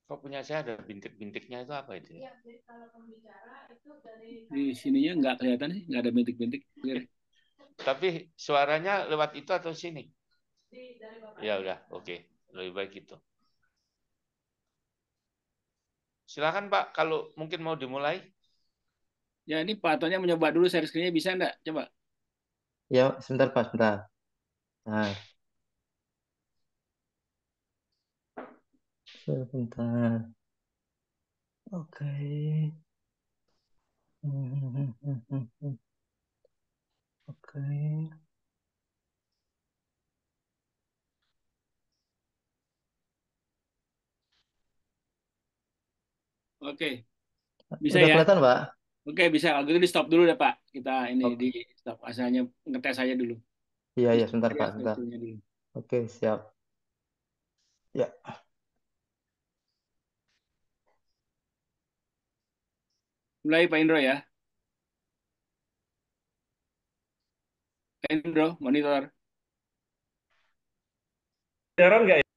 Kok punya saya ada bintik-bintiknya itu apa itu? Di sininya nggak kelihatan sih, nggak ada bintik-bintik. Clear. Tapi suaranya lewat itu atau sini? Ya udah, oke. Lebih baik itu. Silakan Pak, kalau mungkin mau dimulai. Ya ini Pak Antonnya mencoba dulu share screen-nya, bisa nggak? Coba. Ya, sebentar Pak, sebentar. Nah, sebentar. Oke. Oke. Oke, bisa Udah ya? kelihatan, Pak? Oke, bisa. Kalau gitu di stop dulu deh Pak. Kita ini di Oke. stop, asalnya ngetes aja dulu. Iya, Di iya, stop sebentar, aja Pak, share sebentar. screen-nya dulu. Oke, siap. Ya. Mulai Pak Indro ya. Pak Indro, monitor. Kedengaran nggak ya?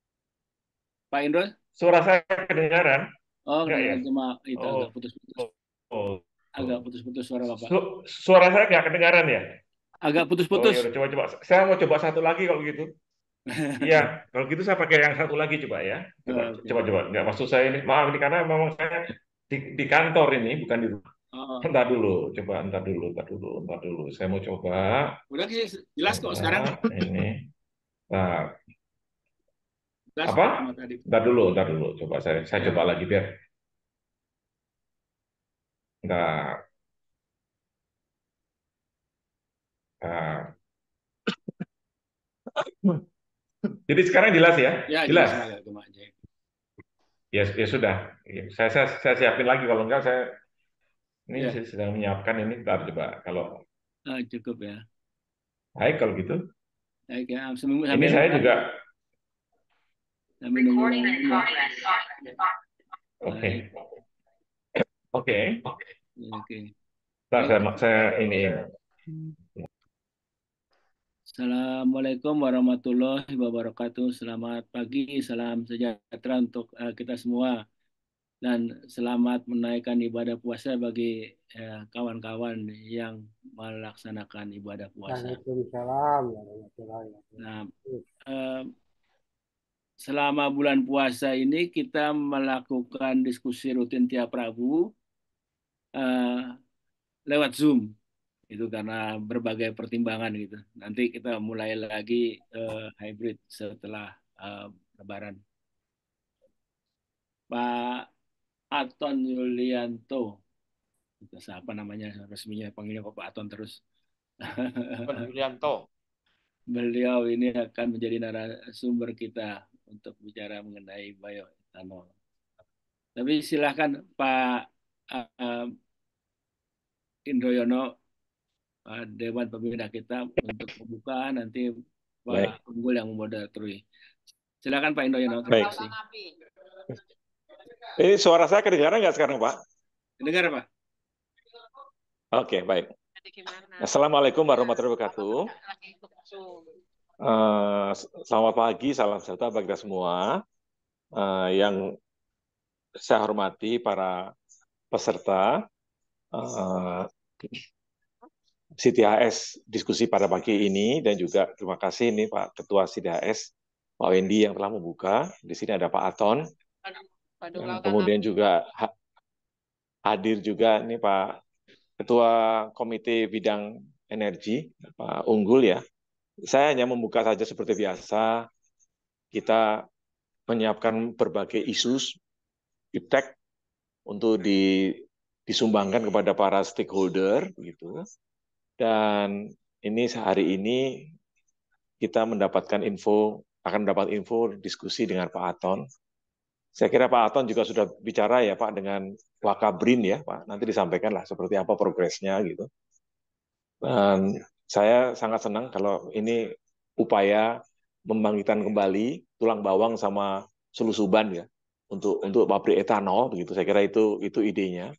Pak Indro. Suara saya kedengaran? Oh, Nggak ya? kedengaran cuma itu agak Oh, putus-putus. oh, oh. Agak putus-putus suara Bapak. Suara saya nggak kedengaran ya? Agak Oh ya putus-putus. udah coba-coba. Saya mau coba satu lagi kalau gitu. Iya, kalau gitu saya pakai yang satu lagi coba ya. Coba, Oke. coba. Nggak maksud saya ini. Maaf ini karena memang saya di kantor ini, bukan di rumah. Oh, Entar dulu, coba entar dulu. Saya mau coba, udah sih jelas kok coba sekarang. ini. Nah, Jelas apa? sama tadi. Entar dulu. Coba saya Ya. coba lagi biar. Entar. Nah, jadi sekarang jelas ya? Ya, jelas Jelas. Pak, agak cuma aja. Ya, ya sudah. Ya, saya siapin lagi kalau enggak saya ini Ya, saya sedang menyiapkan ini. Bentar coba kalau cukup ya. baik kalau gitu. Baik ya, sambil Ini sambil saya juga sambil nunggu yang lain ya. Baik. oke. Oke. Oke. Bentar, Baik. saya ini. Assalamualaikum warahmatullahi wabarakatuh. Selamat pagi, salam sejahtera untuk kita semua dan selamat menaikkan ibadah puasa bagi kawan-kawan yang melaksanakan ibadah puasa. Waalaikumsalam warahmatullahi Nah, wabarakatuh. eh, selama bulan puasa ini kita melakukan diskusi rutin tiap Rabu eh, lewat Zoom. Itu karena berbagai pertimbangan gitu. Nanti kita mulai lagi hybrid setelah eh, Lebaran. Pak Aton Yulianto, itu siapa namanya resminya, panggilnya Pak Aton terus. Pak Yulianto. Beliau ini akan menjadi narasumber kita untuk bicara mengenai bioetanol. Tapi silahkan Pak Indroyono, Dewan Pembina kita untuk pembukaan, nanti Baik, Pak Unggul yang memoderatori. Silakan Pak Indroyono, terima baik. kasih. Ini suara saya kedengaran nggak sekarang, Pak? Dengar Pak? Oke, baik. Assalamualaikum warahmatullahi wabarakatuh. Selamat pagi, salam sejahtera bagi kita semua. Yang saya hormati para peserta CTHS diskusi pada pagi ini, dan juga terima kasih ini Pak Ketua CTHS, Pak Wendy yang telah membuka. Di sini ada Pak Aton. Kemudian juga hadir juga ini Pak Ketua Komite Bidang Energi, Pak Unggul ya. Saya hanya membuka saja seperti biasa. Kita menyiapkan berbagai isu iptek untuk disumbangkan kepada para stakeholder gitu. Dan ini sehari ini kita akan mendapat info diskusi dengan Pak Aton. Saya kira Pak Aton juga sudah bicara ya Pak dengan Wakabrin ya Pak. Nanti disampaikan lah seperti apa progresnya gitu. Dan saya sangat senang kalau ini upaya membangkitkan kembali tulang bawang sama Sulusuban ya untuk pabrik etanol begitu. Saya kira itu idenya.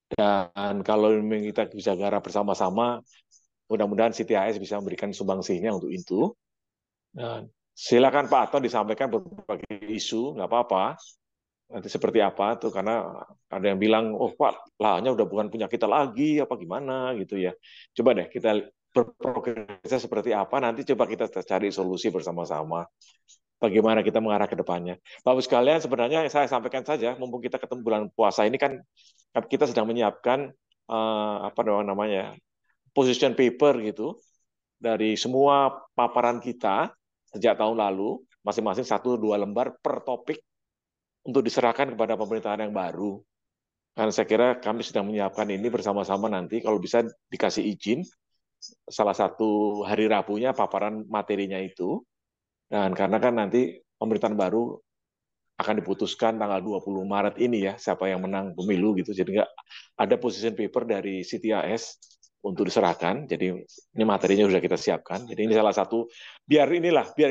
Dan kalau memang kita bisa garap bersama-sama, mudah-mudahan CTAS bisa memberikan sumbangsihnya untuk itu. Dan silakan Pak Aton disampaikan berbagai isu, nggak apa-apa. nanti seperti apa tuh, karena ada yang bilang, oh Pak, lahannya udah bukan punya kita lagi, apa gimana gitu ya. Coba deh kita berprogresnya seperti apa, nanti coba kita cari solusi bersama-sama. Bagaimana kita mengarah ke depannya. Bapak sekalian, sebenarnya saya sampaikan saja, mumpung kita ketemu bulan puasa ini kan kita sedang menyiapkan apa namanya position paper gitu dari semua paparan kita sejak tahun lalu, masing-masing 1-2 lembar per topik untuk diserahkan kepada pemerintahan yang baru. Karena saya kira kami sedang menyiapkan ini bersama-sama, nanti kalau bisa dikasih izin salah satu hari Rabunya paparan materinya itu. Dan karena kan nanti pemerintahan baru akan diputuskan tanggal 20 Maret ini ya, siapa yang menang pemilu gitu. Jadi nggak ada position paper dari CTAS untuk diserahkan. Jadi ini materinya sudah kita siapkan. Jadi ini salah satu, biar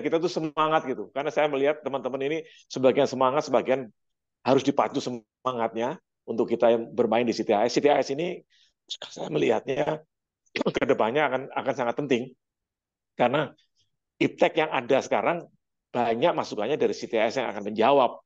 kita tuh semangat gitu. Karena saya melihat teman-teman ini sebagian semangat, sebagian harus dipacu semangatnya untuk kita bermain di CTAS. CTAS ini saya melihatnya ke depannya akan sangat penting. Karena iptek yang ada sekarang banyak masukannya dari CTAS yang akan menjawab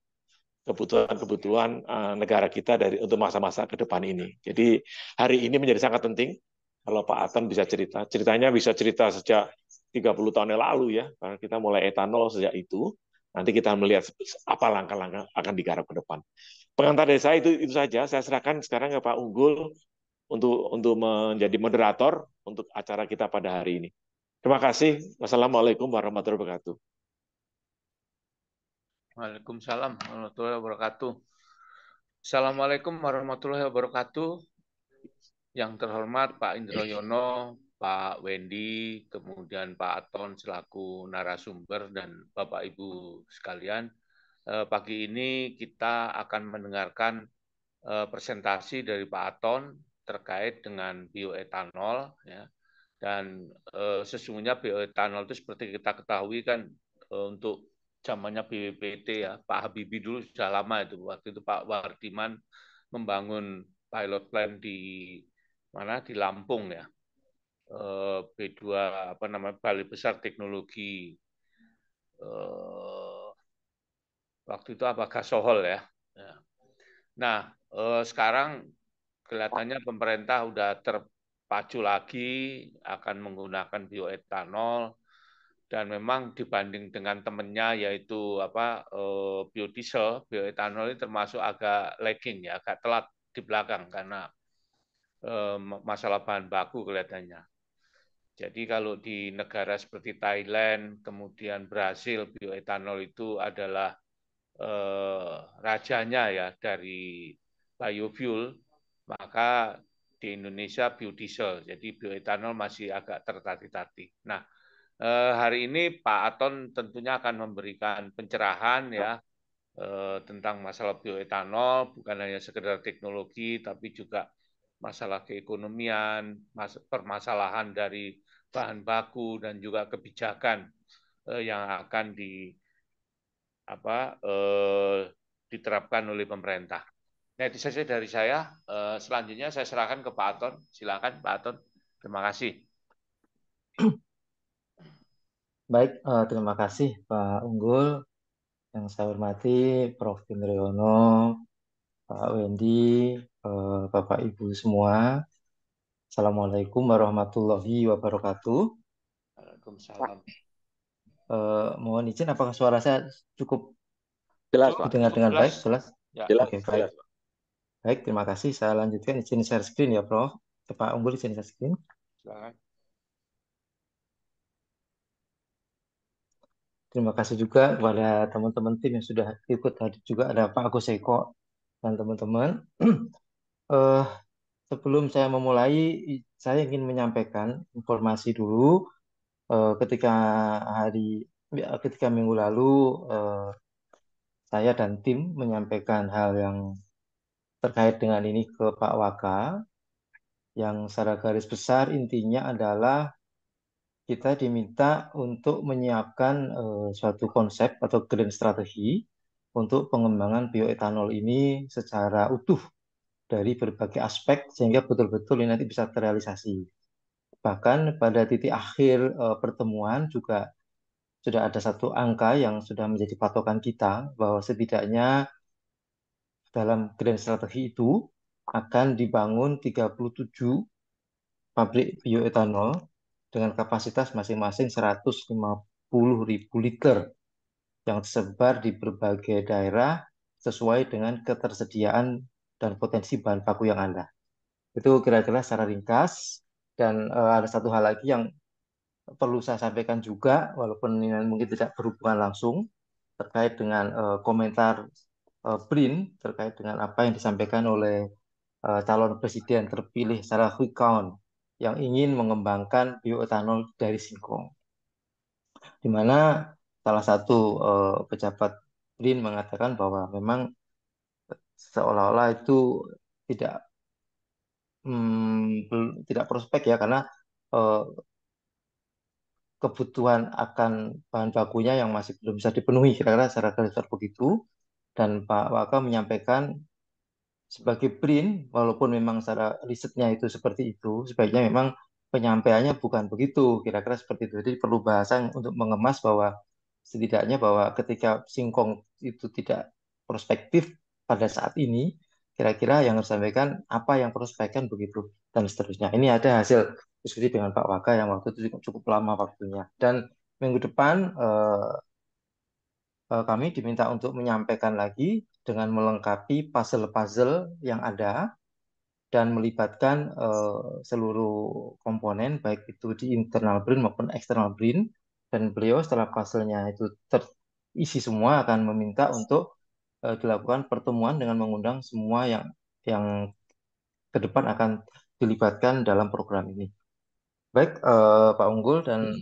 kebutuhan-kebutuhan negara kita untuk masa-masa ke depan ini. Jadi hari ini menjadi sangat penting kalau Pak Aton bisa cerita. Ceritanya bisa cerita sejak 30 tahun yang lalu ya, karena kita mulai etanol sejak itu. Nanti kita melihat apa langkah-langkah akan digarap ke depan. Pengantar dari saya itu saja. Saya serahkan sekarang ke Pak Unggul untuk menjadi moderator untuk acara kita pada hari ini. Terima kasih. Wassalamualaikum warahmatullahi wabarakatuh. Waalaikumsalam warahmatullahi wabarakatuh. Assalamualaikum warahmatullahi wabarakatuh. Yang terhormat Pak Indroyono, Pak Wendy, kemudian Pak Aton selaku narasumber dan Bapak Ibu sekalian. Pagi ini kita akan mendengarkan presentasi dari Pak Aton terkait dengan bioetanol ya. Dan sesungguhnya bioetanol itu seperti kita ketahui kan untuk zamannya BPPT ya, Pak Habibie dulu sudah lama itu. Waktu itu Pak Wardiman membangun pilot plant di Lampung ya. B2 Balai Besar Teknologi waktu itu Gasohol ya. Nah, sekarang kelihatannya pemerintah udah terpacu lagi akan menggunakan bioetanol, dan memang dibanding dengan temennya yaitu biodiesel, bioetanol ini termasuk agak lagging ya, agak telat di belakang karena masalah bahan baku kelihatannya. Jadi kalau di negara seperti Thailand, kemudian Brasil, bioetanol itu adalah rajanya ya dari biofuel, maka di Indonesia biodiesel. Jadi bioetanol masih agak tertati-tati. Nah, hari ini Pak Aton tentunya akan memberikan pencerahan ya tentang masalah bioetanol, bukan hanya sekedar teknologi, tapi juga masalah keekonomian, permasalahan dari bahan baku, dan juga kebijakan yang akan diterapkan oleh pemerintah. Nah, itu saja dari saya. Selanjutnya saya serahkan ke Pak Aton. Silakan Pak Aton. Terima kasih. Baik, terima kasih Pak Unggul. Yang saya hormati Prof. Indroyono, Pak Wendy, Bapak Ibu semua. Assalamualaikum warahmatullahi wabarakatuh. Waalaikumsalam. Mohon izin, apakah suara saya cukup Jelas, Pak. didengar dengan baik? Jelas? Ya. Oke, baik. Baik, terima kasih. Saya lanjutkan, izin share screen ya, Prof. Pak Unggul, izin share screen. Silakan. Terima kasih juga kepada teman-teman tim yang sudah ikut tadi, juga ada Pak Agus Eko dan teman-teman. Sebelum saya memulai, saya ingin menyampaikan informasi dulu. Ketika minggu lalu saya dan tim menyampaikan hal yang terkait dengan ini ke Pak Waka, yang secara garis besar intinya adalah kita diminta untuk menyiapkan suatu konsep atau grand strategi untuk pengembangan bioetanol ini secara utuh dari berbagai aspek sehingga betul-betul ini nanti bisa terrealisasi. Bahkan pada titik akhir pertemuan juga sudah ada satu angka yang sudah menjadi patokan kita bahwa setidaknya dalam grand strategi itu akan dibangun 37 pabrik bioetanol dengan kapasitas masing-masing 150.000 liter yang tersebar di berbagai daerah sesuai dengan ketersediaan dan potensi bahan baku yang ada. Itu kira-kira secara ringkas. Dan ada satu hal lagi yang perlu saya sampaikan juga, walaupun ini mungkin tidak berhubungan langsung, terkait dengan komentar BRIN, terkait dengan apa yang disampaikan oleh calon presiden terpilih secara quick count yang ingin mengembangkan bioetanol dari singkong. Di mana salah satu pejabat BRIN mengatakan bahwa memang seolah-olah itu tidak tidak prospek ya, karena eh, kebutuhan akan bahan bakunya yang masih belum bisa dipenuhi, kira-kira secara garis besar begitu. Dan Pak Waka menyampaikan sebagai BRIN, walaupun memang secara risetnya itu seperti itu, sebaiknya memang penyampaiannya bukan begitu, kira-kira seperti itu. Jadi perlu bahasa untuk mengemas bahwa setidaknya bahwa ketika singkong itu tidak prospektif pada saat ini, kira-kira yang harus disampaikan apa yang prospekkan begitu dan seterusnya. Ini ada hasil diskusi dengan Pak Waka yang waktu itu cukup lama waktunya. Dan minggu depan kami diminta untuk menyampaikan lagi dengan melengkapi puzzle-puzzle yang ada dan melibatkan seluruh komponen, baik itu di internal BRIN maupun eksternal BRIN. Dan beliau setelah puzzle-nya itu terisi semua akan meminta untuk dilakukan pertemuan dengan mengundang semua yang ke depan akan dilibatkan dalam program ini. Baik, Pak Unggul dan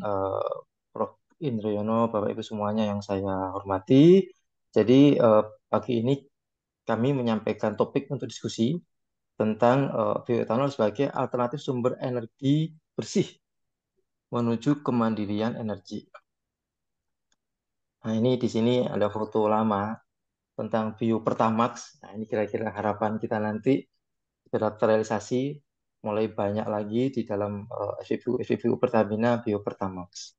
Prof. Indroyono, Bapak Ibu semuanya yang saya hormati. Jadi pagi ini kami menyampaikan topik untuk diskusi tentang bioetanol sebagai alternatif sumber energi bersih menuju kemandirian energi. Nah, ini di sini ada foto lama tentang Bio Pertamax. Nah, ini kira-kira harapan kita nanti sudah terrealisasi mulai banyak lagi di dalam SPBU Pertamina Bio Pertamax.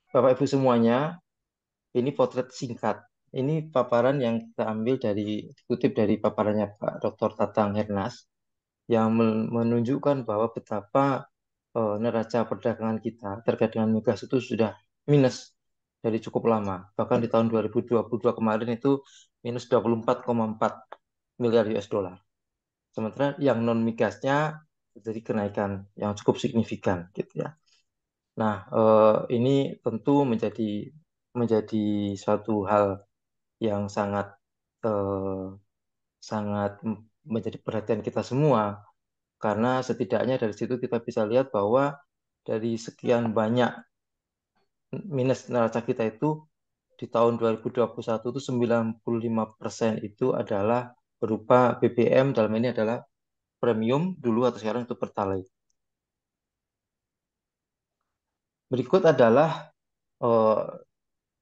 Bapak Ibu semuanya, ini potret singkat. Ini paparan yang kita ambil dikutip dari paparannya Pak Dr. Tatang Hernas yang menunjukkan bahwa betapa neraca perdagangan kita terkait dengan migas itu sudah minus dari cukup lama. Bahkan di tahun 2022 kemarin itu minus 24,4 miliar US dollar. Sementara yang non migasnya jadi kenaikan yang cukup signifikan gitu ya. Nah, ini tentu menjadi suatu hal yang sangat menjadi perhatian kita semua, karena setidaknya dari situ kita bisa lihat bahwa dari sekian banyak minus neraca kita itu di tahun 2021 itu 95% itu adalah berupa BBM, dalam ini adalah premium dulu atau sekarang itu Pertalite. Berikut adalah eh,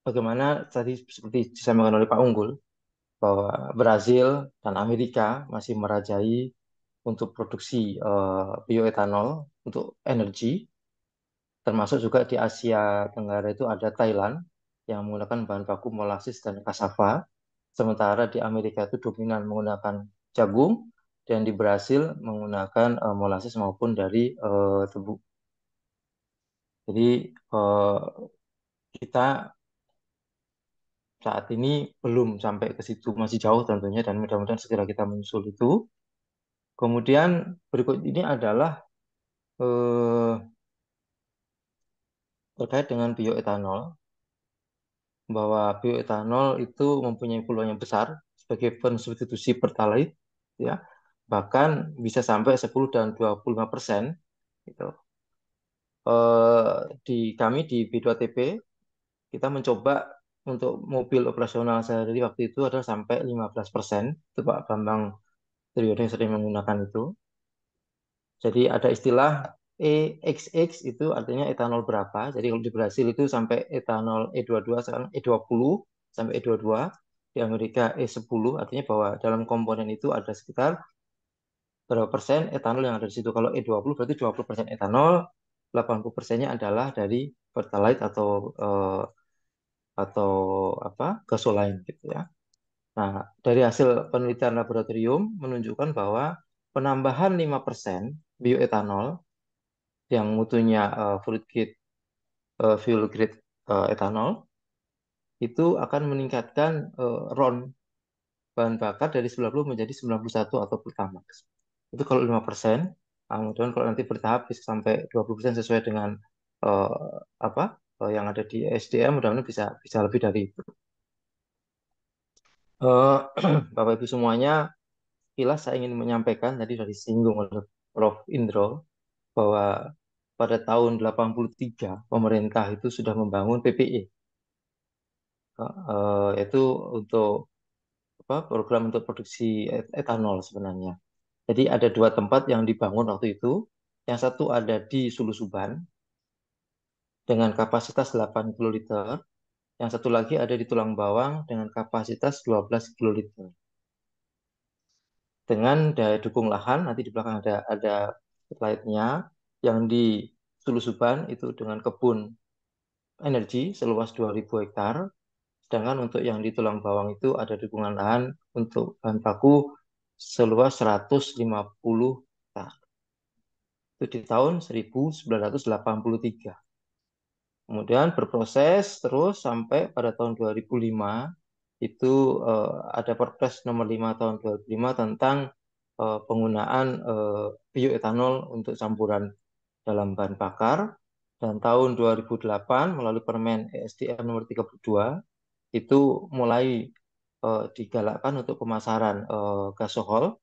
bagaimana tadi seperti disampaikan oleh Pak Unggul bahwa Brazil dan Amerika masih merajai untuk produksi bioetanol untuk energi, termasuk juga di Asia Tenggara itu ada Thailand yang menggunakan bahan baku molasses dan cassava, sementara di Amerika itu dominan menggunakan jagung dan di Brasil menggunakan molasses maupun dari tebu. Jadi kita saat ini belum sampai ke situ, masih jauh tentunya, dan mudah-mudahan segera kita menyusul itu. Kemudian berikut ini adalah eh, terkait dengan bioetanol, bahwa bioetanol itu mempunyai peluang yang besar sebagai substitusi pertalite, ya, bahkan bisa sampai 10 dan 25%. Gitu. Di kami di B2TP kita mencoba untuk mobil operasional sehari waktu itu adalah sampai 15%. Itu Pak Bambang Triyono yang sering menggunakan itu. Jadi ada istilah EXX, itu artinya etanol berapa. Jadi kalau di Brasil itu sampai etanol E22, sekarang E20 sampai E22. Di Amerika E10, artinya bahwa dalam komponen itu ada sekitar berapa persen etanol yang ada di situ. Kalau E20 berarti 20% etanol, 80%-nya adalah dari pertalite atau apa gasoline gitu ya. Nah, dari hasil penelitian laboratorium menunjukkan bahwa penambahan 5% bioetanol yang mutunya fruit grade, fuel grade etanol itu akan meningkatkan RON bahan bakar dari 90 menjadi 91 atau pertamax. Itu kalau 5%. Kemudian kalau nanti bertahap bisa sampai 20% sesuai dengan apa yang ada di SDM, mudah-mudahan bisa lebih dari itu. Bapak Ibu semuanya, sekilas saya ingin menyampaikan tadi dari singgung oleh Prof. Indro bahwa pada tahun 83 pemerintah itu sudah membangun PPE, yaitu untuk program untuk produksi etanol sebenarnya. Jadi ada dua tempat yang dibangun waktu itu. Yang satu ada di Sulusuban dengan kapasitas 8 kiloliter. Yang satu lagi ada di Tulang Bawang dengan kapasitas 12 kiloliter. Dengan daya dukung lahan, nanti di belakang ada slide-nya, yang di Sulusuban itu dengan kebun energi seluas 2.000 hektar. Sedangkan untuk yang di Tulang Bawang itu ada dukungan lahan untuk bahan baku seluas 150 hektar. Itu di tahun 1983. Kemudian berproses terus sampai pada tahun 2005 itu ada Perpres nomor 5 tahun 2005 tentang penggunaan bioetanol untuk campuran dalam bahan bakar, dan tahun 2008 melalui Permen ESDM nomor 32 itu mulai digalakkan untuk pemasaran gasohol,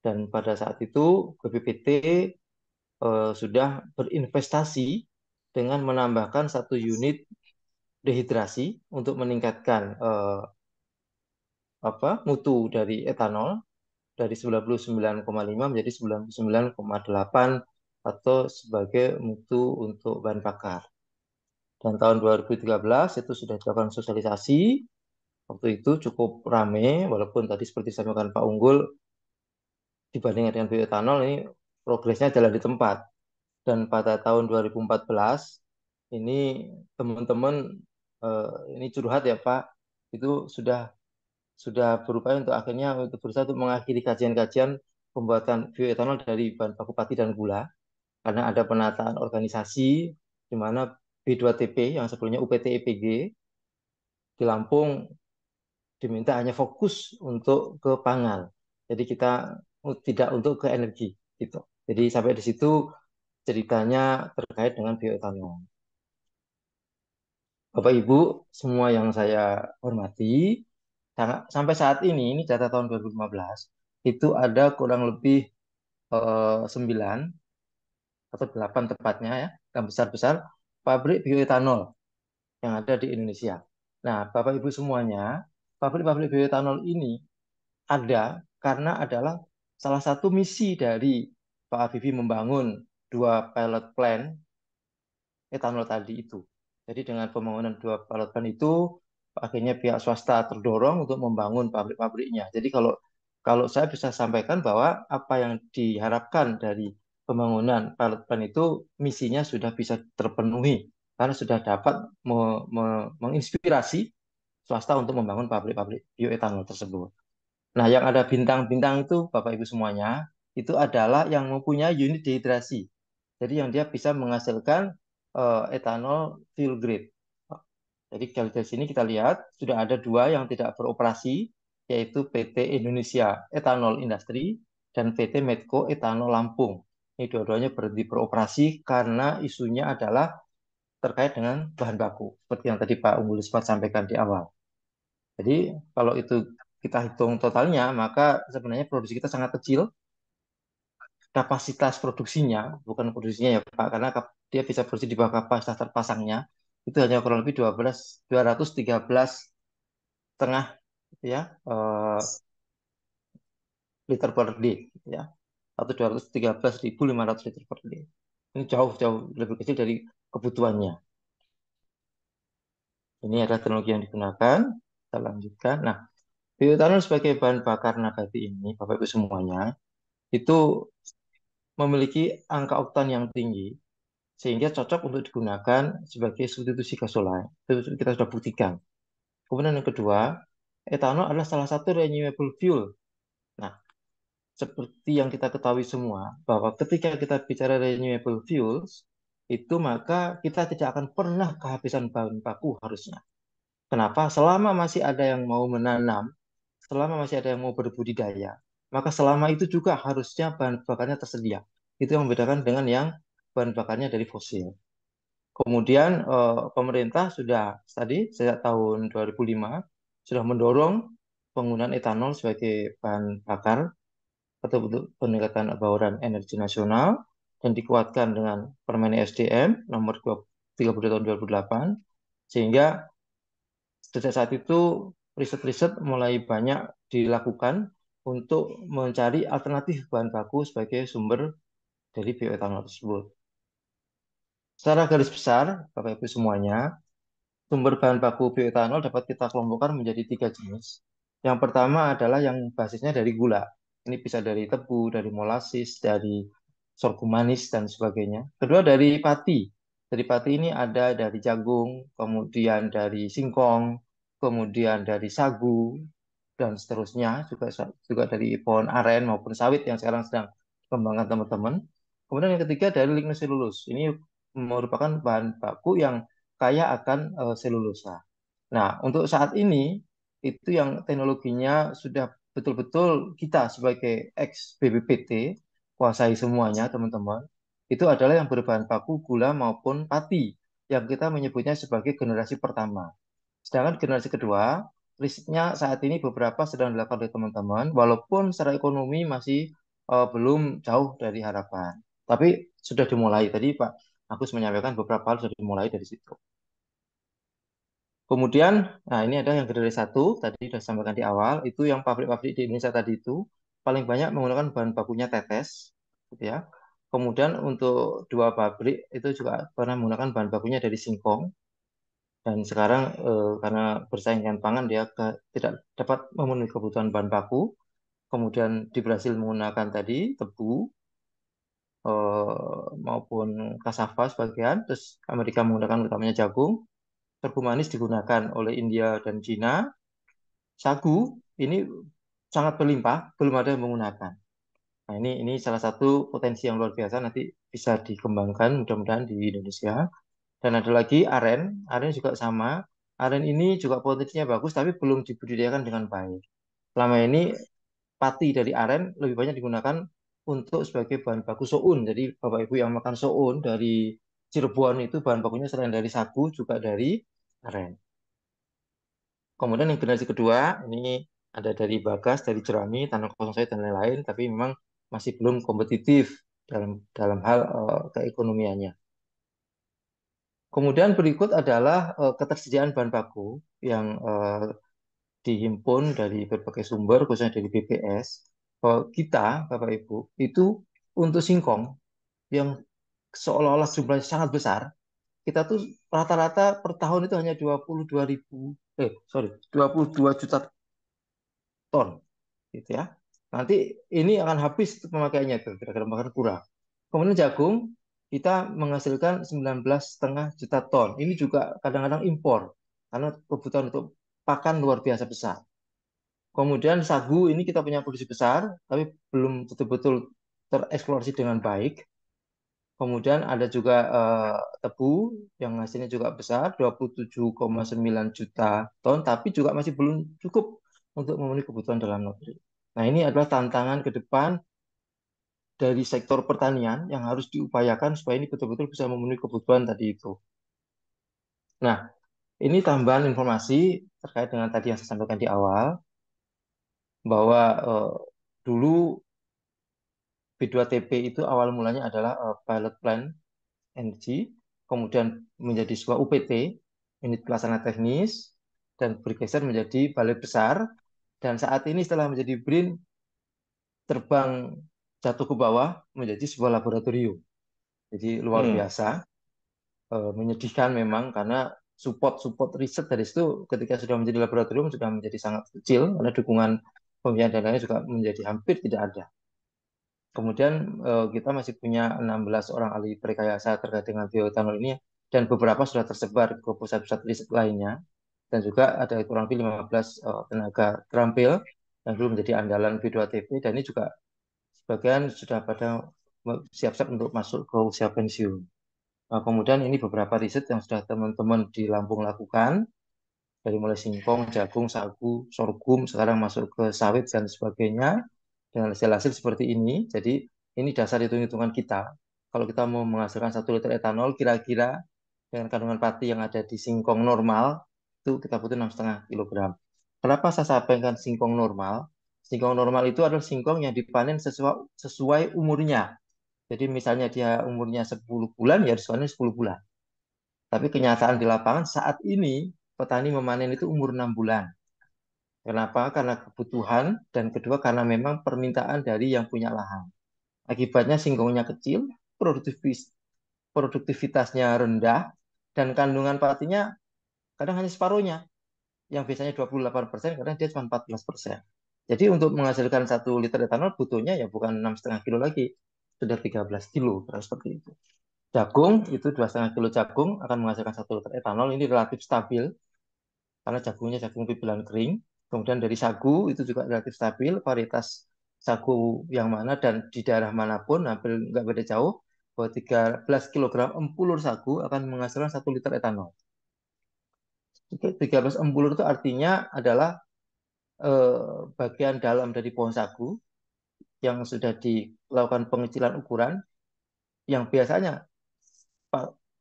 dan pada saat itu BPPT sudah berinvestasi dengan menambahkan 1 unit dehidrasi untuk meningkatkan mutu dari etanol dari 99,5 menjadi 99,8 atau sebagai mutu untuk bahan bakar. Dan tahun 2013 itu sudah dilakukan sosialisasi. Waktu itu cukup rame, walaupun tadi seperti disampaikan Pak Unggul, dibandingkan dengan bioetanol ini progresnya jalan di tempat. Dan pada tahun 2014 ini teman-teman ini curhat ya Pak, itu sudah berupaya untuk akhirnya untuk berusaha untuk mengakhiri kajian-kajian pembuatan bioetanol dari bahan baku pati dan gula, karena ada penataan organisasi di mana B2TP yang sebelumnya UPT-EPG di Lampung diminta hanya fokus untuk ke pangan. Jadi kita tidak untuk ke energi gitu. Jadi sampai di situ ceritanya terkait dengan bioetanol. Bapak Ibu semua yang saya hormati, sampai saat ini data tahun 2015, itu ada kurang lebih 9 atau 8 tepatnya ya, yang besar-besar pabrik bioetanol yang ada di Indonesia. Nah, Bapak Ibu semuanya, pabrik-pabrik bioetanol ini ada karena adalah salah satu misi dari Pak Habibie membangun 2 pilot plant etanol tadi itu. Jadi dengan pembangunan 2 pilot plant itu, akhirnya pihak swasta terdorong untuk membangun pabrik-pabriknya. Jadi kalau kalau saya bisa sampaikan bahwa apa yang diharapkan dari pembangunan pilot plant itu misinya sudah bisa terpenuhi karena sudah dapat menginspirasi swasta untuk membangun pabrik-pabrik bioetanol tersebut. Nah, yang ada bintang-bintang itu, Bapak Ibu semuanya, itu adalah yang mempunyai unit dehidrasi. Jadi yang dia bisa menghasilkan etanol fuel grade. Jadi kalau dari sini kita lihat sudah ada 2 yang tidak beroperasi, yaitu PT Indonesia Ethanol Industry dan PT Medco Ethanol Lampung. Ini dua-duanya berhenti beroperasi karena isunya adalah terkait dengan bahan baku, seperti yang tadi Pak Unggul sempat sampaikan di awal. Jadi kalau itu kita hitung totalnya, maka sebenarnya produksi kita sangat kecil. Kapasitas produksinya, bukan produksinya ya Pak, karena dia bisa produksi di bawah kapasitas terpasangnya, itu hanya kurang lebih 213 setengah gitu ya, liter per day gitu ya, atau 213.500 liter per day. Ini jauh-jauh lebih kecil dari kebutuhannya. Ini adalah teknologi yang digunakan. Kita lanjutkan. Nah, bioetanol sebagai bahan bakar nabati ini, Bapak Ibu semuanya, itu memiliki angka oktan yang tinggi sehingga cocok untuk digunakan sebagai substitusi gasolin. Itu kita sudah buktikan. Kemudian yang kedua, etanol adalah salah satu renewable fuel. Nah, seperti yang kita ketahui semua, bahwa ketika kita bicara renewable fuels, itu maka kita tidak akan pernah kehabisan bahan baku harusnya. Kenapa? Selama masih ada yang mau menanam, selama masih ada yang mau berbudidaya, maka selama itu juga harusnya bahan bakarnya tersedia. Itu yang membedakan dengan yang bahan bakarnya dari fosil. Kemudian pemerintah sudah tadi sejak tahun 2005 sudah mendorong penggunaan etanol sebagai bahan bakar atau untuk peningkatan bauran energi nasional dan dikuatkan dengan Permen SDM nomor 30 tahun 2008 sehingga sejak saat itu riset-riset mulai banyak dilakukan untuk mencari alternatif bahan baku sebagai sumber dari bioetanol tersebut. Secara garis besar, Bapak Ibu semuanya, sumber bahan baku bioetanol dapat kita kelompokkan menjadi 3 jenis. Yang pertama adalah yang basisnya dari gula. Ini bisa dari tebu, dari molasis, dari sorghum manis, dan sebagainya. Kedua dari pati. Dari pati ini ada dari jagung, kemudian dari singkong, kemudian dari sagu, dan seterusnya. Juga dari pohon aren maupun sawit yang sekarang sedang dikembangkan teman-teman. Kemudian yang ketiga dari lignoselulus. Ini merupakan bahan baku yang kaya akan selulosa. Nah, untuk saat ini itu yang teknologinya sudah betul-betul kita sebagai ex BPPT kuasai semuanya, teman-teman. Itu adalah yang berbahan baku gula maupun pati yang kita menyebutnya sebagai generasi pertama. Sedangkan generasi kedua, risetnya saat ini beberapa sedang dilakukan oleh teman-teman, walaupun secara ekonomi masih belum jauh dari harapan. Tapi sudah dimulai. Tadi Pak Agus menyampaikan beberapa hal sudah dimulai dari situ. Kemudian, nah ini ada yang generasi 1, tadi sudah sampaikan di awal, itu yang pabrik-pabrik di Indonesia tadi itu paling banyak menggunakan bahan bakunya tetes, gitu ya. Kemudian untuk 2 pabrik itu juga pernah menggunakan bahan bakunya dari singkong, dan sekarang karena bersaing dengan pangan dia tidak dapat memenuhi kebutuhan bahan baku. Kemudian di Brasil menggunakan tadi tebu maupun cassava sebagian, terus Amerika menggunakan utamanya jagung. Sorghum manis digunakan oleh India dan Cina. Sagu ini sangat berlimpah, belum ada yang menggunakan. Nah, ini salah satu potensi yang luar biasa nanti bisa dikembangkan mudah-mudahan di Indonesia. Dan ada lagi aren, aren juga sama. Aren ini juga potensinya bagus tapi belum dibudidayakan dengan baik. Selama ini pati dari aren lebih banyak digunakan untuk sebagai bahan baku soun. Jadi Bapak Ibu yang makan soun dari Cirebon itu bahan bakunya selain dari sagu juga dari aren. Kemudian yang generasi kedua ini ada dari Bagas, dari Jerami, Tanah Kosong Sawit dan lain-lain, tapi memang masih belum kompetitif dalam hal keekonomiannya. Kemudian berikut adalah ketersediaan bahan baku yang dihimpun dari berbagai sumber, khususnya dari BPS. Kita, Bapak Ibu, itu untuk singkong yang seolah-olah jumlahnya sangat besar, kita tuh rata-rata per tahun itu hanya 22 juta ton, gitu ya. Nanti ini akan habis pemakaiannya itu, kira-kira bahkan kurang. Kemudian jagung kita menghasilkan 19,5 juta ton. Ini juga kadang-kadang impor karena kebutuhan untuk pakan luar biasa besar. Kemudian sagu ini kita punya produksi besar, tapi belum betul-betul tereksplorasi dengan baik. Kemudian ada juga tebu yang hasilnya juga besar, 27,9 juta ton, tapi juga masih belum cukup untuk memenuhi kebutuhan dalam negeri. Nah, ini adalah tantangan ke depan dari sektor pertanian yang harus diupayakan supaya ini betul-betul bisa memenuhi kebutuhan tadi itu. Nah, ini tambahan informasi terkait dengan tadi yang saya sampaikan di awal, bahwa dulu B2TP itu awal mulanya adalah pilot plant energy, kemudian menjadi sebuah UPT, unit pelaksana teknis, dan bergeser menjadi balai besar, dan saat ini setelah menjadi BRIN, terbang jatuh ke bawah menjadi sebuah laboratorium. Jadi luar biasa, menyedihkan memang karena support riset dari situ ketika sudah menjadi laboratorium sudah menjadi sangat kecil karena dukungan pembiayaan dan lainnya juga menjadi hampir tidak ada. Kemudian kita masih punya 16 orang ahli rekayasa terkait dengan bioetanol ini dan beberapa sudah tersebar ke pusat-pusat riset lainnya dan juga ada kurang lebih 15 tenaga terampil yang dulu menjadi andalan B2TP dan ini juga sebagian sudah pada siap-siap untuk masuk ke usia pensiun. Nah, kemudian ini beberapa riset yang sudah teman-teman di Lampung lakukan dari mulai singkong, jagung, sagu, sorghum, sekarang masuk ke sawit dan sebagainya dengan hasil-hasil seperti ini. Jadi ini dasar hitung-hitungan kita. Kalau kita mau menghasilkan 1 liter etanol, kira-kira dengan kandungan pati yang ada di singkong normal, itu kita butuh 6,5 kilogram. Kenapa saya sampaikan singkong normal? Singkong normal itu adalah singkong yang dipanen sesuai umurnya. Jadi misalnya dia umurnya 10 bulan, ya dipanen 10 bulan. Tapi kenyataan di lapangan saat ini, petani memanen itu umur 6 bulan. Kenapa? Karena kebutuhan dan kedua karena memang permintaan dari yang punya lahan. Akibatnya singkongnya kecil, produktivitasnya rendah, dan kandungan patinya kadang hanya separuhnya. Yang biasanya 28%, kadang dia cuma 14%. Jadi untuk menghasilkan 1 liter etanol butuhnya ya bukan 6,5 kilo lagi, sudah 13 kilo, seperti itu. Jagung, itu 2,5 kilo jagung akan menghasilkan 1 liter etanol, ini relatif stabil, karena jagungnya jagung pipilan kering. Kemudian dari sagu itu juga relatif stabil, varietas sagu yang mana dan di daerah manapun hampir nggak beda jauh, bahwa 13 kg empulur sagu akan menghasilkan 1 liter etanol. 13 empulur itu artinya adalah bagian dalam dari pohon sagu yang sudah dilakukan pengecilan ukuran, yang biasanya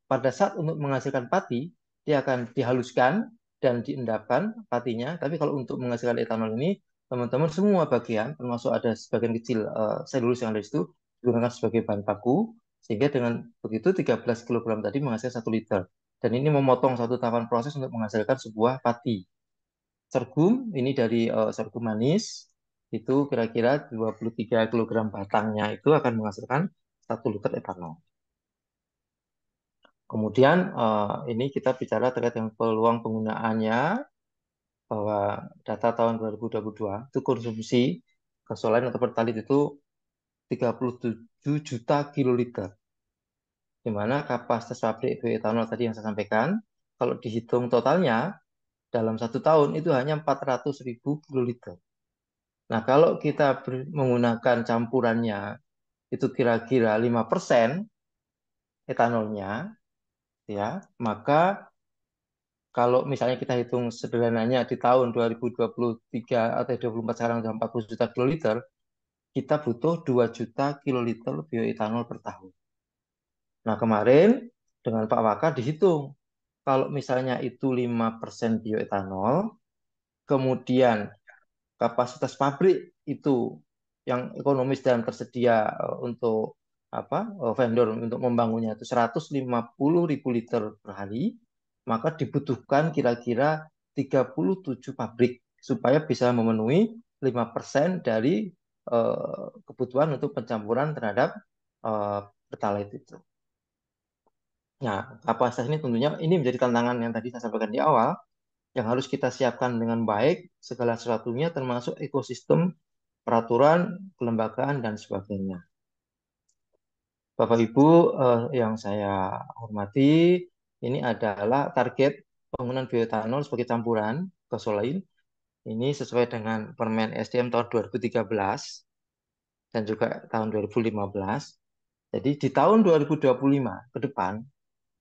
pada saat untuk menghasilkan pati, dia akan dihaluskan dan diendapkan patinya. Tapi kalau untuk menghasilkan etanol ini, teman-teman semua bagian, termasuk ada sebagian kecil selulus yang ada di situ, digunakan sebagai bahan baku. Sehingga dengan begitu 13 kg tadi menghasilkan 1 liter. Dan ini memotong satu tahapan proses untuk menghasilkan sebuah pati. Sorghum, ini dari sorghum manis, itu kira-kira 23 kg batangnya itu akan menghasilkan 1 liter etanol. Kemudian ini kita bicara terkait dengan peluang penggunaannya, bahwa data tahun 2022 itu konsumsi gasoline atau pertalit itu 37 juta kiloliter. Di mana kapasitas pabrik bioetanol tadi yang saya sampaikan, kalau dihitung totalnya dalam 1 tahun itu hanya 400.000 kiloliter. Nah, kalau kita menggunakan campurannya itu kira-kira 5% etanolnya, ya, maka kalau misalnya kita hitung sederhananya di tahun 2023 atau 2024 sekarang sudah 40 juta kiloliter, kita butuh 2 juta kiloliter bioetanol per tahun. Nah, kemarin dengan Pak Waka dihitung, kalau misalnya itu 5% bioetanol, kemudian kapasitas pabrik itu yang ekonomis dan tersedia untuk vendor untuk membangunnya itu 150.000 liter per hari, maka dibutuhkan kira-kira 37 pabrik supaya bisa memenuhi 5% dari kebutuhan untuk pencampuran terhadap pertalite itu. Nah, kapasitas ini tentunya ini menjadi tantangan yang tadi saya sampaikan di awal, yang harus kita siapkan dengan baik segala sesuatunya termasuk ekosistem, peraturan, kelembagaan, dan sebagainya. Bapak Ibu yang saya hormati, ini adalah target penggunaan bioetanol sebagai campuran gasoline. Ini sesuai dengan Permen SDM tahun 2013 dan juga tahun 2015. Jadi di tahun 2025 ke depan,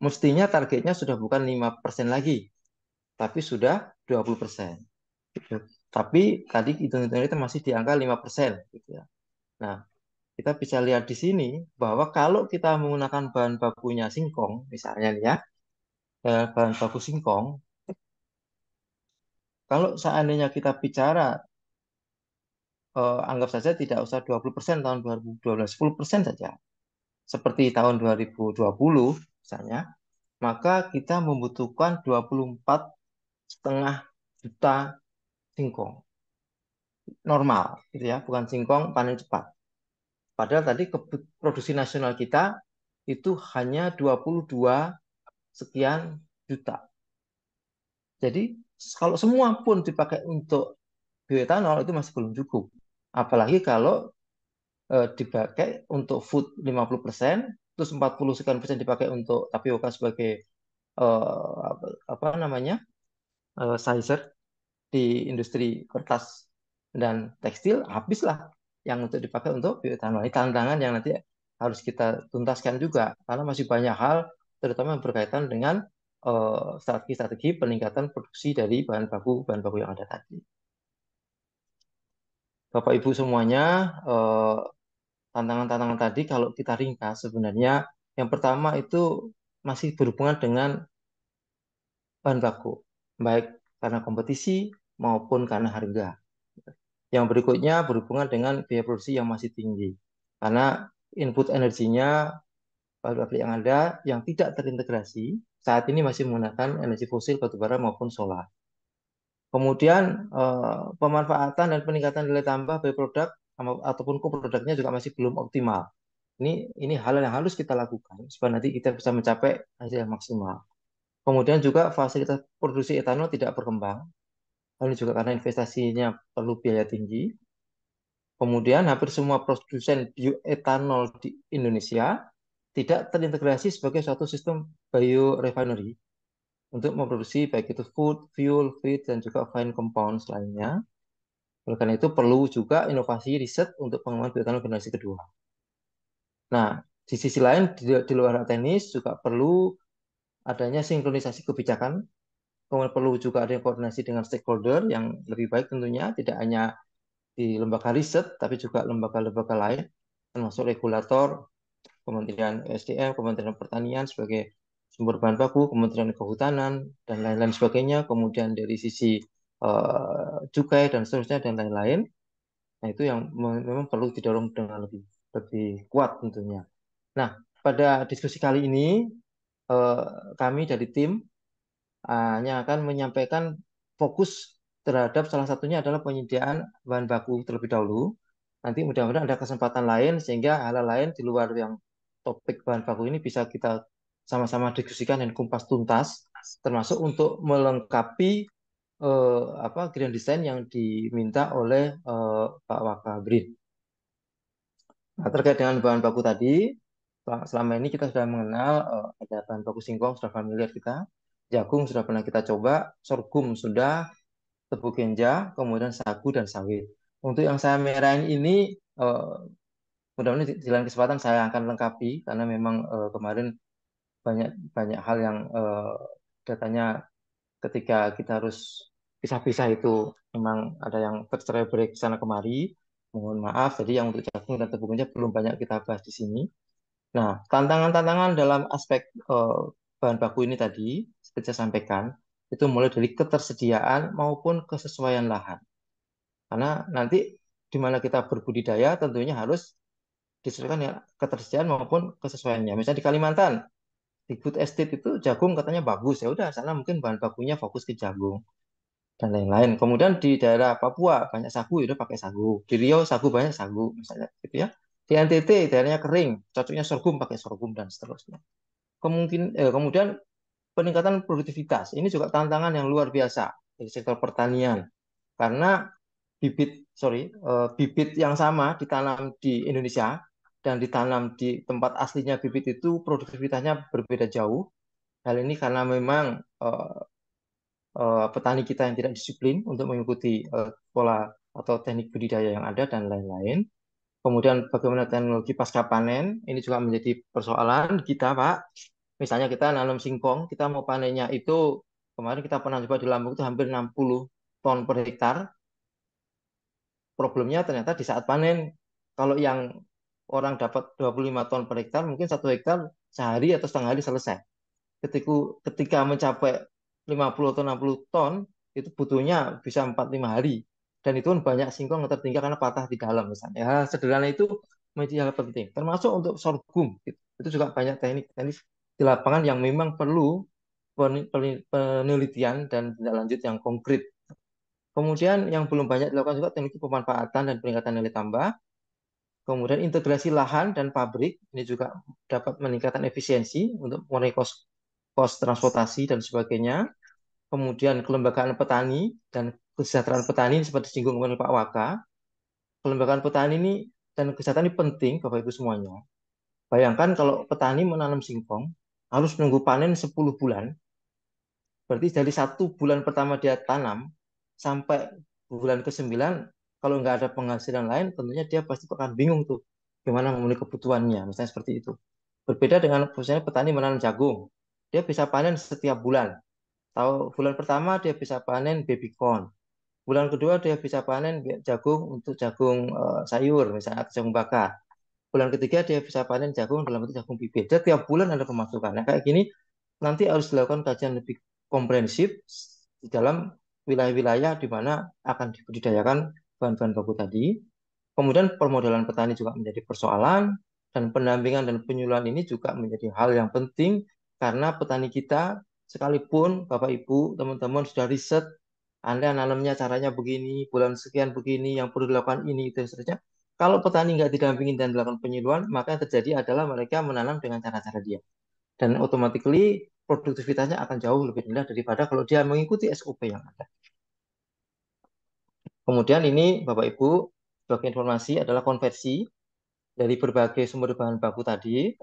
mestinya targetnya sudah bukan 5% lagi, tapi sudah 20%. Tapi tadi hitung-hitungan itu masih di angka 5%. Gitu ya. Nah, kita bisa lihat di sini bahwa kalau kita menggunakan bahan bakunya singkong, misalnya ya, bahan baku singkong, kalau seandainya kita bicara, anggap saja tidak usah 20% tahun 2012, 10% saja, seperti tahun 2020 misalnya, maka kita membutuhkan 24,5 juta singkong normal, gitu ya, bukan singkong panen cepat. Padahal tadi produksi nasional kita itu hanya 22 sekian juta. Jadi kalau semua pun dipakai untuk bioetanol itu masih belum cukup. Apalagi kalau dipakai untuk food 50%, terus 40% dipakai untuk tapioka sebagai apa namanya sizer di industri kertas dan tekstil, habislah yang untuk dipakai untuk bioetanol. Ini tantangan yang nanti harus kita tuntaskan juga karena masih banyak hal terutama yang berkaitan dengan strategi-strategi peningkatan produksi dari bahan baku yang ada tadi. Bapak Ibu semuanya, tantangan-tantangan tadi kalau kita ringkas sebenarnya yang pertama itu masih berhubungan dengan bahan baku, baik karena kompetisi maupun karena harga. Yang berikutnya berhubungan dengan biaya produksi yang masih tinggi, karena input energinya pabrik yang ada yang tidak terintegrasi saat ini masih menggunakan energi fosil batubara maupun solar. Kemudian pemanfaatan dan peningkatan nilai tambah byproduct ataupun co-produknya juga masih belum optimal. Ini hal yang harus kita lakukan supaya nanti kita bisa mencapai hasil yang maksimal. Kemudian juga fasilitas produksi etanol tidak berkembang. Hal ini juga karena investasinya perlu biaya tinggi. Kemudian hampir semua produsen bioetanol di Indonesia tidak terintegrasi sebagai suatu sistem biorefinery untuk memproduksi baik itu food, fuel, feed, dan juga fine compounds lainnya. Oleh karena itu perlu juga inovasi riset untuk pengembangan bioetanol generasi kedua. Nah, di sisi lain di luar teknis juga perlu adanya sinkronisasi kebijakan, kemudian perlu juga ada koordinasi dengan stakeholder yang lebih baik tentunya, tidak hanya di lembaga riset, tapi juga lembaga-lembaga lain, termasuk regulator, Kementerian SDM, Kementerian Pertanian sebagai sumber bahan baku, Kementerian Kehutanan, dan lain-lain sebagainya, kemudian dari sisi cukai dan seterusnya, dan lain-lain. Nah, itu yang memang perlu didorong dengan lebih kuat tentunya. Nah, pada diskusi kali ini, kami dari tim hanya akan menyampaikan fokus terhadap salah satunya adalah penyediaan bahan baku terlebih dahulu. Nanti mudah-mudahan ada kesempatan lain sehingga hal lain di luar yang topik bahan baku ini bisa kita sama-sama diskusikan dan kumpas tuntas, termasuk untuk melengkapi grand design yang diminta oleh Pak Wakabrin. Nah, terkait dengan bahan baku tadi, selama ini kita sudah mengenal ada bahan baku singkong, sudah familiar kita, jagung sudah pernah kita coba, sorghum sudah, tebu genja, kemudian sagu dan sawit. Untuk yang saya merahin ini, mudah-mudahan di lain kesempatan saya akan lengkapi karena memang kemarin banyak banyak hal yang datanya ketika kita harus pisah-pisah itu memang ada yang tercerai-berai ke sana kemari. Mohon maaf, jadi yang untuk jagung dan tebu genja belum banyak kita bahas di sini. Nah, tantangan-tantangan dalam aspek bahan baku ini tadi, seperti saya sampaikan, itu mulai dari ketersediaan maupun kesesuaian lahan. Karena nanti di mana kita berbudidaya tentunya harus disesuaikan ya ketersediaan maupun kesesuaiannya. Misalnya di Kalimantan, di food estate itu jagung katanya bagus, ya udah sana mungkin bahan bakunya fokus ke jagung dan lain-lain. Kemudian di daerah Papua banyak sagu, itu pakai sagu. Di Riau sagu banyak sagu, misalnya gitu ya. Di NTT daerahnya kering, cocoknya sorghum pakai sorghum dan seterusnya. Kemudian peningkatan produktivitas ini juga tantangan yang luar biasa di sektor pertanian karena bibit yang sama ditanam di Indonesia dan ditanam di tempat aslinya bibit itu produktivitasnya berbeda jauh. Hal ini karena memang petani kita yang tidak disiplin untuk mengikuti pola atau teknik budidaya yang ada dan lain-lain. Kemudian bagaimana teknologi pasca panen, ini juga menjadi persoalan kita, Pak. Misalnya kita nanam singkong, kita mau panennya itu, kemarin kita pernah coba di Lampung itu hampir 60 ton per hektar. Problemnya ternyata di saat panen, kalau yang orang dapat 25 ton per hektar, mungkin 1 hektar sehari atau setengah hari selesai. Ketika mencapai 50 atau 60 ton, itu butuhnya bisa 4-5 hari. Dan itu pun banyak singkong yang tertinggal karena patah di dalam misalnya. Ya, sederhana itu menjadi hal penting. Termasuk untuk sorghum. Itu juga banyak teknik-teknik di lapangan yang memang perlu penelitian dan tindak lanjut yang konkret. Kemudian yang belum banyak dilakukan juga teknik pemanfaatan dan peningkatan nilai tambah. Kemudian integrasi lahan dan pabrik ini juga dapat meningkatkan efisiensi untuk mengurangi kos transportasi dan sebagainya. Kemudian kelembagaan petani dan kesejahteraan petani seperti disinggung oleh Pak Waka. Kelembagaan petani ini dan kesehatan ini penting Bapak Ibu semuanya. Bayangkan kalau petani menanam singkong harus nunggu panen 10 bulan. Berarti dari 1 bulan pertama dia tanam sampai bulan ke-9, kalau nggak ada penghasilan lain, tentunya dia pasti akan bingung tuh gimana memenuhi kebutuhannya, misalnya seperti itu. Berbeda dengan misalnya petani menanam jagung, dia bisa panen setiap bulan. Tahu bulan pertama dia bisa panen baby corn, bulan kedua dia bisa panen jagung untuk jagung sayur, misalnya atau jagung bakar. Bulan ketiga dia bisa panen jagung dalam bentuk jagung bibit. Jadi tiap bulan ada pemasukan. Nah, kayak gini nanti harus dilakukan kajian lebih komprehensif di dalam wilayah-wilayah di mana akan dibudidayakan bahan-bahan baku tadi. Kemudian permodalan petani juga menjadi persoalan, dan pendampingan dan penyuluhan ini juga menjadi hal yang penting karena petani kita sekalipun Bapak Ibu, teman-teman sudah riset, Anda nanamnya caranya begini, bulan sekian begini, yang perlu dilakukan ini, itu dan seterusnya. Kalau petani nggak didampingin dan dilakukan penyuluhan, maka yang terjadi adalah mereka menanam dengan cara-cara dia. Dan automatically produktivitasnya akan jauh lebih rendah daripada kalau dia mengikuti SOP yang ada. Kemudian ini Bapak Ibu, sebagai informasi adalah konversi dari berbagai sumber bahan baku tadi.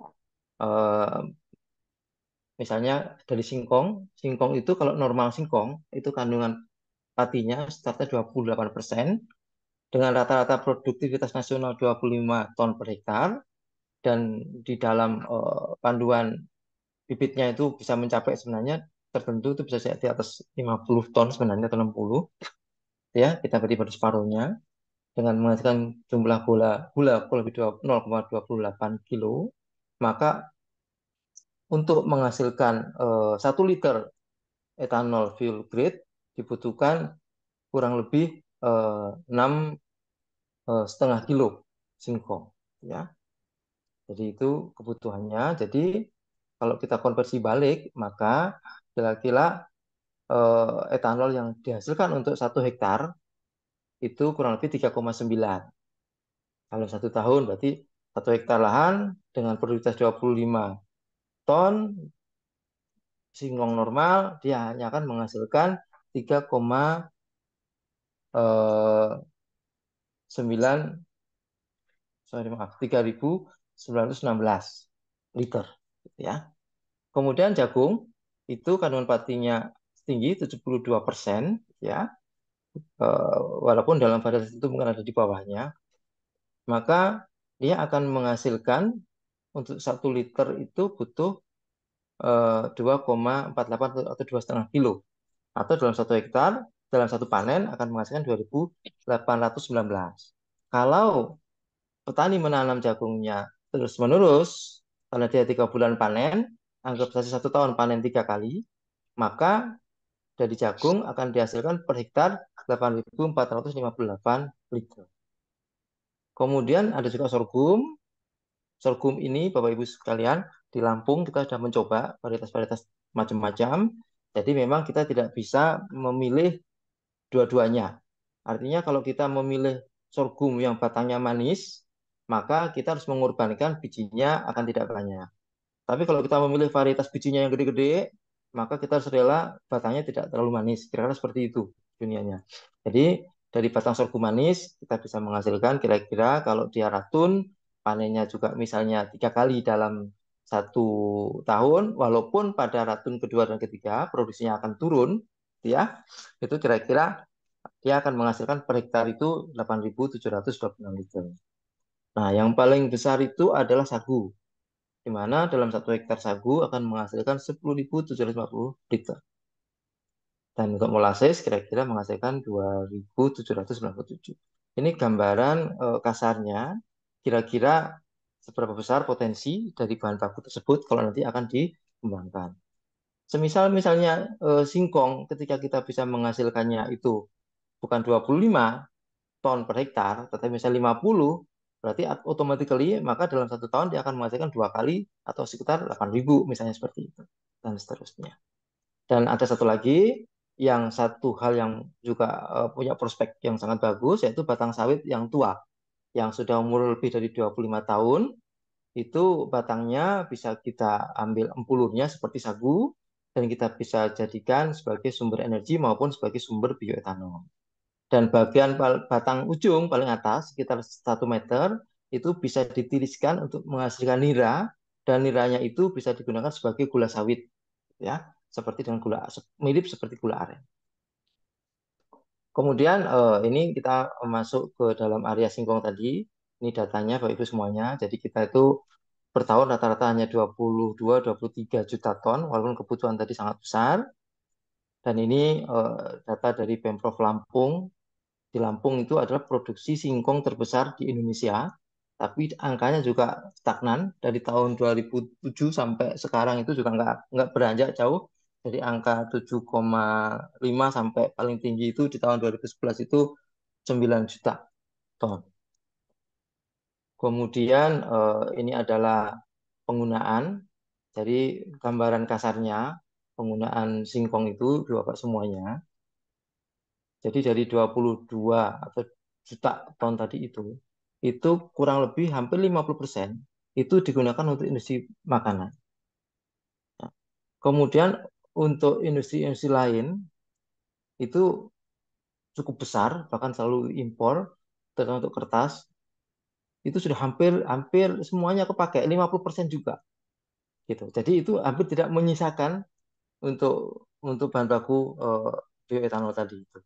Misalnya dari singkong itu kalau normal singkong itu kandungan patinya startnya 28%, dengan rata-rata produktivitas nasional 25 ton per hektar, dan di dalam panduan bibitnya itu bisa mencapai sebenarnya tertentu itu bisa di atas 50 ton sebenarnya atau 60, ya kita beri pada separuhnya dengan menghasilkan jumlah gula kurang lebih 0,28 kilo, maka untuk menghasilkan 1 liter etanol fuel grade dibutuhkan kurang lebih 6,5 kilo singkong, ya. Jadi itu kebutuhannya. Jadi kalau kita konversi balik, maka kira-kira etanol yang dihasilkan untuk 1 hektar itu kurang lebih 3,9. Kalau 1 tahun berarti 1 hektar lahan dengan produktivitas 25 ton singkong normal, dia hanya akan menghasilkan 3,916 liter, ya. Kemudian jagung itu kandungan patinya tinggi 72%, ya. Walaupun dalam varietas itu mungkin ada di bawahnya, maka dia akan menghasilkan untuk 1 liter itu butuh 2,48 atau 2,5 kilo, atau dalam 1 hektar dalam satu panen akan menghasilkan 2.819. Kalau petani menanam jagungnya terus-menerus, karena dia 3 bulan panen, anggap saja 1 tahun panen 3 kali, maka dari jagung akan dihasilkan per hektar 8.458 liter. Kemudian ada juga sorghum. Sorghum ini Bapak Ibu sekalian, di Lampung kita sudah mencoba varietas-varietas macam-macam. Jadi memang kita tidak bisa memilih dua-duanya. Artinya kalau kita memilih sorghum yang batangnya manis, maka kita harus mengorbankan bijinya akan tidak banyak. Tapi kalau kita memilih varietas bijinya yang gede-gede, maka kita harus rela batangnya tidak terlalu manis. Kira-kira seperti itu dunianya. Jadi dari batang sorghum manis kita bisa menghasilkan kira-kira kalau dia ratun, panennya juga misalnya 3 kali dalam 1 tahun, walaupun pada ratun kedua dan ketiga produksinya akan turun, ya, itu kira-kira dia akan menghasilkan per hektar itu 8.726 liter. Nah, yang paling besar itu adalah sagu, di mana dalam 1 hektar sagu akan menghasilkan 10.750 liter. Dan untuk molasses kira-kira menghasilkan 2.797. Ini gambaran kasarnya, kira-kira seberapa besar potensi dari bahan baku tersebut kalau nanti akan dikembangkan. Semisal misalnya singkong, ketika kita bisa menghasilkannya itu bukan 25 ton per hektar, tetapi misalnya 50, berarti automatically maka dalam 1 tahun dia akan menghasilkan 2 kali atau sekitar 8.000 misalnya seperti itu, dan seterusnya. Dan ada satu lagi, yang satu hal yang juga punya prospek yang sangat bagus, yaitu batang sawit yang tua, yang sudah umur lebih dari 25 tahun, itu batangnya bisa kita ambil empulurnya seperti sagu, dan kita bisa jadikan sebagai sumber energi maupun sebagai sumber bioetanol. Dan bagian batang ujung paling atas sekitar 1 meter itu bisa ditiriskan untuk menghasilkan nira, dan niranya itu bisa digunakan sebagai gula sawit, ya, seperti dengan mirip seperti gula aren. Kemudian ini kita masuk ke dalam area singkong tadi. Ini datanya Bapak Ibu semuanya. Jadi kita itu per tahun rata-rata hanya 22-23 juta ton, walaupun kebutuhan tadi sangat besar. Dan ini data dari Pemprov Lampung. Di Lampung itu adalah produksi singkong terbesar di Indonesia, tapi angkanya juga stagnan dari tahun 2007 sampai sekarang itu juga nggak beranjak jauh dari angka 7,5 sampai paling tinggi itu di tahun 2011 itu 9 juta ton. Kemudian ini adalah penggunaan, jadi gambaran kasarnya penggunaan singkong itu Bapak semuanya. Jadi dari 22 atau juta ton tadi itu kurang lebih hampir 50% itu digunakan untuk industri makanan. Kemudian untuk industri-industri lain itu cukup besar, bahkan selalu impor, terutama untuk kertas, itu sudah hampir semuanya kepakai, 50% juga. Gitu. Jadi itu hampir tidak menyisakan untuk bahan baku bioetanol tadi itu.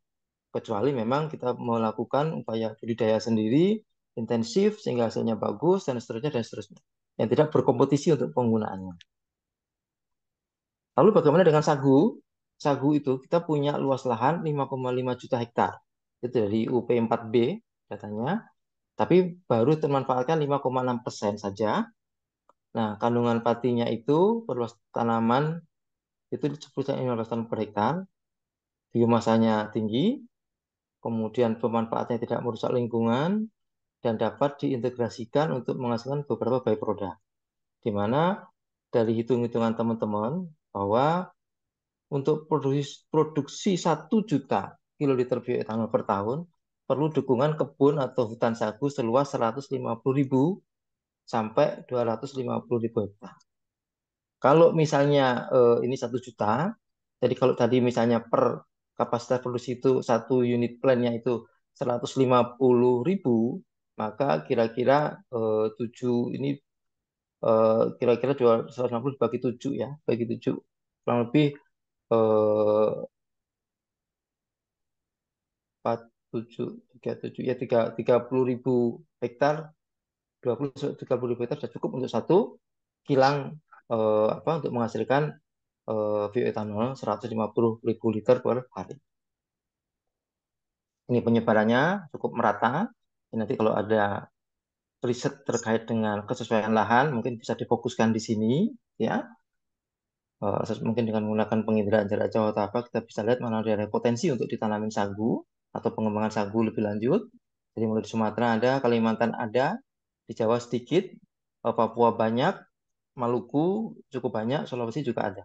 Kecuali memang kita melakukan upaya budidaya sendiri, intensif, sehingga hasilnya bagus, dan seterusnya, yang tidak berkompetisi untuk penggunaannya. Lalu bagaimana dengan sagu? Sagu itu kita punya luas lahan 5,5 juta hektar. Itu dari UP4B datanya, tapi baru termanfaatkan 5,6% saja. Nah, kandungan patinya itu per luas tanaman itu 10-15 ton per hektar, biomasanya tinggi, kemudian pemanfaatnya tidak merusak lingkungan, dan dapat diintegrasikan untuk menghasilkan beberapa byproduct. Di mana dari hitung-hitungan teman-teman bahwa untuk produksi 1 juta kiloliter bioetanol per tahun perlu dukungan kebun atau hutan sagu seluas 150.000 sampai 250.000 hektar. Kalau misalnya ini 1 juta, jadi kalau tadi misalnya per kapasitas produksi itu satu unit plan-nya itu 150.000, maka kira-kira 7 ini kira-kira 150 bagi 7 ya, bagi 7 kurang lebih 47 ya 30.000 hektar, 30.000 hektar sudah cukup untuk satu kilang untuk menghasilkan bioetanol 150.000 liter per hari. Ini penyebarannya cukup merata. Nanti kalau ada riset terkait dengan kesesuaian lahan mungkin bisa difokuskan di sini, ya. Mungkin dengan menggunakan penginderaan jarak jauh atau apa, kita bisa lihat mana ada potensi untuk ditanamin sagu atau pengembangan sagu lebih lanjut. Jadi mulai di Sumatera ada, Kalimantan ada, di Jawa sedikit, Papua banyak, Maluku cukup banyak, Sulawesi juga ada.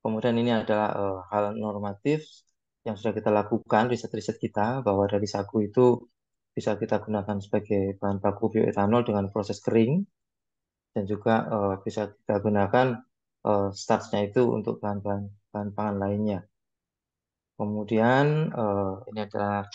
Kemudian ini adalah hal normatif yang sudah kita lakukan, riset-riset kita, bahwa dari sagu itu bisa kita gunakan sebagai bahan baku bioetanol dengan proses kering, dan juga bisa kita gunakan starchnya itu untuk bahan pangan lainnya. Kemudian ini adalah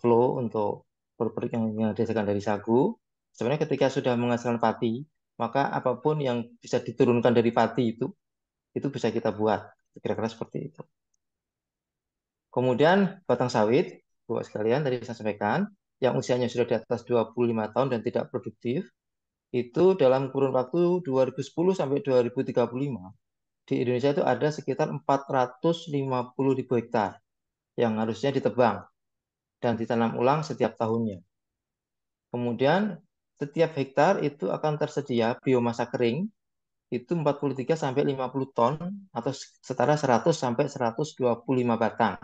flow untuk produk yang dihasilkan dari sagu. Sebenarnya ketika sudah menghasilkan pati, maka apapun yang bisa diturunkan dari pati itu bisa kita buat. Kira-kira seperti itu. Kemudian batang sawit, Bapak sekalian, tadi saya sampaikan, yang usianya sudah di atas 25 tahun dan tidak produktif, itu dalam kurun waktu 2010 sampai 2035, di Indonesia itu ada sekitar 450.000 hektar yang harusnya ditebang dan ditanam ulang setiap tahunnya. Kemudian setiap hektar itu akan tersedia biomasa kering itu 43 sampai 50 ton atau setara 100 sampai 125 batang.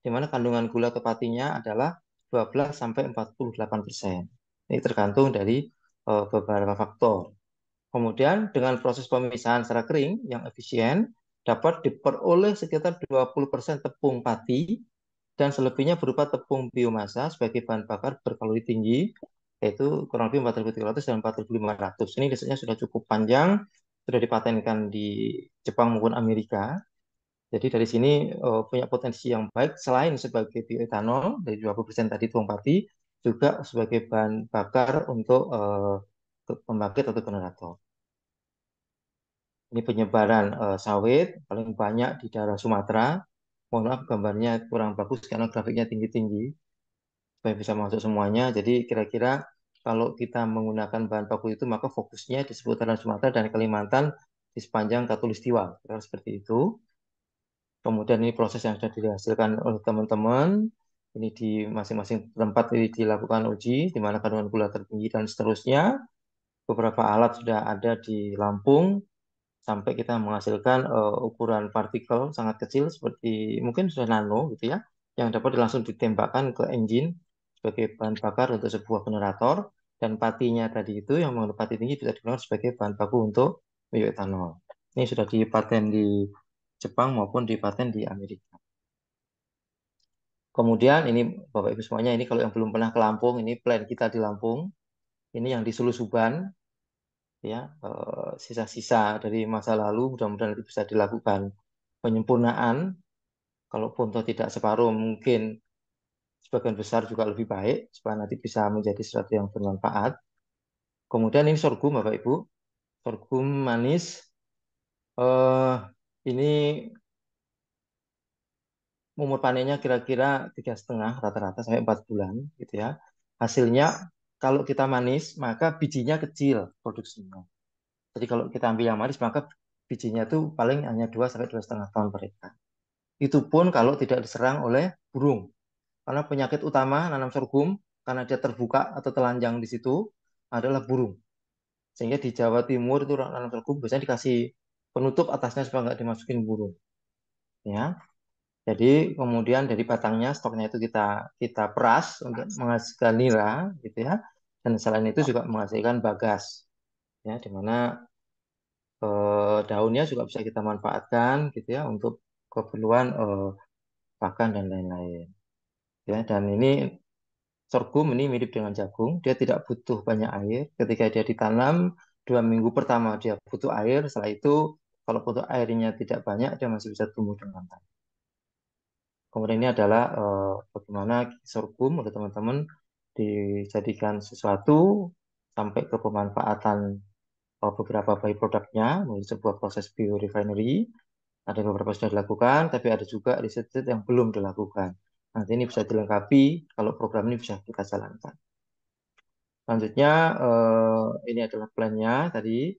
Di mana kandungan gula kepatinya adalah 12 sampai 48%. Ini tergantung dari beberapa faktor. Kemudian dengan proses pemisahan secara kering yang efisien dapat diperoleh sekitar 20% tepung pati dan selebihnya berupa tepung biomasa sebagai bahan bakar berkalori tinggi, yaitu kurang lebih 4.300 dan 4.500. Ini risetnya sudah cukup panjang, sudah dipatenkan di Jepang maupun Amerika. Jadi dari sini punya potensi yang baik selain sebagai bioetanol dari 20% tadi tuang padi, juga sebagai bahan bakar untuk pembangkit atau generator. Ini penyebaran sawit paling banyak di daerah Sumatera. Mohon maaf gambarnya kurang bagus karena grafiknya tinggi-tinggi supaya bisa masuk semuanya. Jadi kira-kira kalau kita menggunakan bahan baku itu maka fokusnya di seputaran Sumatera dan Kalimantan di sepanjang Katulistiwa. Kira seperti itu. Kemudian ini proses yang sudah dihasilkan oleh teman-teman. Ini di masing-masing tempat ini dilakukan uji, di mana kandungan gula tertinggi dan seterusnya. Beberapa alat sudah ada di Lampung, sampai kita menghasilkan ukuran partikel sangat kecil, seperti mungkin sudah nano gitu ya, yang dapat langsung ditembakkan ke engine sebagai bahan bakar untuk sebuah generator. Dan patinya tadi itu yang mengandung pati tinggi bisa digunakan sebagai bahan baku untuk bioetanol. Ini sudah dipaten di Jepang maupun dipaten di Amerika. Kemudian ini Bapak Ibu semuanya, ini kalau yang belum pernah ke Lampung, ini plan kita di Lampung. Ini yang di Sulusuban, ya, sisa-sisa dari masa lalu, mudah-mudahan nanti bisa dilakukan penyempurnaan. Kalaupun toh tidak separuh, mungkin sebagian besar juga lebih baik, supaya nanti bisa menjadi sesuatu yang bermanfaat. Kemudian ini sorghum Bapak Ibu, sorghum manis. Ini umur panennya kira-kira 3,5 rata-rata sampai 4 bulan gitu ya. Hasilnya kalau kita manis maka bijinya kecil produksinya. Jadi kalau kita ambil yang manis maka bijinya itu paling hanya 2 sampai 2,5 ton per hektar. Itu pun kalau tidak diserang oleh burung. Karena penyakit utama nanam sorghum karena dia terbuka atau telanjang di situ adalah burung. Sehingga di Jawa Timur itu nanam sorghum biasanya dikasih penutup atasnya supaya nggak dimasukin burung. Ya, jadi kemudian dari batangnya stoknya itu kita kita peras untuk menghasilkan nira gitu ya. Dan selain itu juga menghasilkan bagas ya, di mana daunnya juga bisa kita manfaatkan gitu ya untuk keperluan pakan dan lain-lain. Ya, dan ini sorghum ini mirip dengan jagung, dia tidak butuh banyak air. Ketika dia ditanam 2 minggu pertama dia butuh air, setelah itu kalau butuh airnya tidak banyak dia masih bisa tumbuh dengan baik. Kemudian ini adalah bagaimana sorghum oleh teman-teman dijadikan sesuatu sampai ke pemanfaatan beberapa byproductnya melalui sebuah proses biorefinery. Ada beberapa sudah dilakukan, tapi ada juga riset-riset yang belum dilakukan. Nanti ini bisa dilengkapi kalau program ini bisa kita jalankan. Selanjutnya ini adalah plannya tadi.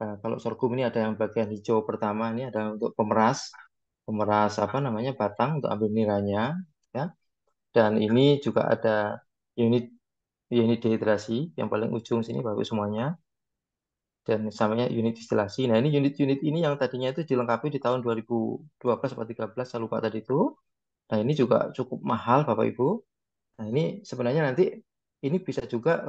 Nah, kalau sorghum ini ada yang bagian hijau pertama ini ada untuk pemeras, pemeras apa namanya batang untuk ambil niranya, ya. Dan ini juga ada unit unit dehidrasi yang paling ujung sini bagus semuanya. Dan samanya unit distilasi. Nah ini unit-unit ini yang tadinya itu dilengkapi di tahun 2012 atau 2013, saya lupa tadi itu. Nah ini juga cukup mahal Bapak Ibu. Nah, ini sebenarnya nanti ini bisa juga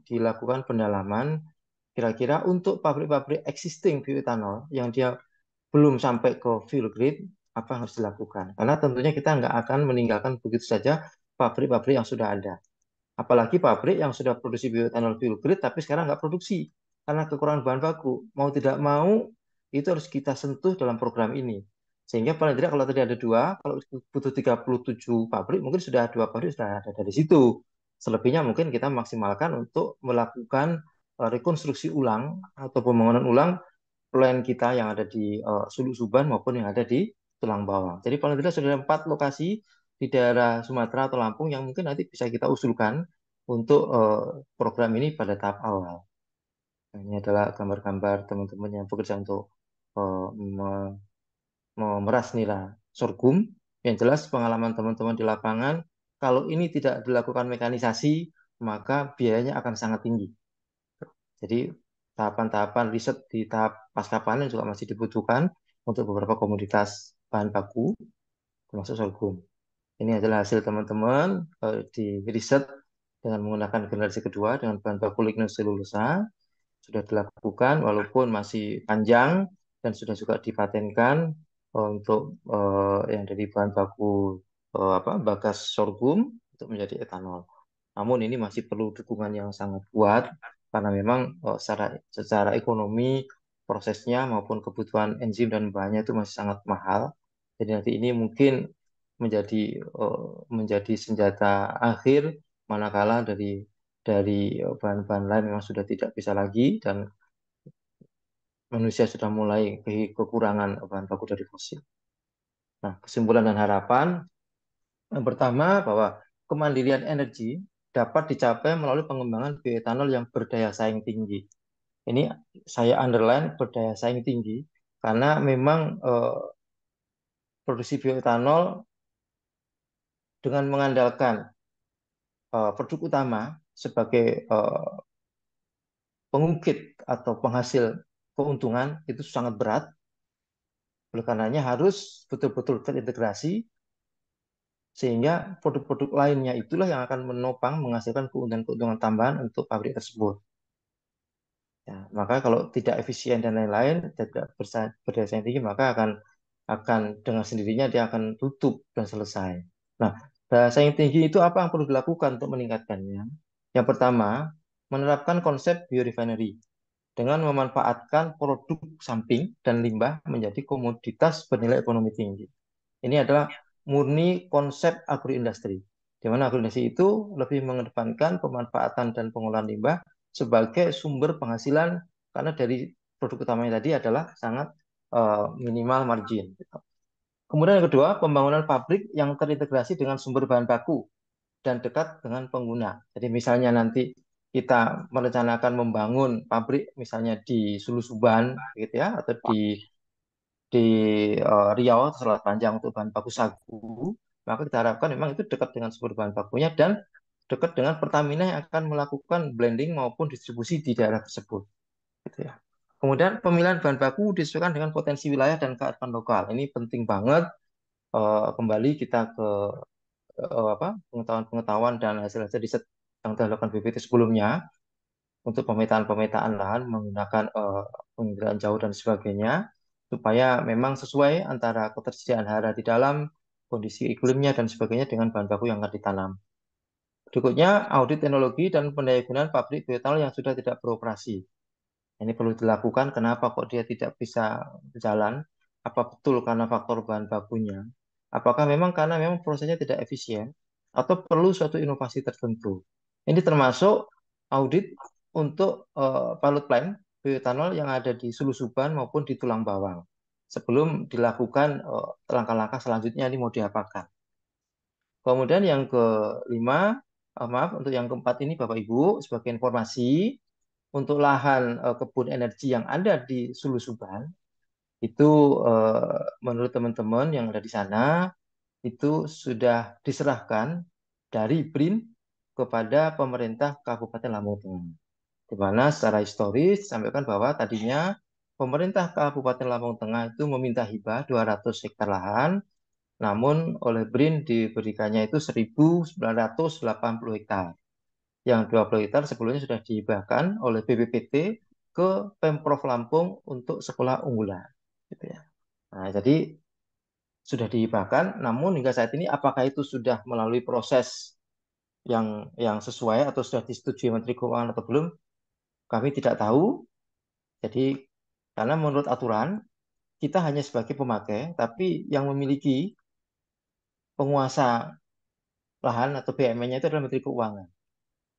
dilakukan pendalaman kira-kira untuk pabrik-pabrik existing bioetanol yang dia belum sampai ke fuel grade apa yang harus dilakukan. Karena tentunya kita nggak akan meninggalkan begitu saja pabrik-pabrik yang sudah ada. Apalagi pabrik yang sudah produksi bioetanol fuel grade tapi sekarang nggak produksi karena kekurangan bahan baku. Mau tidak mau itu harus kita sentuh dalam program ini. Sehingga paling tidak kalau tadi ada 2, kalau butuh 37 pabrik, mungkin sudah 2 pabrik sudah ada dari situ. Selebihnya mungkin kita maksimalkan untuk melakukan rekonstruksi ulang atau pembangunan ulang plan kita yang ada di Suluk Suban maupun yang ada di Tulang Bawang. Jadi paling tidak sudah ada 4 lokasi di daerah Sumatera atau Lampung yang mungkin nanti bisa kita usulkan untuk program ini pada tahap awal. Nah, ini adalah gambar-gambar teman-teman yang bekerja untuk memeras nira sorghum. Yang jelas pengalaman teman-teman di lapangan, kalau ini tidak dilakukan mekanisasi, maka biayanya akan sangat tinggi. Jadi tahapan-tahapan riset di tahap pasca panen juga masih dibutuhkan untuk beberapa komoditas bahan baku, termasuk sorghum. Ini adalah hasil teman-teman di riset dengan menggunakan generasi kedua dengan bahan baku Lignus cellulosa. Sudah dilakukan walaupun masih panjang dan sudah juga dipatenkan untuk yang dari bahan baku bagas sorghum untuk menjadi etanol. Namun ini masih perlu dukungan yang sangat kuat karena memang secara ekonomi prosesnya maupun kebutuhan enzim dan bahannya itu masih sangat mahal Jadi nanti ini mungkin menjadi senjata akhir manakala dari bahan-bahan lain memang sudah tidak bisa lagi dan manusia sudah mulai kekurangan bahan baku dari fosil. Nah, kesimpulan dan harapan yang pertama bahwa kemandirian energi dapat dicapai melalui pengembangan bioetanol yang berdaya saing tinggi. Ini saya underline berdaya saing tinggi karena memang produksi bioetanol dengan mengandalkan produk utama sebagai pengungkit atau penghasil keuntungan itu sangat berat. Oleh karenanya harus betul-betul terintegrasi sehingga produk-produk lainnya itulah yang akan menopang menghasilkan keuntungan-keuntungan tambahan untuk pabrik tersebut. Ya, maka kalau tidak efisien dan lain-lain, tidak berdaya saing tinggi, maka akan dengan sendirinya dia akan tutup dan selesai. Nah, daya saing tinggi itu apa yang perlu dilakukan untuk meningkatkannya? Yang pertama, menerapkan konsep biorefinery dengan memanfaatkan produk samping dan limbah menjadi komoditas bernilai ekonomi tinggi. Ini adalah murni konsep agroindustri, di mana agroindustri itu lebih mengedepankan pemanfaatan dan pengolahan limbah sebagai sumber penghasilan karena dari produk utamanya tadi adalah sangat minimal margin. Kemudian yang kedua, pembangunan pabrik yang terintegrasi dengan sumber bahan baku dan dekat dengan pengguna. Jadi misalnya nanti kita merencanakan membangun pabrik misalnya di Sulusuban gitu ya atau di Riau atau Selat Panjang untuk bahan baku sagu, maka kita harapkan memang itu dekat dengan sumber bahan bakunya dan dekat dengan Pertamina yang akan melakukan blending maupun distribusi di daerah tersebut. Gitu ya. Kemudian pemilihan bahan baku disesuaikan dengan potensi wilayah dan kearifan lokal. Ini penting banget. Kembali kita ke pengetahuan-pengetahuan dan hasil-hasil riset yang dilakukan BPT sebelumnya untuk pemetaan lahan menggunakan penginderaan jauh dan sebagainya supaya memang sesuai antara ketersediaan hara di dalam kondisi iklimnya dan sebagainya dengan bahan baku yang akan ditanam. Berikutnya, audit teknologi dan pendayagunaan pabrik bioetanol yang sudah tidak beroperasi. Ini perlu dilakukan. Kenapa kok dia tidak bisa berjalan? Apa betul karena faktor bahan bakunya? Apakah memang karena memang prosesnya tidak efisien? Atau perlu suatu inovasi tertentu? Ini termasuk audit untuk pilot plant bioetanol yang ada di Sulusuban maupun di Tulang Bawang. Sebelum dilakukan langkah-langkah selanjutnya ini mau diapakan. Kemudian yang kelima, untuk yang keempat ini Bapak Ibu, sebagai informasi, untuk lahan kebun energi yang ada di Sulusuban, itu menurut teman-teman yang ada di sana, itu sudah diserahkan dari BRIN kepada pemerintah Kabupaten Lampung Tengah. Di mana secara historis disampaikan bahwa tadinya pemerintah Kabupaten Lampung Tengah itu meminta hibah 200 hektar lahan, namun oleh BRIN diberikannya itu 1.980 hektar. Yang 20 hektar sebelumnya sudah dihibahkan oleh BPPT ke Pemprov Lampung untuk sekolah unggulan. Gitu ya. Nah, jadi sudah dihibahkan, namun hingga saat ini apakah itu sudah melalui proses yang sesuai atau sudah disetujui Menteri Keuangan atau belum, kami tidak tahu. Jadi karena menurut aturan kita hanya sebagai pemakai, tapi yang memiliki penguasa lahan atau BUMN-nya itu adalah Menteri Keuangan.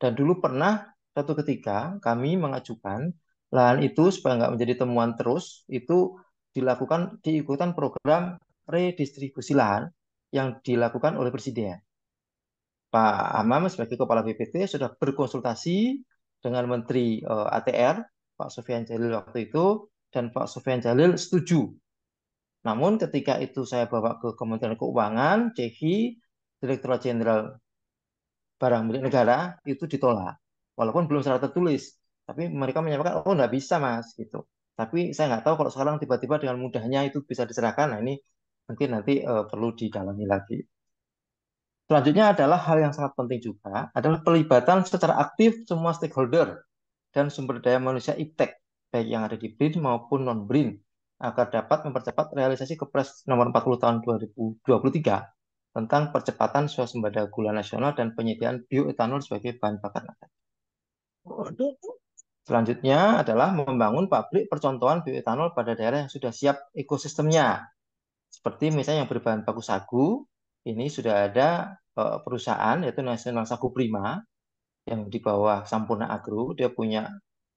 Dan dulu pernah suatu ketika kami mengajukan lahan itu supaya nggak menjadi temuan terus, itu diikutan program redistribusi lahan yang dilakukan oleh Presiden. Pak Amam sebagai Kepala BPT sudah berkonsultasi dengan Menteri ATR, Pak Sofyan Jalil waktu itu, dan Pak Sofyan Jalil setuju. Namun ketika itu saya bawa ke Kementerian Keuangan, CEHI, Direktorat Jenderal Barang Milik Negara, itu ditolak. Walaupun belum secara tertulis. Tapi mereka menyampaikan, oh nggak bisa mas, gitu. Tapi saya nggak tahu kalau sekarang tiba-tiba dengan mudahnya itu bisa diserahkan. Nah ini mungkin nanti perlu didalami lagi. Selanjutnya adalah hal yang sangat penting juga, adalah pelibatan secara aktif semua stakeholder dan sumber daya manusia iptek, baik yang ada di BRIN maupun non-BRIN, agar dapat mempercepat realisasi Kepres nomor 40 tahun 2023 tentang percepatan swasembada gula nasional dan penyediaan bioetanol sebagai bahan bakar nabati. Selanjutnya adalah membangun pabrik percontohan bioetanol pada daerah yang sudah siap ekosistemnya, Seperti misalnya yang berbahan baku sagu, ini sudah ada perusahaan yaitu Nasional Sagu Prima yang di bawah Sampurna Agro. Dia punya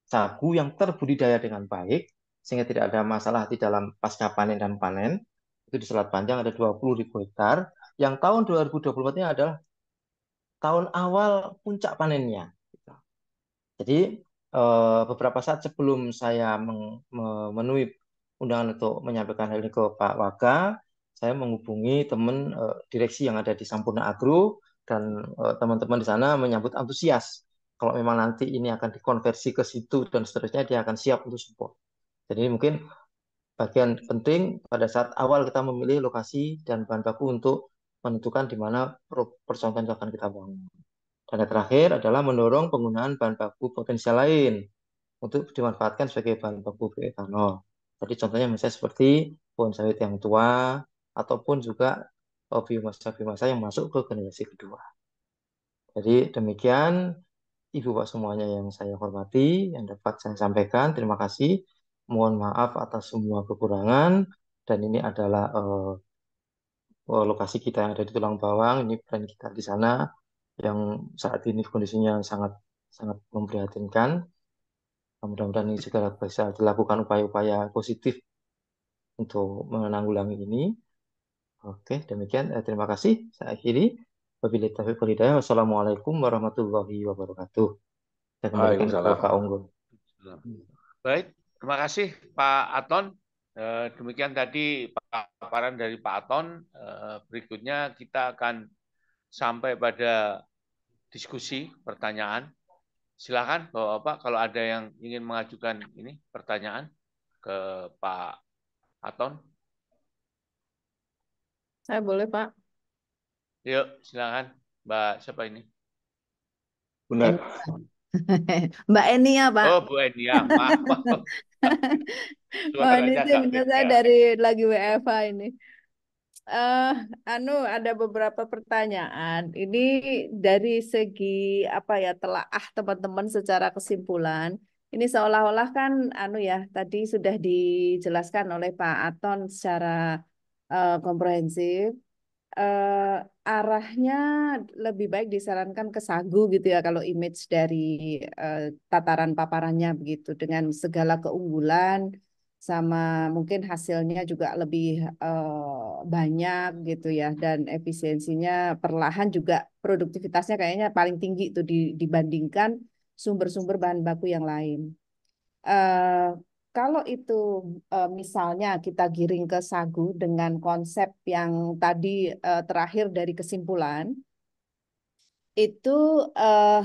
sagu yang terbudidaya dengan baik sehingga tidak ada masalah di dalam pasca panen dan panen. Itu di Selat Panjang ada 20.000 hektar. Yang tahun 2024 ini adalah tahun awal puncak panennya. Jadi beberapa saat sebelum saya memenuhi undangan untuk menyampaikan hal ini ke Pak Waka, saya menghubungi teman direksi yang ada di Sampurna Agro dan teman-teman di sana menyambut antusias. Kalau memang nanti ini akan dikonversi ke situ dan seterusnya, dia akan siap untuk support. Jadi mungkin bagian penting pada saat awal kita memilih lokasi dan bahan baku untuk menentukan di mana percontohan itu akan kita bangun. Dan yang terakhir adalah mendorong penggunaan bahan baku potensial lain untuk dimanfaatkan sebagai bahan baku bioetanol. Jadi contohnya misalnya seperti pohon sawit yang tua ataupun juga biomasa-biomasa yang masuk ke generasi kedua. Jadi demikian Ibu Pak semuanya yang saya hormati, yang dapat saya sampaikan. Terima kasih. Mohon maaf atas semua kekurangan. Dan ini adalah lokasi kita yang ada di Tulang Bawang. Ini brand kita di sana yang saat ini kondisinya sangat sangat memprihatinkan. Mudah-mudahan ini juga bisa dilakukan upaya-upaya positif untuk menanggulangi ini. Oke, demikian. Terima kasih. Saya akhiri. Wabillahi taufiq wal hidayah. Wassalamualaikum warahmatullahi wabarakatuh. Saya kembalikan ke Waalaikumsalam. Pak Unggul. Baik, terima kasih Pak Aton. Demikian tadi paparan dari Pak Aton. Berikutnya kita akan sampai pada diskusi pertanyaan. Silakan Bapak-Bapak kalau ada yang ingin mengajukan ini pertanyaan ke Pak Aton. Saya boleh, Pak. Yuk, silakan. Mbak siapa ini? Benar. Mbak Eni ya, Pak. Oh, Bu Enia. Maaf. Oh, ini Suaranya agak sebenarnya saya beda. dari lagi WFH ini. Ada beberapa pertanyaan. Ini dari segi apa ya, telaah teman-teman secara kesimpulan. Ini seolah-olah kan tadi sudah dijelaskan oleh Pak Aton secara komprehensif. Arahnya lebih baik disarankan ke sagu gitu ya kalau image dari tataran paparannya begitu dengan segala keunggulan sama mungkin hasilnya juga lebih banyak gitu ya dan efisiensinya perlahan juga produktivitasnya kayaknya paling tinggi itu dibandingkan sumber-sumber bahan baku yang lain. Eh, Kalau itu misalnya kita giring ke sagu dengan konsep yang tadi terakhir dari kesimpulan, itu eh,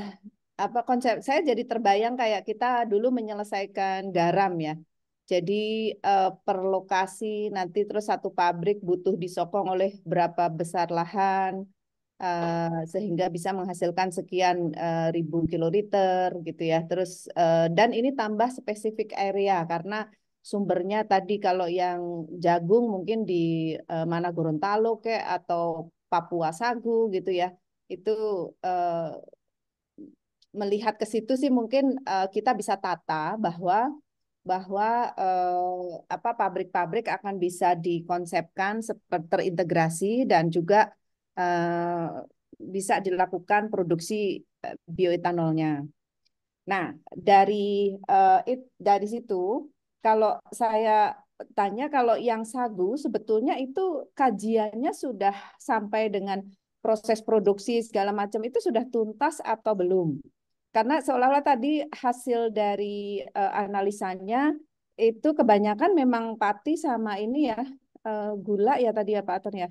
apa konsep saya jadi terbayang kayak kita dulu menyelesaikan garam ya. Jadi per lokasi nanti terus satu pabrik butuh disokong oleh berapa besar lahan, sehingga bisa menghasilkan sekian ribu kiloliter gitu ya. Terus dan ini tambah spesifik area karena sumbernya tadi kalau yang jagung mungkin di mana Gorontalo kayak atau Papua Sagu gitu ya. Itu melihat ke situ sih mungkin kita bisa tata bahwa pabrik-pabrik akan bisa dikonsepkan seperti terintegrasi dan juga eh, bisa dilakukan produksi bioetanolnya. Nah, dari situ kalau saya tanya kalau yang sagu sebetulnya itu kajiannya sudah sampai dengan proses produksi segala macam itu sudah tuntas atau belum? Karena seolah-olah tadi hasil dari analisanya itu kebanyakan memang pati sama ini ya gula ya tadi ya Pak Aton ya.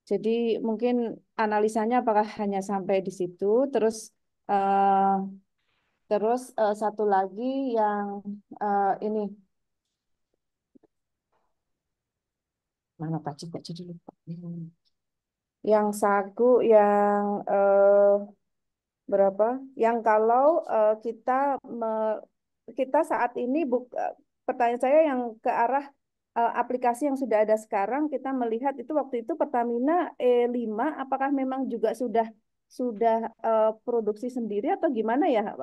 Jadi mungkin analisanya apakah hanya sampai di situ eh, satu lagi yang ini mana Pak Cik jadi lupa. Yang sagu yang berapa? Yang kalau kita saat ini pertanyaan saya yang ke arah aplikasi yang sudah ada sekarang kita melihat itu waktu itu Pertamina E5 apakah memang juga sudah produksi sendiri atau gimana ya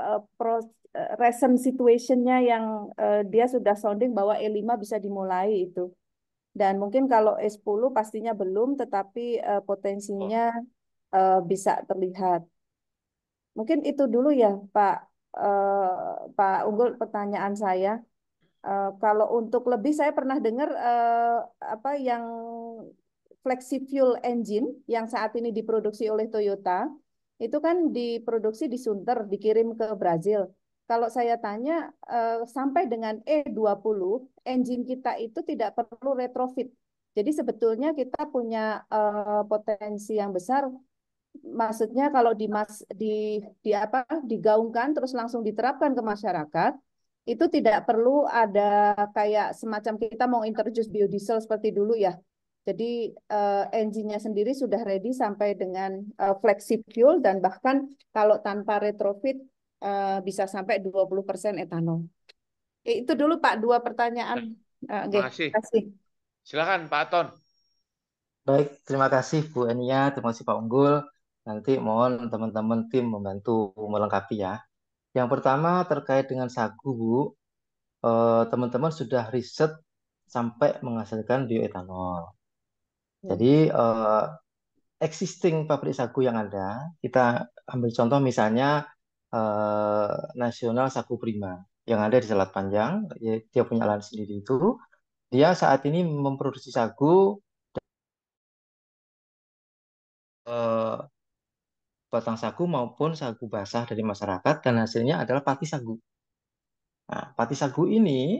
recent situationnya yang dia sudah sounding bahwa E5 bisa dimulai itu. Dan mungkin kalau E10 pastinya belum, tetapi potensinya bisa terlihat. Mungkin itu dulu ya, Pak Unggul, pertanyaan saya. Kalau untuk lebih, saya pernah dengar apa yang flexi fuel engine yang saat ini diproduksi oleh Toyota, itu kan diproduksi di Sunter, dikirim ke Brazil. Kalau saya tanya, sampai dengan E20, engine kita itu tidak perlu retrofit. Jadi sebetulnya kita punya potensi yang besar. Maksudnya kalau di apa digaungkan terus langsung diterapkan ke masyarakat, itu tidak perlu ada kayak semacam kita mau introduce biodiesel seperti dulu ya. Jadi engine-nya sendiri sudah ready sampai dengan flexi fuel, dan bahkan kalau tanpa retrofit bisa sampai 20% etanol. Itu dulu Pak, dua pertanyaan. Oke, Terima kasih. terima kasih. Silakan Pak Aton. Baik, terima kasih Bu Enia, terima kasih Pak Unggul. Nanti mohon teman-teman tim membantu melengkapi ya. Yang pertama terkait dengan sagu, Bu. Teman-teman sudah riset sampai menghasilkan bioetanol. Jadi existing pabrik sagu yang ada, kita ambil contoh misalnya Nasional Sagu Prima yang ada di Selat Panjang, dia punya lahan sendiri itu. Dia saat ini memproduksi sagu eh, batang sagu maupun sagu basah dari masyarakat, dan hasilnya adalah pati sagu. Nah, pati sagu ini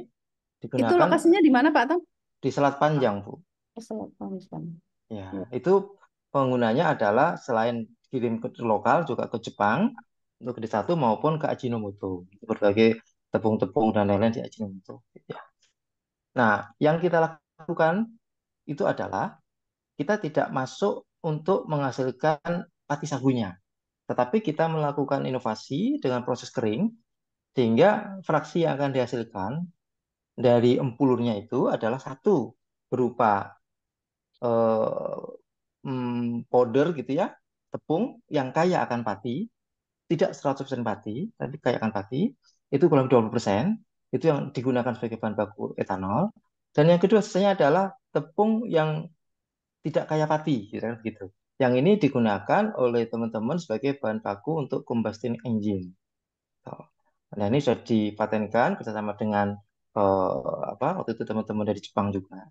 Itu digunakan lokasinya di mana Pak Tom? di Selat Panjang, Bu. Selatan. Ya, itu penggunanya adalah selain kirim ke lokal juga ke Jepang untuk di satu maupun ke Ajinomoto, berbagai tepung-tepung dan lain-lain di Ajinomoto. Ya. Nah, yang kita lakukan itu adalah kita tidak masuk untuk menghasilkan pati sagunya, tetapi kita melakukan inovasi dengan proses kering sehingga fraksi yang akan dihasilkan dari empulurnya itu adalah satu berupa powder gitu ya, tepung yang kaya akan pati, tidak 100% pati, tapi kaya akan pati, itu kurang 20%, itu yang digunakan sebagai bahan baku etanol. Dan yang kedua sisanya adalah tepung yang tidak kaya pati, gitu kan gitu. Yang ini digunakan oleh teman-teman sebagai bahan baku untuk combustion engine. Nah, ini sudah dipatenkan bersama dengan waktu itu teman-teman dari Jepang juga.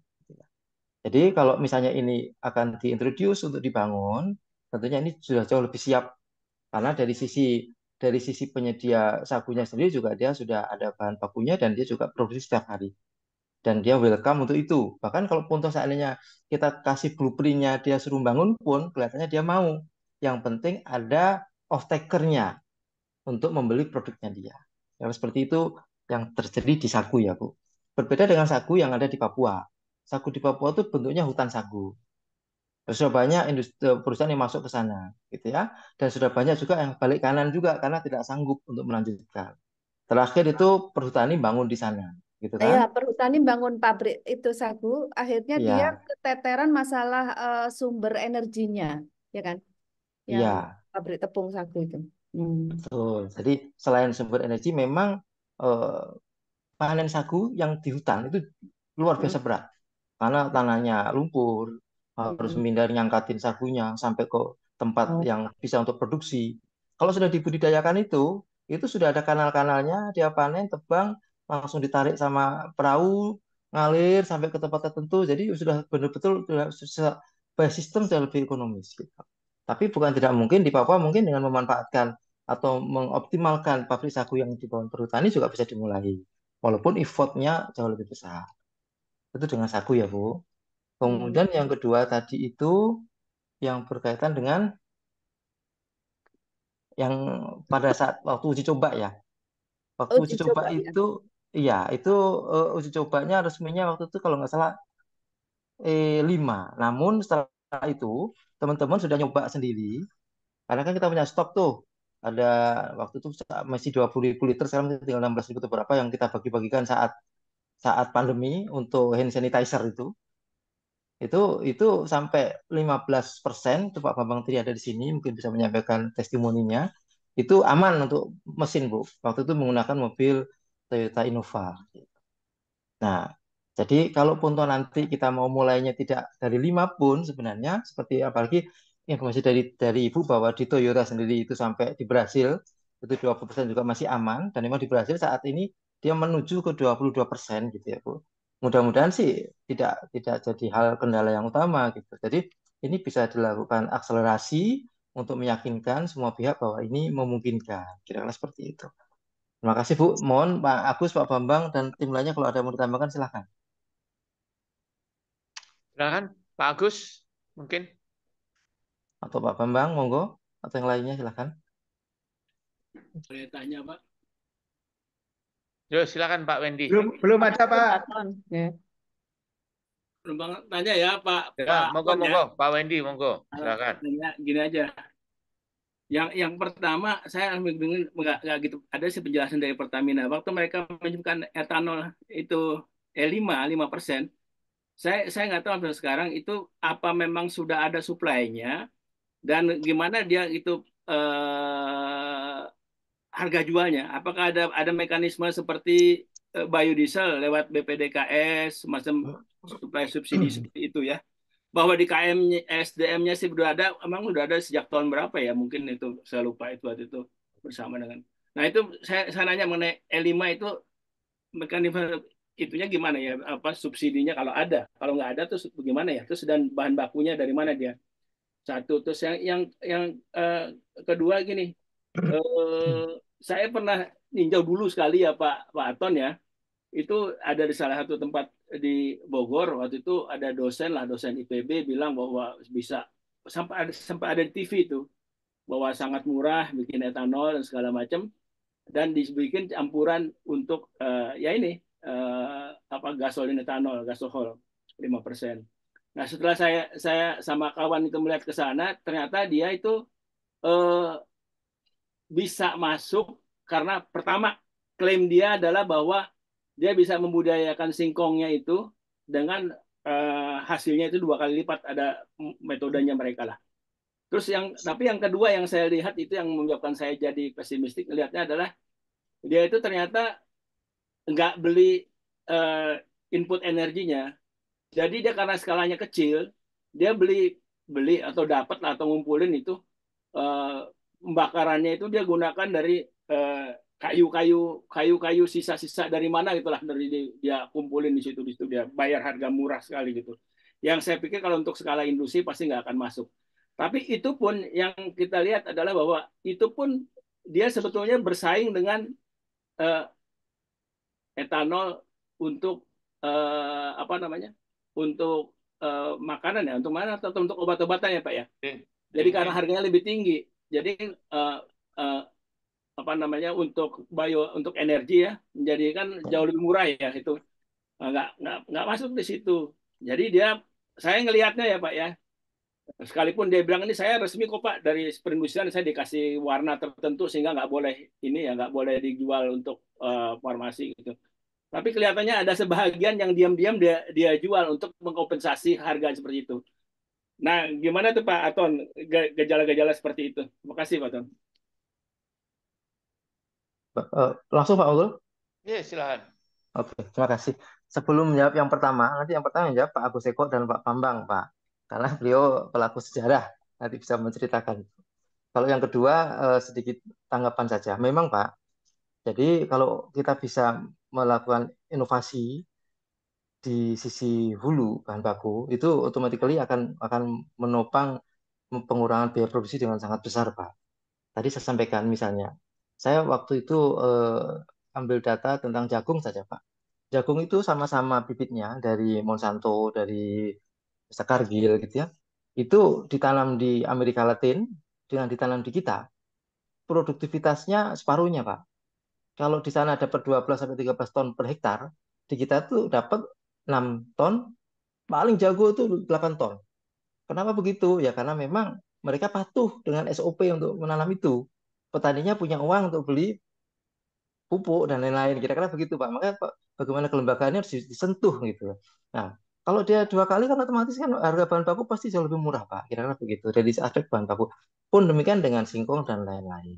Jadi kalau misalnya ini akan diintroduce untuk dibangun, tentunya ini sudah jauh lebih siap karena dari sisi penyedia sagunya sendiri juga dia sudah ada bahan bakunya dan dia juga produksi setiap hari. Dan dia welcome untuk itu. Bahkan kalau pun seandainya kita kasih blueprint-nya dia suruh bangun pun kelihatannya dia mau. Yang penting ada off-taker-nya untuk membeli produknya dia. Ya, seperti itu yang terjadi di sagu ya, Bu. Berbeda dengan sagu yang ada di Papua. Sagu di Papua itu bentuknya hutan sagu. Sudah banyak perusahaan yang masuk ke sana, gitu ya. Dan sudah banyak juga yang balik kanan juga karena tidak sanggup untuk melanjutkan. Terakhir itu perhutani bangun di sana, gitu Ya, kan? perhutani bangun pabrik itu sagu, akhirnya dia Iya, keteteran masalah sumber energinya, ya kan? Yang iya, pabrik tepung sagu itu. Hmm. betul. Jadi selain sumber energi, memang eh, panen sagu yang di hutan itu luar Hmm. biasa berat karena tanahnya lumpur, harus Hmm. ngangkatin sagunya sampai ke tempat Oh. yang bisa untuk produksi. Kalau sudah dibudidayakan itu sudah ada kanal-kanalnya, dia panen, tebang, langsung ditarik sama perahu, ngalir sampai ke tempat tertentu. Jadi sudah benar-betul by sistem sudah lebih ekonomis gitu. Tapi bukan tidak mungkin di Papua mungkin dengan memanfaatkan atau mengoptimalkan pabrik sagu yang dibangun perhutani juga bisa dimulai. Walaupun effortnya jauh lebih besar. Itu dengan sagu ya, Bu. Hmm. Kemudian yang kedua tadi itu yang berkaitan dengan yang pada saat waktu uji coba ya. Waktu uji Uji coba coba ya. itu, iya itu uji cobanya resminya waktu itu kalau nggak salah 5. Namun setelah itu teman-teman sudah nyoba sendiri. Karena kan kita punya stok tuh. Ada waktu itu masih 20.000 liter, sekarang tinggal 16.000 atau berapa yang kita bagi-bagikan saat saat pandemi untuk hand sanitizer itu. Itu sampai 15%, itu Pak Bambang Tri ada di sini mungkin bisa menyampaikan testimoninya. Itu aman untuk mesin, Bu. Waktu itu menggunakan mobil Toyota Innova. Nah, Jadi kalaupun toh nanti kita mau mulainya tidak dari 5 pun sebenarnya seperti apalagi informasi dari Ibu bahwa di Toyota sendiri itu sampai di Brasil itu 20% juga masih aman dan memang di Brasil saat ini dia menuju ke 22% gitu ya Bu. Mudah-mudahan sih tidak jadi hal kendala yang utama gitu. Jadi ini bisa dilakukan akselerasi untuk meyakinkan semua pihak bahwa ini memungkinkan. Kira-kira seperti itu. Terima kasih Bu. Mohon Pak Agus, Pak Bambang dan tim lainnya kalau ada yang mau ditambahkan silahkan. Silakan Pak Agus, mungkin. Atau Pak Bambang, monggo. Atau yang lainnya silahkan. Saya tanya, Pak. Yo, silakan Pak Wendy. Belum ada Pak. Ya. Belum tanya ya Pak. Ya, Pak Aton, monggo, Pak Wendy, monggo. Silakan. Tanya gini aja. Yang pertama saya dengar nggak gitu. Ada sih penjelasan dari Pertamina. Waktu mereka menyebutkan etanol itu 5%. Saya nggak tahu sampai sekarang itu apa memang sudah ada supply-nya dan gimana dia itu harga jualnya. Apakah ada mekanisme seperti biodiesel lewat BPDKS, semacam supply subsidi seperti itu ya? Bahwa di KM SDM-nya sih sudah ada, emang sudah ada sejak tahun berapa ya? Mungkin itu saya lupa itu waktu itu bersama dengan. Nah itu saya nanya mengenai E5 itu mekanisme itunya gimana ya? Apa subsidinya kalau ada? Kalau nggak ada terus bagaimana ya? Terus dan bahan bakunya dari mana dia? Satu. Terus kedua gini, saya pernah ninjau dulu sekali ya Pak Aton ya. Itu ada di salah satu tempat di Bogor waktu itu ada dosen IPB bilang bahwa bisa sampai ada di TV itu bahwa sangat murah bikin etanol dan segala macam dan dibikin campuran untuk ya ini apa gasolin etanol gasohol 5%. Nah setelah saya sama kawan itu melihat ke sana ternyata dia itu bisa masuk karena pertama klaim dia adalah bahwa dia bisa membudidayakan singkongnya itu dengan hasilnya itu 2 kali lipat ada metodenya mereka lah. Terus tapi yang kedua yang saya lihat itu yang menyebabkan saya jadi pesimistik lihatnya adalah dia itu ternyata nggak beli input energinya. Jadi dia karena skalanya kecil, dia beli atau dapat atau ngumpulin itu pembakarannya itu dia gunakan dari kayu-kayu sisa-sisa dari mana gitulah dari dia kumpulin di situ dia bayar harga murah sekali gitu. Yang saya pikir kalau untuk skala industri pasti nggak akan masuk. Tapi itu pun yang kita lihat adalah bahwa itu pun dia sebetulnya bersaing dengan etanol untuk apa namanya? Untuk makanan ya, untuk mana atau untuk obat-obatan ya Pak ya. Jadi karena harganya lebih tinggi, jadi apa namanya untuk energi ya menjadi kan jauh lebih murah ya itu nggak masuk di situ. Jadi saya ngelihatnya ya Pak ya, sekalipun dia bilang ini saya resmi kok Pak dari perindustrian saya dikasih warna tertentu sehingga nggak boleh ini ya nggak boleh dijual untuk farmasi gitu. Tapi kelihatannya ada sebahagian yang diam-diam dia jual untuk mengkompensasi harga seperti itu. Nah, gimana tuh Pak Aton gejala-gejala seperti itu? Terima kasih Pak Aton. Langsung Pak Unggul? Iya, silakan. Oke, terima kasih. Sebelum menjawab yang pertama, nanti yang pertama jawab Pak Agus Eko dan Pak Bambang, Pak. Karena beliau pelaku sejarah, nanti bisa menceritakan. Kalau yang kedua, sedikit tanggapan saja. Memang Pak, jadi kalau kita bisa melakukan inovasi di sisi hulu bahan baku, itu automatically akan menopang pengurangan biaya produksi dengan sangat besar, Pak. Tadi saya sampaikan misalnya, saya waktu itu ambil data tentang jagung saja, Pak. Jagung itu sama-sama bibitnya dari Monsanto, dari Cargill gitu ya. Itu ditanam di Amerika Latin dengan ditanam di kita, produktivitasnya separuhnya, Pak. Kalau di sana dapat 12 sampai 13 ton per hektar, di kita tuh dapat 6 ton, paling jago itu 8 ton. Kenapa begitu? Ya karena memang mereka patuh dengan SOP untuk menanam itu. Petaninya punya uang untuk beli pupuk dan lain-lain. Kira-kira begitu, Pak. Makanya Pak, bagaimana kelembagaannya harus disentuh gitu. Nah, kalau dia 2 kali kan otomatis kan harga bahan baku pasti jauh lebih murah, Pak. Kira-kira begitu. Dari aspek bahan baku. Pun demikian dengan singkong dan lain-lain.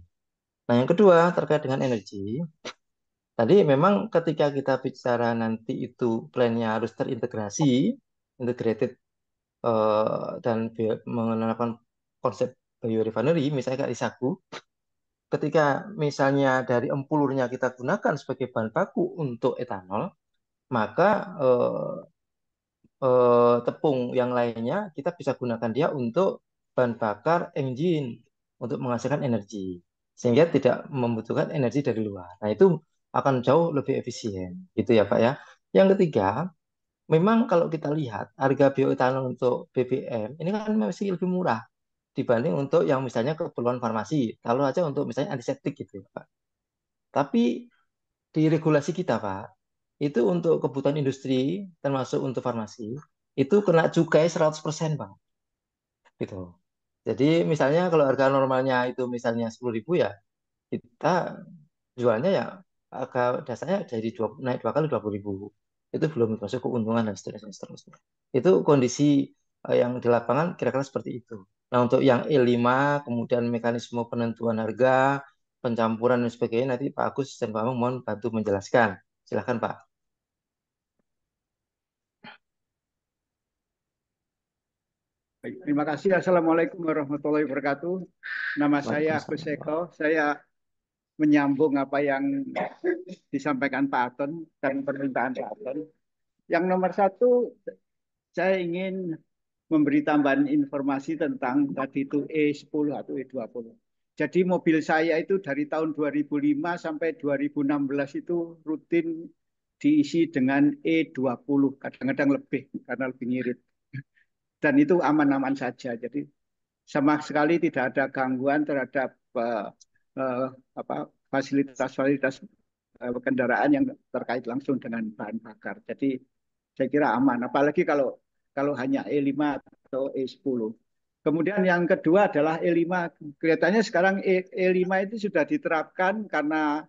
Nah, yang kedua terkait dengan energi. Tadi memang ketika kita bicara nanti itu plannya harus terintegrasi, integrated dan menerapkan konsep biorefinery, misalnya kayak di Sagu, ketika misalnya dari empulurnya kita gunakan sebagai bahan baku untuk etanol, maka tepung yang lainnya kita bisa gunakan dia untuk bahan bakar engine untuk menghasilkan energi sehingga tidak membutuhkan energi dari luar. Nah, itu akan jauh lebih efisien gitu ya, Pak ya. Yang ketiga, memang kalau kita lihat harga bioetanol untuk BBM ini kan masih lebih murah dibanding untuk yang misalnya keperluan farmasi. Kalau aja untuk misalnya antiseptik gitu ya, Pak. Tapi di regulasi kita, Pak, itu untuk kebutuhan industri, termasuk untuk farmasi, itu kena cukai 100%, Pak. Gitu. Jadi misalnya kalau harga normalnya itu misalnya 10.000 ya, kita jualnya ya harga dasarnya jadi naik 2 kali 20.000. Itu belum masuk keuntungan dan seterusnya, seterusnya. Itu kondisi yang di lapangan kira-kira seperti itu. Nah, untuk yang E5, kemudian mekanisme penentuan harga, pencampuran dan sebagainya, nanti Pak Agus dan Pak Amang mohon bantu menjelaskan. Silakan, Pak. Baik, terima kasih. Assalamualaikum warahmatullahi wabarakatuh. Nama saya Agus Waalaikumsalam, Pak. Eko. Saya menyambung apa yang disampaikan Pak Aton dan permintaan Pak Aton. Yang nomor satu, saya ingin memberi tambahan informasi tentang tadi itu E10 atau E20. Jadi mobil saya itu dari tahun 2005 sampai 2016 itu rutin diisi dengan E20, kadang-kadang lebih karena lebih ngirit. Dan itu aman-aman saja. Jadi sama sekali tidak ada gangguan terhadap uh, fasilitas-fasilitas kendaraan yang terkait langsung dengan bahan bakar. Jadi saya kira aman. Apalagi kalau hanya E5 atau E10. Kemudian yang kedua adalah E5. Kelihatannya sekarang E5 itu sudah diterapkan karena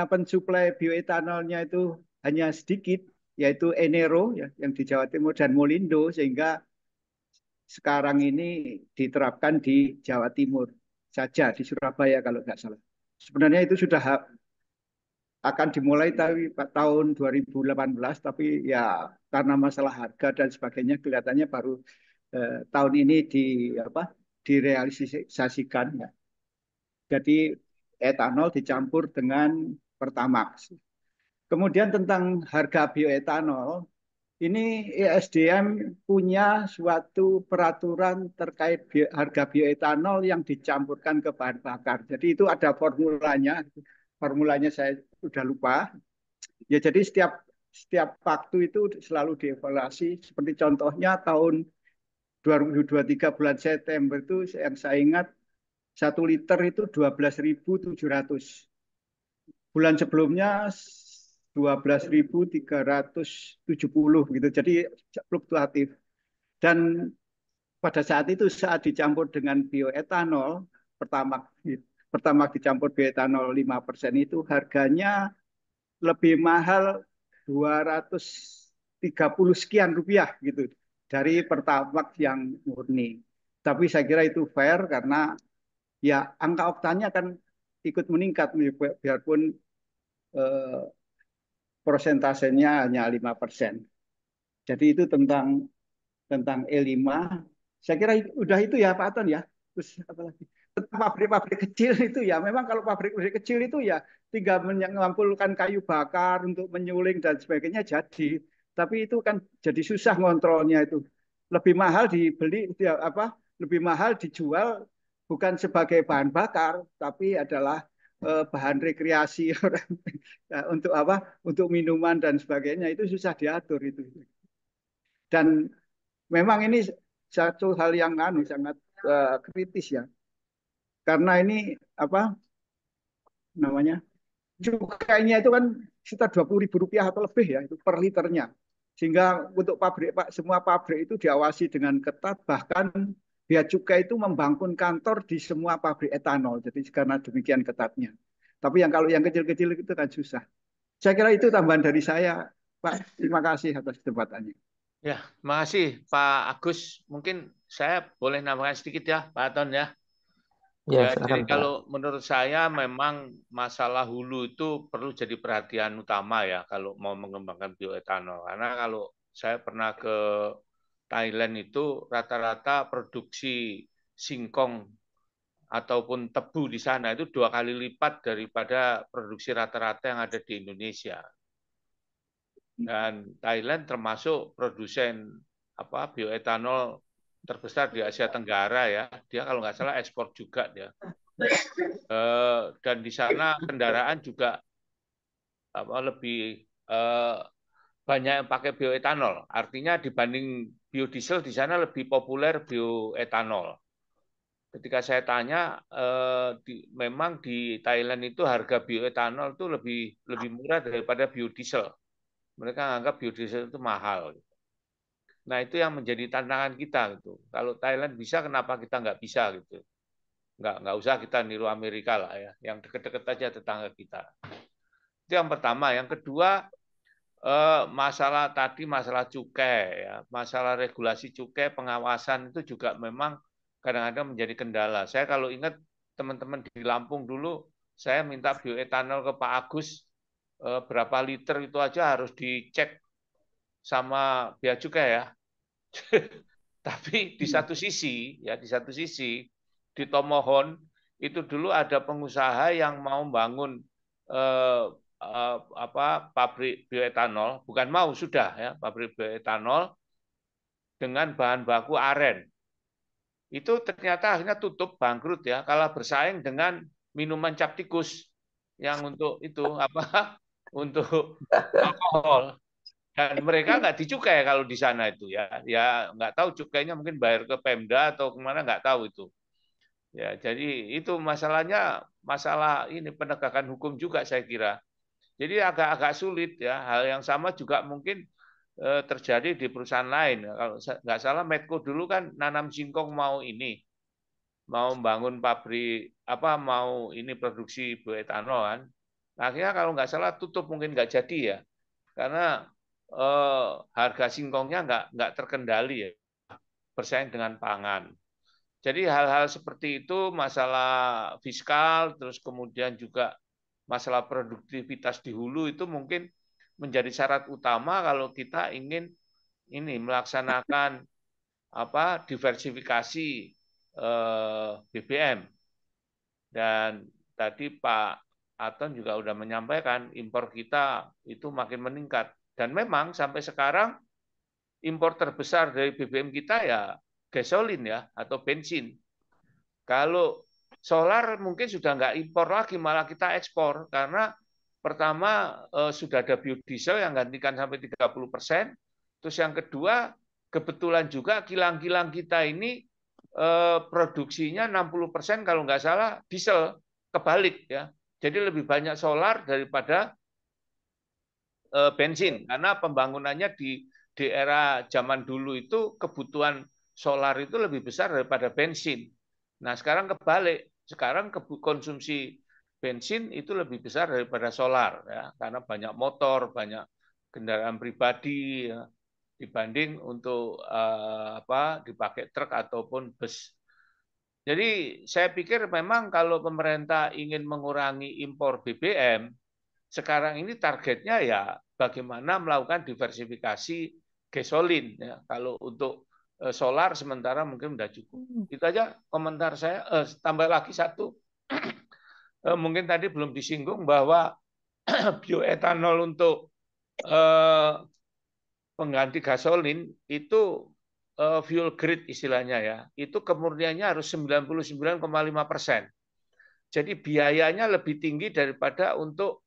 pensuplai bioetanolnya itu hanya sedikit, yaitu Enero ya, yang di Jawa Timur dan Molindo, sehingga sekarang ini diterapkan di Jawa Timur saja, di Surabaya kalau nggak salah. Sebenarnya itu sudah akan dimulai tahun 2018, tapi ya karena masalah harga dan sebagainya kelihatannya baru tahun ini direalisasikan. Ya. Jadi etanol dicampur dengan Pertamax. Kemudian tentang harga bioetanol, ini ESDM punya suatu peraturan terkait harga bioetanol yang dicampurkan ke bahan bakar. Jadi itu ada formulanya. Formulanya saya sudah lupa. Ya jadi setiap waktu itu selalu dievaluasi. Seperti contohnya tahun 2023 bulan September itu yang saya ingat 1 liter itu 12.700. Bulan sebelumnya 12.370 gitu. Jadi fluktuatif. Dan pada saat itu saat dicampur dengan bioetanol, pertama dicampur bioetanol 5% itu harganya lebih mahal 230 sekian rupiah gitu dari Pertamax yang murni. Tapi saya kira itu fair karena ya angka oktannya akan ikut meningkat biarpun eh, prosentasenya hanya 5%. Jadi itu tentang E5. Saya kira udah itu ya Pak Aton ya. Terus apa lagi? Pabrik-pabrik kecil itu ya, memang kalau pabrik-pabrik kecil itu ya tinggal mengumpulkan kayu bakar untuk menyuling dan sebagainya jadi. Tapi itu kan jadi susah ngontrolnya itu. Lebih mahal dibeli lebih mahal dijual bukan sebagai bahan bakar, tapi adalah bahan rekreasi orang untuk untuk minuman dan sebagainya itu susah diatur itu. Dan memang ini satu hal yang sangat kritis ya. Karena ini namanya cukainya itu kan sekitar 20.000 rupiah atau lebih ya itu per liternya. Sehingga untuk semua pabrik itu diawasi dengan ketat, bahkan bea cukai itu membangun kantor di semua pabrik etanol. Jadi karena demikian ketatnya. Tapi kalau yang kecil-kecil itu kan susah. Saya kira itu tambahan dari saya, Pak. Terima kasih atas kesempatannya. Ya, terima kasih Pak Agus. Mungkin saya boleh nambahkan sedikit ya, Pak Aton ya. Ya, Ya, silakan jadi Pak. kalau menurut saya memang masalah hulu itu perlu jadi perhatian utama ya kalau mau mengembangkan bioetanol. Karena kalau saya pernah ke Thailand itu rata-rata produksi singkong ataupun tebu di sana itu 2 kali lipat daripada produksi rata-rata yang ada di Indonesia. Dan Thailand termasuk produsen bioetanol terbesar di Asia Tenggara ya. Dia kalau nggak salah ekspor juga dia. Dan di sana kendaraan juga lebih banyak yang pakai bioetanol. Artinya dibanding biodiesel di sana lebih populer bioetanol. Ketika saya tanya, memang di Thailand itu harga bioetanol itu lebih murah daripada biodiesel. Mereka menganggap biodiesel itu mahal. Nah itu yang menjadi tantangan kita gitu. Kalau Thailand bisa, kenapa kita nggak bisa gitu? Nggak usah kita niru Amerika lah ya. Yang deket-deket aja tetangga kita. Itu yang pertama. Yang kedua, masalah cukai ya, masalah regulasi cukai, pengawasan itu juga memang kadang-kadang menjadi kendala. Saya kalau ingat teman-teman di Lampung dulu, saya minta bioetanol ke Pak Agus berapa liter itu aja harus dicek sama bea cukai ya. Tapi di satu sisi di Tomohon itu dulu ada pengusaha yang mau bangun pabrik bioetanol, bukan mau, sudah ya, pabrik bioetanol dengan bahan baku aren. Itu ternyata akhirnya tutup, bangkrut ya, kalah bersaing dengan minuman cap tikus yang untuk itu untuk alkohol. Dan mereka nggak dicukai kalau di sana itu ya nggak tahu cukainya, mungkin bayar ke Pemda atau kemana, nggak tahu itu. Ya, jadi itu masalahnya, masalah ini penegakan hukum juga saya kira. Jadi agak sulit ya. Hal yang sama juga mungkin terjadi di perusahaan lain. Kalau nggak salah Medco dulu kan nanam singkong mau membangun pabrik mau ini produksi bioetanol kan. Akhirnya kalau nggak salah tutup, mungkin nggak jadi ya, karena harga singkongnya nggak terkendali ya, bersaing dengan pangan. Jadi hal-hal seperti itu, masalah fiskal, terus kemudian juga masalah produktivitas di hulu itu mungkin menjadi syarat utama kalau kita ingin ini melaksanakan diversifikasi BBM. Dan tadi Pak Aton juga sudah menyampaikan impor kita itu makin meningkat. Dan memang sampai sekarang impor terbesar dari BBM kita ya gasolin ya atau bensin. Kalau solar mungkin sudah nggak impor lagi, malah kita ekspor karena pertama sudah ada biodiesel yang gantikan sampai 30%. Terus yang kedua, kebetulan juga kilang-kilang kita ini produksinya 60% kalau nggak salah diesel, kebalik ya. Jadi lebih banyak solar daripada bensin, karena pembangunannya di era zaman dulu itu kebutuhan solar itu lebih besar daripada bensin. Nah sekarang kebalik, sekarang konsumsi bensin itu lebih besar daripada solar ya, karena banyak motor, banyak kendaraan pribadi ya, dibanding untuk dipakai truk ataupun bus. Jadi saya pikir memang kalau pemerintah ingin mengurangi impor BBM, sekarang ini targetnya ya bagaimana melakukan diversifikasi gasolin ya. Kalau untuk solar sementara mungkin sudah cukup. Itu aja komentar saya. Tambah lagi satu, mungkin tadi belum disinggung bahwa bioetanol untuk pengganti gasolin itu fuel grade istilahnya ya. Itu kemurniannya harus 99,5%. Jadi biayanya lebih tinggi daripada untuk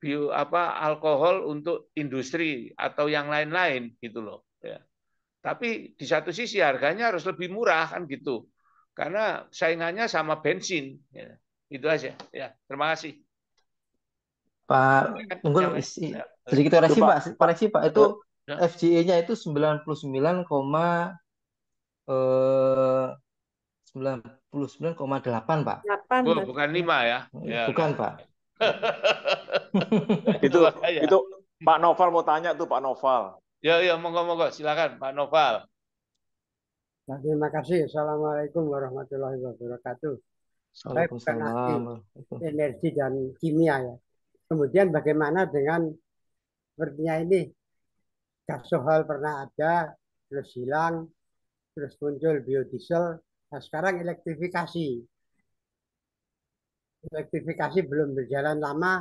alkohol untuk industri atau yang lain-lain gitu loh ya. Tapi di satu sisi harganya harus lebih murah kan gitu, karena saingannya sama bensin ya. Itu aja ya, terima kasih Pak Unggul, ya. sedikit koreksi Pak, itu Ya. FGE-nya itu 99,8 Pak. 8 Bukan 5 ya. Bukan Pak. Itu Pak Noval mau tanya tuh, Pak Noval. Ya, monggo silakan Pak Noval. Terima kasih. Assalamualaikum warahmatullahi wabarakatuh. Saya bukan ahli Waalaikumsalam. energi dan kimia ya. Kemudian bagaimana dengan sepertinya ini gas sohol pernah ada, terus hilang, terus muncul biodiesel. Nah, sekarang elektrifikasi. Elektrifikasi belum berjalan lama,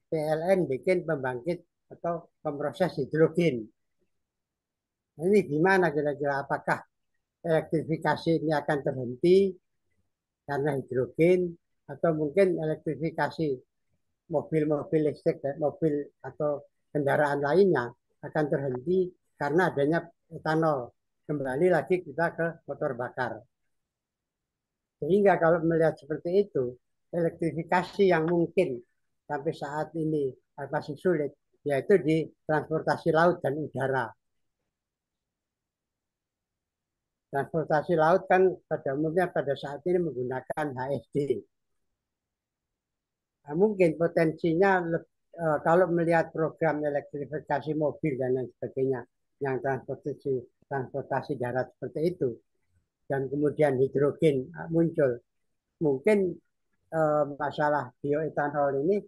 PLN bikin pembangkit atau pemproses hidrogen. Nah, ini gimana kira-kira? Apakah elektrifikasi ini akan terhenti karena hidrogen atau mungkin elektrifikasi mobil-mobil listrik dan mobil atau kendaraan lainnya akan terhenti karena adanya etanol. Kembali lagi kita ke motor bakar. Sehingga kalau melihat seperti itu, elektrifikasi yang mungkin sampai saat ini masih sulit, yaitu di transportasi laut dan udara. Transportasi laut kan pada umumnya pada saat ini menggunakan HFD. Nah, mungkin potensinya kalau melihat program elektrifikasi mobil dan lain sebagainya yang transportasi darat seperti itu dan kemudian hidrogen muncul, mungkin masalah bioetanol ini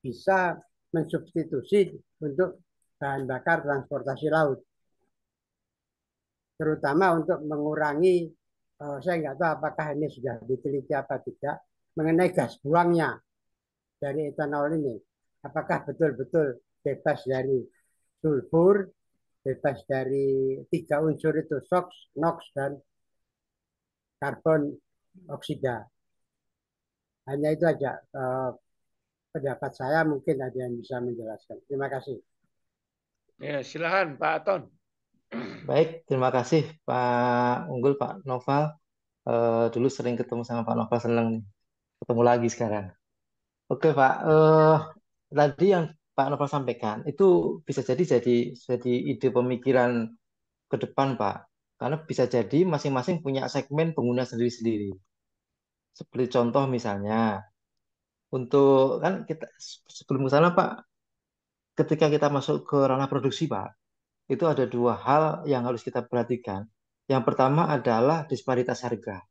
bisa mensubstitusi untuk bahan bakar transportasi laut, terutama untuk mengurangi, saya nggak tahu apakah ini sudah diteliti apa tidak, mengenai gas buangnya dari etanol ini. Apakah betul-betul bebas dari sulfur, bebas dari 3 unsur itu, SOx, NOx, dan karbon oksida. Hanya itu aja pendapat saya, mungkin ada yang bisa menjelaskan. Terima kasih. Ya, silakan Pak Aton. Baik, terima kasih Pak Unggul, Pak Noval. Dulu sering ketemu sama Pak Noval, senang nih ketemu lagi sekarang. Oke Pak, tadi yang Pak Noval sampaikan itu bisa jadi ide pemikiran ke depan Pak, karena bisa jadi masing-masing punya segmen pengguna sendiri-sendiri. Seperti contoh misalnya, untuk kan kita sebelum ke sana Pak, ketika kita masuk ke ranah produksi Pak, itu ada dua hal yang harus kita perhatikan. Yang pertama adalah disparitas harga.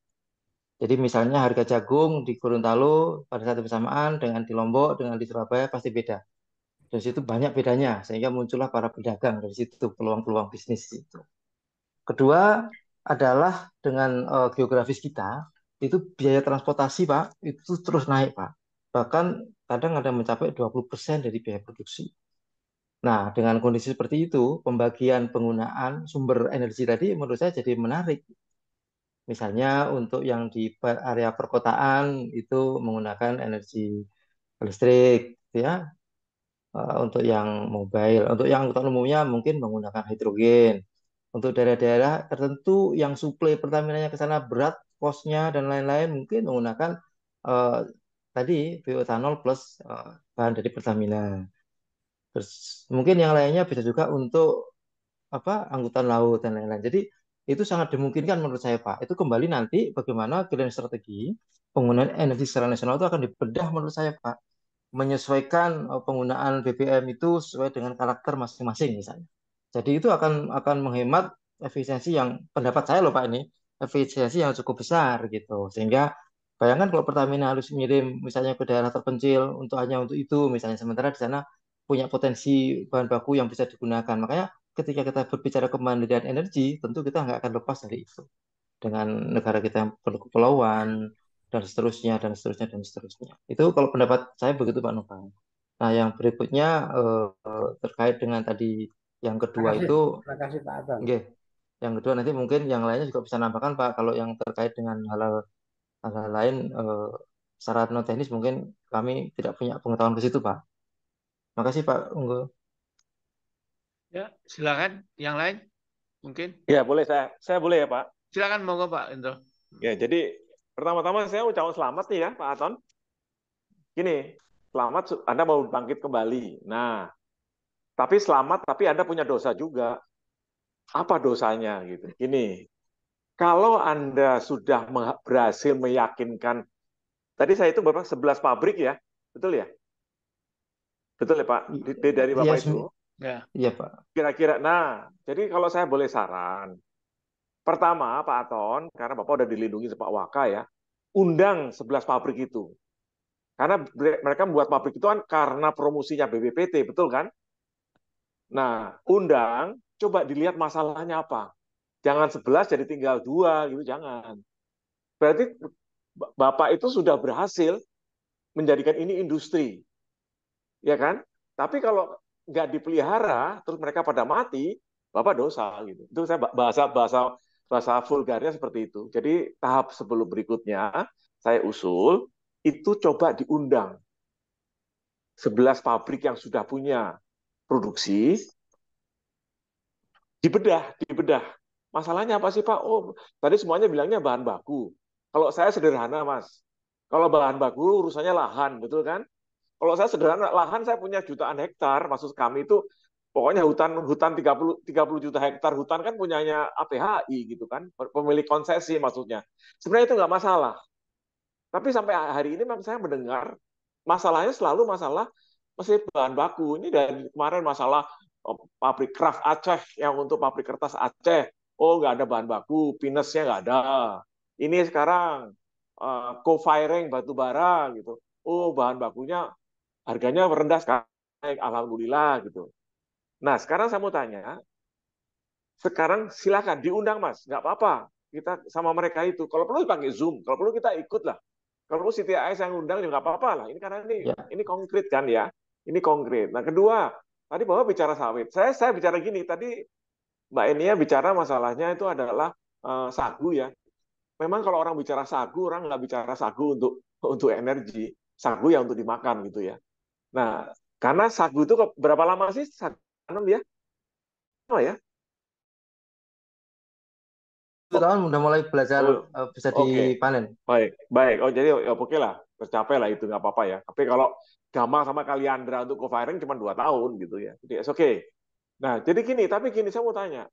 Jadi misalnya harga jagung di Gorontalo pada saat bersamaan dengan di Lombok dengan di Surabaya pasti beda. Dari situ banyak bedanya sehingga muncullah para pedagang dari situ peluang-peluang bisnis itu. Kedua adalah dengan geografis kita itu biaya transportasi Pak itu terus naik Pak. Bahkan kadang ada mencapai 20% dari biaya produksi. Nah, dengan kondisi seperti itu, pembagian penggunaan sumber energi tadi menurut saya jadi menarik. Misalnya untuk yang di area perkotaan itu menggunakan energi listrik, gitu ya. Untuk yang mobile, untuk yang angkutan umumnya mungkin menggunakan hidrogen. Untuk daerah-daerah tertentu yang suplai Pertamina-nya ke sana berat, kosnya dan lain-lain mungkin menggunakan eh, tadi bioetanol plus bahan dari Pertamina. Terus mungkin yang lainnya bisa juga untuk angkutan laut dan lain-lain. Jadi itu sangat dimungkinkan menurut saya Pak. Itu kembali nanti bagaimana pilihan strategi penggunaan energi secara nasional itu akan dibedah menurut saya Pak. Menyesuaikan penggunaan BBM itu sesuai dengan karakter masing-masing misalnya. Jadi itu akan menghemat efisiensi yang pendapat saya loh Pak ini efisiensi yang cukup besar gitu. Sehingga bayangkan kalau Pertamina harus ngirim misalnya ke daerah terpencil untuk hanya untuk itu misalnya sementara di sana punya potensi bahan baku yang bisa digunakan. Makanya ketika kita berbicara kemandirian energi, tentu kita nggak akan lepas dari itu. Dengan negara kita yang penuh kepulauan, dan seterusnya, dan seterusnya, dan seterusnya. Itu kalau pendapat saya begitu Pak Noval. Nah, yang berikutnya terkait dengan tadi yang kedua itu, Terima kasih Pak Aton. okay, yang kedua nanti mungkin yang lainnya juga bisa nambahkan Pak, kalau yang terkait dengan hal-hal lain secara non teknis mungkin kami tidak punya pengetahuan ke situ Pak. Terima kasih Pak Unggul. Ya, silakan. Yang lain mungkin. Ya, boleh saya boleh ya, Pak? Silakan monggo Pak Indro. Ya, jadi pertama-tama saya ucapkan selamat nih ya, Pak Aton. Gini, selamat Anda mau bangkit kembali. Nah, tapi selamat, tapi Anda punya dosa juga. Apa dosanya gitu? Gini, kalau Anda sudah berhasil meyakinkan, tadi saya itu Bapak 11 pabrik ya, betul ya? Betul ya Pak? Dari Bapak Yes, itu? Ya. iya Pak. Kira-kira, nah, jadi kalau saya boleh saran, pertama Pak Aton, karena Bapak udah dilindungi sama Pak Waka ya, undang 11 pabrik itu. Karena mereka membuat pabrik itu kan karena promosinya BPPT, betul kan? Nah, undang, coba dilihat masalahnya apa. Jangan 11 jadi tinggal 2, gitu, jangan. Berarti Bapak itu sudah berhasil menjadikan ini industri, ya kan? Tapi kalau nggak dipelihara, terus mereka pada mati, Bapak dosa, gitu. Itu saya bahasa vulgarnya seperti itu. Jadi tahap sebelum berikutnya, saya usul, itu coba diundang 11 pabrik yang sudah punya produksi, dibedah. Masalahnya apa sih Pak? Oh, tadi semuanya bilangnya bahan baku. Kalau saya sederhana, Mas. Kalau bahan baku urusannya lahan, betul kan? Kalau saya sederhana, lahan saya punya jutaan hektar, maksud kami itu pokoknya hutan 30 juta hektar hutan kan punyanya APHI gitu kan, pemilik konsesi maksudnya. Sebenarnya itu nggak masalah. Tapi sampai hari ini memang saya mendengar masalahnya selalu masalah masih bahan baku. Ini dari kemarin masalah pabrik Kraft Aceh yang untuk pabrik kertas Aceh. Oh, nggak ada bahan baku, pinusnya nggak ada. Ini sekarang co-firing batu bara gitu. Oh, bahan bakunya harganya rendah sekali, alhamdulillah gitu. Nah, sekarang saya mau tanya, sekarang silakan diundang Mas, nggak apa-apa. Kita sama mereka itu, kalau perlu pakai Zoom, kalau perlu kita ikut lah. Kalau perlu CTIS yang undang juga nggak apa-apa lah. Ini karena Ya. ini konkret kan ya, ini konkret. Nah, kedua, tadi bahwa bicara sawit, saya bicara gini, tadi Mbak Enia bicara masalahnya itu adalah sagu ya. Memang kalau orang bicara sagu, orang nggak bicara sagu untuk energi, sagu ya untuk dimakan gitu ya. Nah, karena sagu itu berapa lama sih tanam dia? Oh ya, 1 tahun udah mulai belajar bisa oke, dipanen. baik. Oh jadi ya oke lah, tercapai lah itu nggak apa-apa ya. Tapi kalau Gamal sama Kaliandra untuk co-firing cuma 2 tahun gitu ya. Jadi oke. Nah, jadi tapi gini saya mau tanya,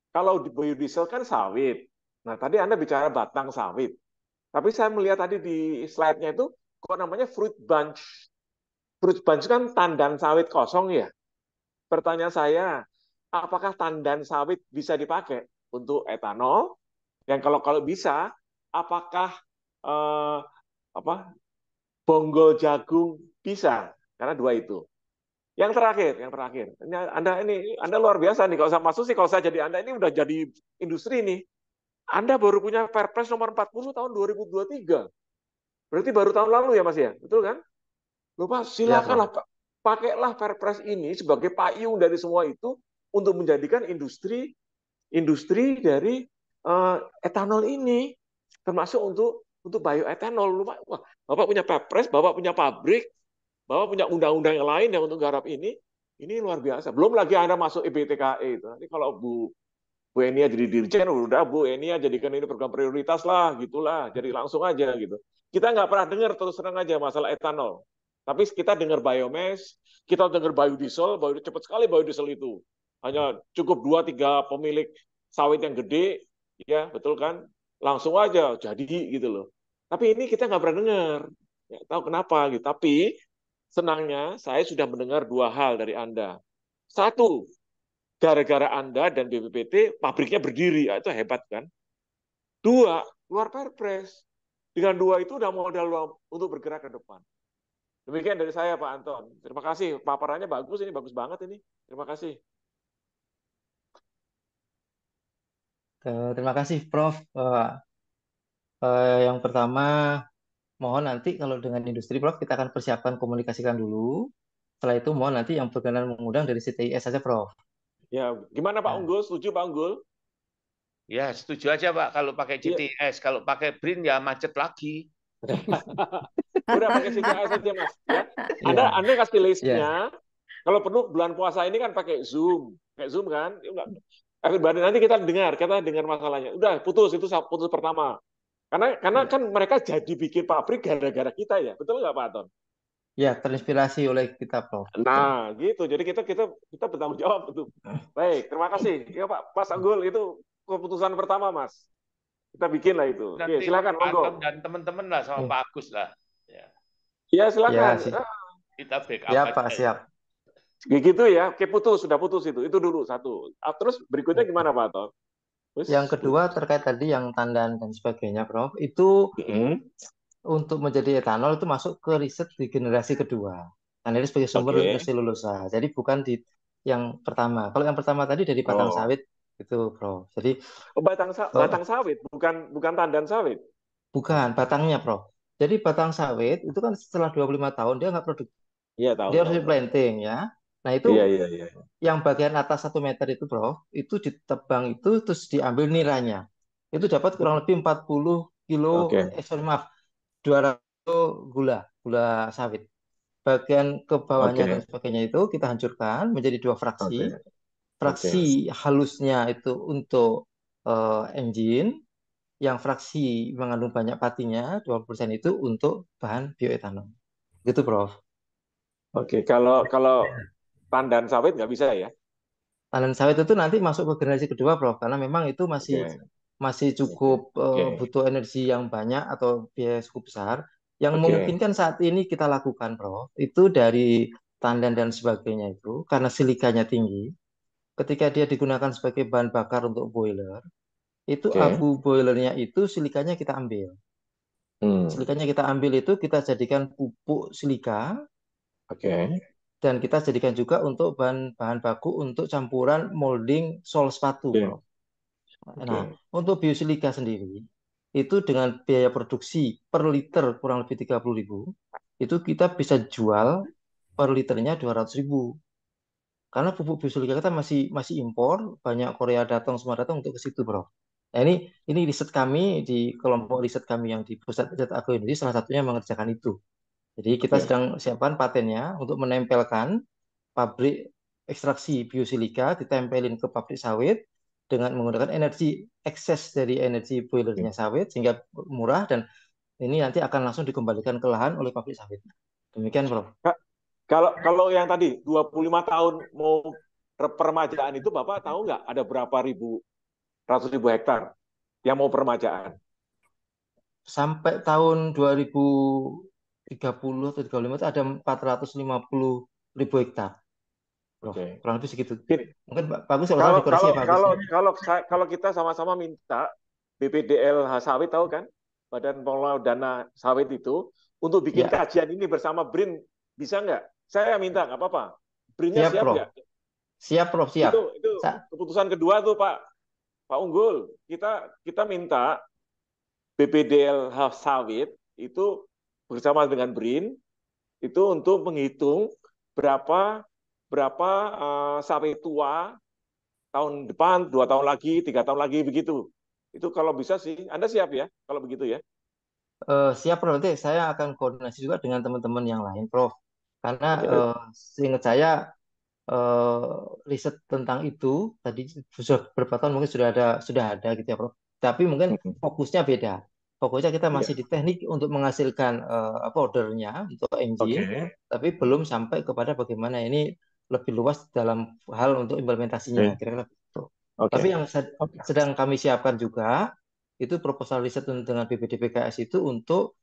kalau di biodiesel kan sawit. Nah, tadi Anda bicara batang sawit. Tapi saya melihat tadi di slide-nya itu kok namanya fruit bunch. Fruit bunch kan tandan sawit kosong ya. Pertanyaan saya, apakah tandan sawit bisa dipakai untuk etanol? Yang kalau bisa, apakah eh, apa bonggol jagung bisa? Karena 2 itu. Yang terakhir. Anda luar biasa nih. Kalau saya masuk sih, kalau saya jadi Anda ini udah jadi industri nih. Anda baru punya Perpres nomor 40 tahun 2023. Berarti baru tahun lalu ya Mas ya, betul kan? Lupa, Ya, silakanlah pakailah Perpres ini sebagai payung dari semua itu untuk menjadikan industri dari etanol ini, termasuk untuk bioetanol. Lupa, wah, Bapak punya Perpres, Bapak punya pabrik, Bapak punya undang-undang yang lain yang untuk garap ini luar biasa. Belum lagi Anda masuk EBTKE itu. Nanti kalau Bu Enia jadi dirjen, udah Bu Enia jadikan ini program prioritas lah, gitulah. Jadi langsung aja gitu. Kita nggak pernah dengar terus terang aja masalah etanol. Tapi kita dengar biomass, kita dengar biodiesel, cepat sekali biodiesel itu. Hanya cukup 2-3 pemilik sawit yang gede, ya betul kan? Langsung aja jadi gitu loh. Tapi ini kita nggak pernah dengar. Nggak tahu kenapa gitu. Tapi senangnya saya sudah mendengar 2 hal dari Anda. Satu, gara-gara Anda dan BPPT pabriknya berdiri, itu hebat kan? 2, keluar Perpres. Dengan 2 itu udah modal untuk bergerak ke depan. Demikian dari saya Pak Anton. Terima kasih, paparannya bagus ini, bagus banget ini. Terima kasih. Terima kasih Prof. Yang pertama, mohon nanti kalau dengan industri Prof, kita akan persiapkan komunikasikan dulu. Setelah itu mohon nanti yang berkenan mengundang dari CTIS saja Prof. Ya, gimana Pak Nah, Unggul? Setuju Pak Unggul? Ya, setuju aja Pak kalau pakai Iya. CTS. Kalau pakai BRIN ya macet lagi. Udah pakai CTIS saja Mas. Ya. ya, Anda kasih ya, listnya. Kalau perlu bulan puasa ini kan pakai Zoom kan? Nanti kita dengar masalahnya. Udah putus pertama. Karena kan mereka jadi bikin pabrik gara-gara kita ya, betul nggak Pak Anton? ya, terinspirasi oleh kita Prof. Nah, gitu. Jadi kita bertanggung jawab itu. Baik, terima kasih. Ya Pak, Mas Anggul itu keputusan pertama Mas. Kita bikin lah itu. Oke, Nanti silakan Pak monggo. Anton dan teman-teman lah sama Pak Agus lah. Ya, Ya silakan. Ya, kita backup siap aja. Pak, siap. Gitu ya. Oke, sudah putus itu. Itu dulu satu. Terus berikutnya gimana Pak Anton? Terus, Yang kedua terkait tadi yang tandan dan sebagainya, Prof. Itu untuk menjadi etanol itu masuk ke riset di generasi kedua. Karena ini sebagai sumber Oke. selulosa. Jadi bukan di yang pertama. Kalau yang pertama tadi dari batang Oh, sawit itu, Prof. Jadi batang sawit, bukan tandan sawit. bukan batangnya, Prof. Jadi batang sawit itu kan setelah 25 tahun dia nggak produktif. Iya, tahu, Dia harus tahu, tahu. planting ya. Nah itu Iya, iya, iya. yang bagian atas 1 meter itu, Prof, itu ditebang itu terus diambil niranya. Itu dapat kurang lebih 40 kilo, Oke, sorry maaf, 200 gula, gula sawit. Bagian ke bawahnya dan oke, sebagainya itu kita hancurkan menjadi 2 fraksi. oke, oke, Fraksi halusnya itu untuk engine, yang fraksi mengandung banyak patinya, 20% itu untuk bahan bioetanol. Gitu, Prof. oke. Kalau tandan sawit nggak bisa ya? Tandan sawit itu nanti masuk ke generasi kedua, Prof, karena memang itu masih Oke, masih oke, cukup oke, butuh energi yang banyak atau biaya cukup besar. Yang oke, memungkinkan saat ini kita lakukan, Prof, itu dari tandan dan sebagainya itu karena silikanya tinggi. Ketika dia digunakan sebagai bahan bakar untuk boiler, itu oke. abu boilernya itu silikanya kita ambil. Hmm, Silikanya kita ambil itu kita jadikan pupuk silika oke, dan kita jadikan juga untuk bahan bahan baku untuk campuran molding sol sepatu, oke, Prof. Nah, oke, untuk biosilika sendiri, itu dengan biaya produksi per liter kurang lebih 30.000, itu kita bisa jual per liternya 200.000. Karena pupuk biosilika kita masih masih impor, banyak Korea datang, semua datang untuk ke situ, Bro. Nah, ini riset kami di kelompok riset kami yang di Pusat Riset Agro Indonesia salah satunya mengerjakan itu. Jadi kita oke, sedang siapkan patennya untuk menempelkan pabrik ekstraksi biosilika ditempelin ke pabrik sawit dengan menggunakan energi ekses dari energi boilernya oke. sawit sehingga murah dan ini nanti akan langsung dikembalikan ke lahan oleh pabrik sawit. Demikian, Prof. Kak, kalau yang tadi 25 tahun mau permajaan itu Bapak tahu nggak ada berapa ratus ribu hektar yang mau permajaan? Sampai tahun 2030 atau 35 itu ada 450.000 hektar, Prof. Oke. Kurang lebih segitu. Gini, Mungkin bagus kalau salah kalau dikoreksi kalau ya, bagus. kalau kalau kalau kita sama-sama minta BPDLH sawit tahu kan? Badan Pengelola Dana Sawit itu untuk bikin Ya, kajian ini bersama BRIN bisa nggak? Saya minta nggak apa-apa. BRIN-nya siap, siap Prof. nggak? Siap, Prof. Siap. Itu keputusan kedua tuh Pak Unggul. Kita minta BPDLH sawit itu bersama dengan BRIN itu untuk menghitung berapa berapa sawit tua tahun depan, 2 tahun lagi, 3 tahun lagi begitu. Itu kalau bisa sih, Anda siap ya kalau begitu ya? Siap, Prof. Nanti saya akan koordinasi juga dengan teman-teman yang lain, Prof. Karena Oke. seingat saya eh, riset tentang itu tadi sudah beberapa tahun mungkin sudah ada gitu ya, Prof. Tapi mungkin fokusnya beda. Fokusnya kita masih Iya. di teknik untuk menghasilkan apa ordernya untuk engine, Oke. tapi belum sampai kepada bagaimana ini lebih luas dalam hal untuk implementasinya, Oke. kira-kira begitu. Tapi Oke. yang Oke. sedang kami siapkan juga itu proposal riset dengan BPDPKS itu untuk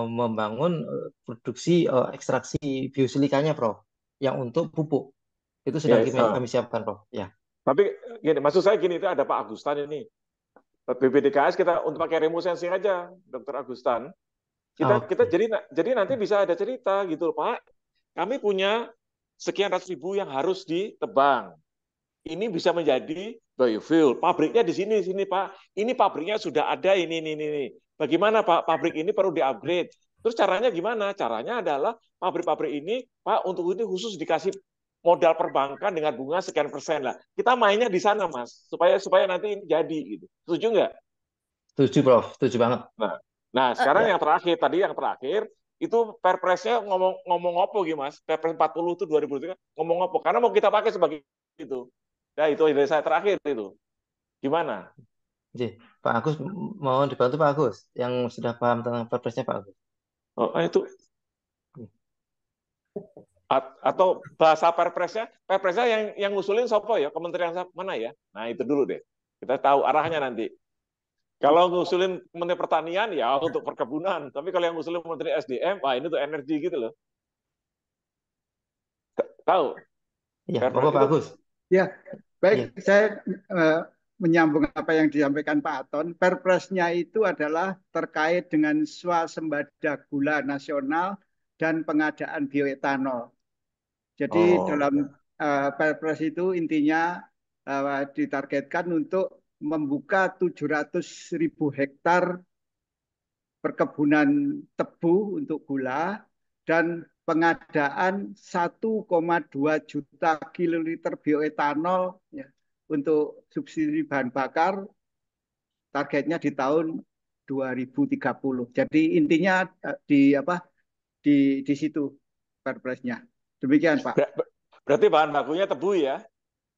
membangun produksi ekstraksi biosilikanya, Prof. Yang untuk pupuk. Itu sedang Yes. kami siapkan, Prof. Ya. Tapi gini, maksud saya gini, itu ada Pak Agustan ini. BPDKS kita untuk pakai remote sensing aja, Dokter Agustan. Kita Oke. jadi nanti bisa ada cerita gitu, Pak. Kami punya sekian ratus ribu yang harus ditebang. Ini bisa menjadi biofuel. Pabriknya di sini Pak. Ini pabriknya sudah ada ini. Bagaimana Pak? Pabrik ini perlu di-upgrade. Terus caranya gimana? Caranya adalah pabrik-pabrik ini Pak untuk ini khusus dikasih modal perbankan dengan bunga sekian persen lah. Kita mainnya di sana Mas, supaya nanti ini jadi gitu. Setuju nggak? Setuju, Prof. Setuju banget. Nah, nah sekarang Ya. yang terakhir itu Perpresnya ngomong apa gitu Mas? Perpres 40 itu 2003 ngomong apa? Karena mau kita pakai sebagai itu. Ya itu dari saya terakhir itu. Gimana? Oke. Pak Agus mohon dibantu Pak Agus yang sudah paham tentang perpresnya Pak Agus. Oh, itu atau bahasa perpresnya yang ngusulin siapa ya? Kementerian mana ya? Nah, itu dulu deh. Kita tahu arahnya nanti. Kalau ngusulin Menteri Pertanian ya untuk perkebunan, tapi kalau yang ngusulin Menteri SDM, wah ini tuh energi gitu loh. Tahu? Ya, Perpres monggo Pak itu Agus. Ya, baik. Ya. Saya menyambung apa yang disampaikan Pak Aton, Perpresnya itu adalah terkait dengan swasembada gula nasional dan pengadaan bioetanol. Jadi dalam Perpres itu intinya ditargetkan untuk membuka 700.000 hektar perkebunan tebu untuk gula dan pengadaan 1,2 juta kiloliter bioetanol ya, untuk subsidi bahan bakar targetnya di tahun 2030. Jadi intinya di situ Perpresnya. Demikian Pak. Berarti bahan bakunya tebu ya?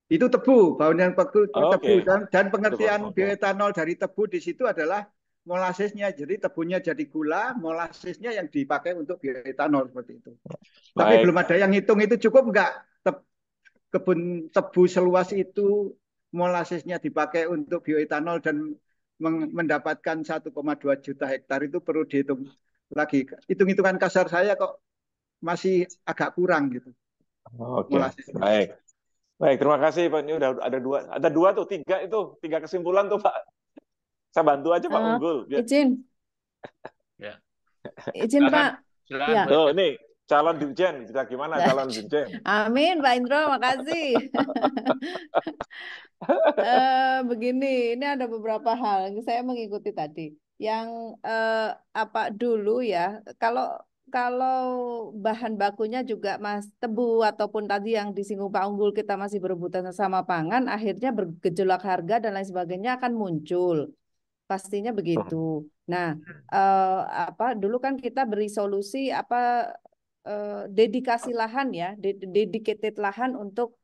Itu tebu, bahan baku tebu Oke. dan pengertian Oke. bioetanol dari tebu di situ adalah molasesnya. Jadi tebunya jadi gula, molasesnya yang dipakai untuk bioetanol seperti itu. Tapi Baik. belum ada yang hitung itu cukup nggak kebun tebu seluas itu molasesnya dipakai untuk bioetanol dan mendapatkan 1,2 juta hektar itu perlu dihitung lagi. Hitung-hitungan kasar saya kok masih agak kurang gitu. Oke. Molasesnya. Baik. Baik, terima kasih Pak. Ini udah ada dua tuh, tiga kesimpulan tuh Pak. Saya bantu aja Pak Unggul. Izin. Ya. Izin Pak. Silakan. Ya. Tuh, ini calon Dirjen, gimana calon Dirjen? Amin, Pak Indro, makasih. Begini, ini ada beberapa hal yang saya mengikuti tadi. Yang apa dulu ya, kalau bahan bakunya juga Mas tebu ataupun tadi yang disinggung Pak Unggul kita masih berebutan sama pangan, akhirnya bergejolak harga dan lain sebagainya akan muncul. Pastinya begitu. Nah, apa dulu kan kita beri solusi apa dedikasi lahan ya, dedicated lahan untuk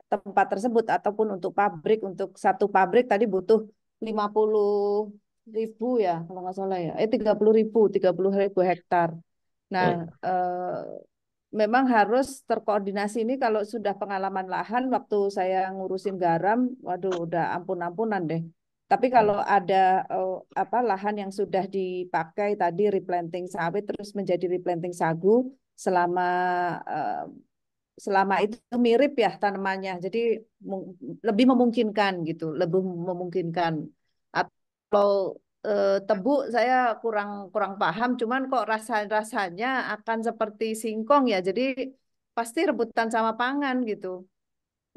tempat tersebut ataupun untuk pabrik, untuk satu pabrik tadi butuh 50.000 ya kalau nggak salah ya, 30.000 hektar. Nah, memang harus terkoordinasi ini kalau sudah pengalaman lahan waktu saya ngurusin garam, waduh udah ampun-ampunan deh. Tapi kalau ada apa lahan yang sudah dipakai tadi replanting sawit terus menjadi replanting sagu selama itu mirip ya tanamannya, jadi lebih memungkinkan gitu, lebih memungkinkan. Atau tebu saya kurang paham, cuman kok rasanya akan seperti singkong ya, jadi pasti rebutan sama pangan gitu.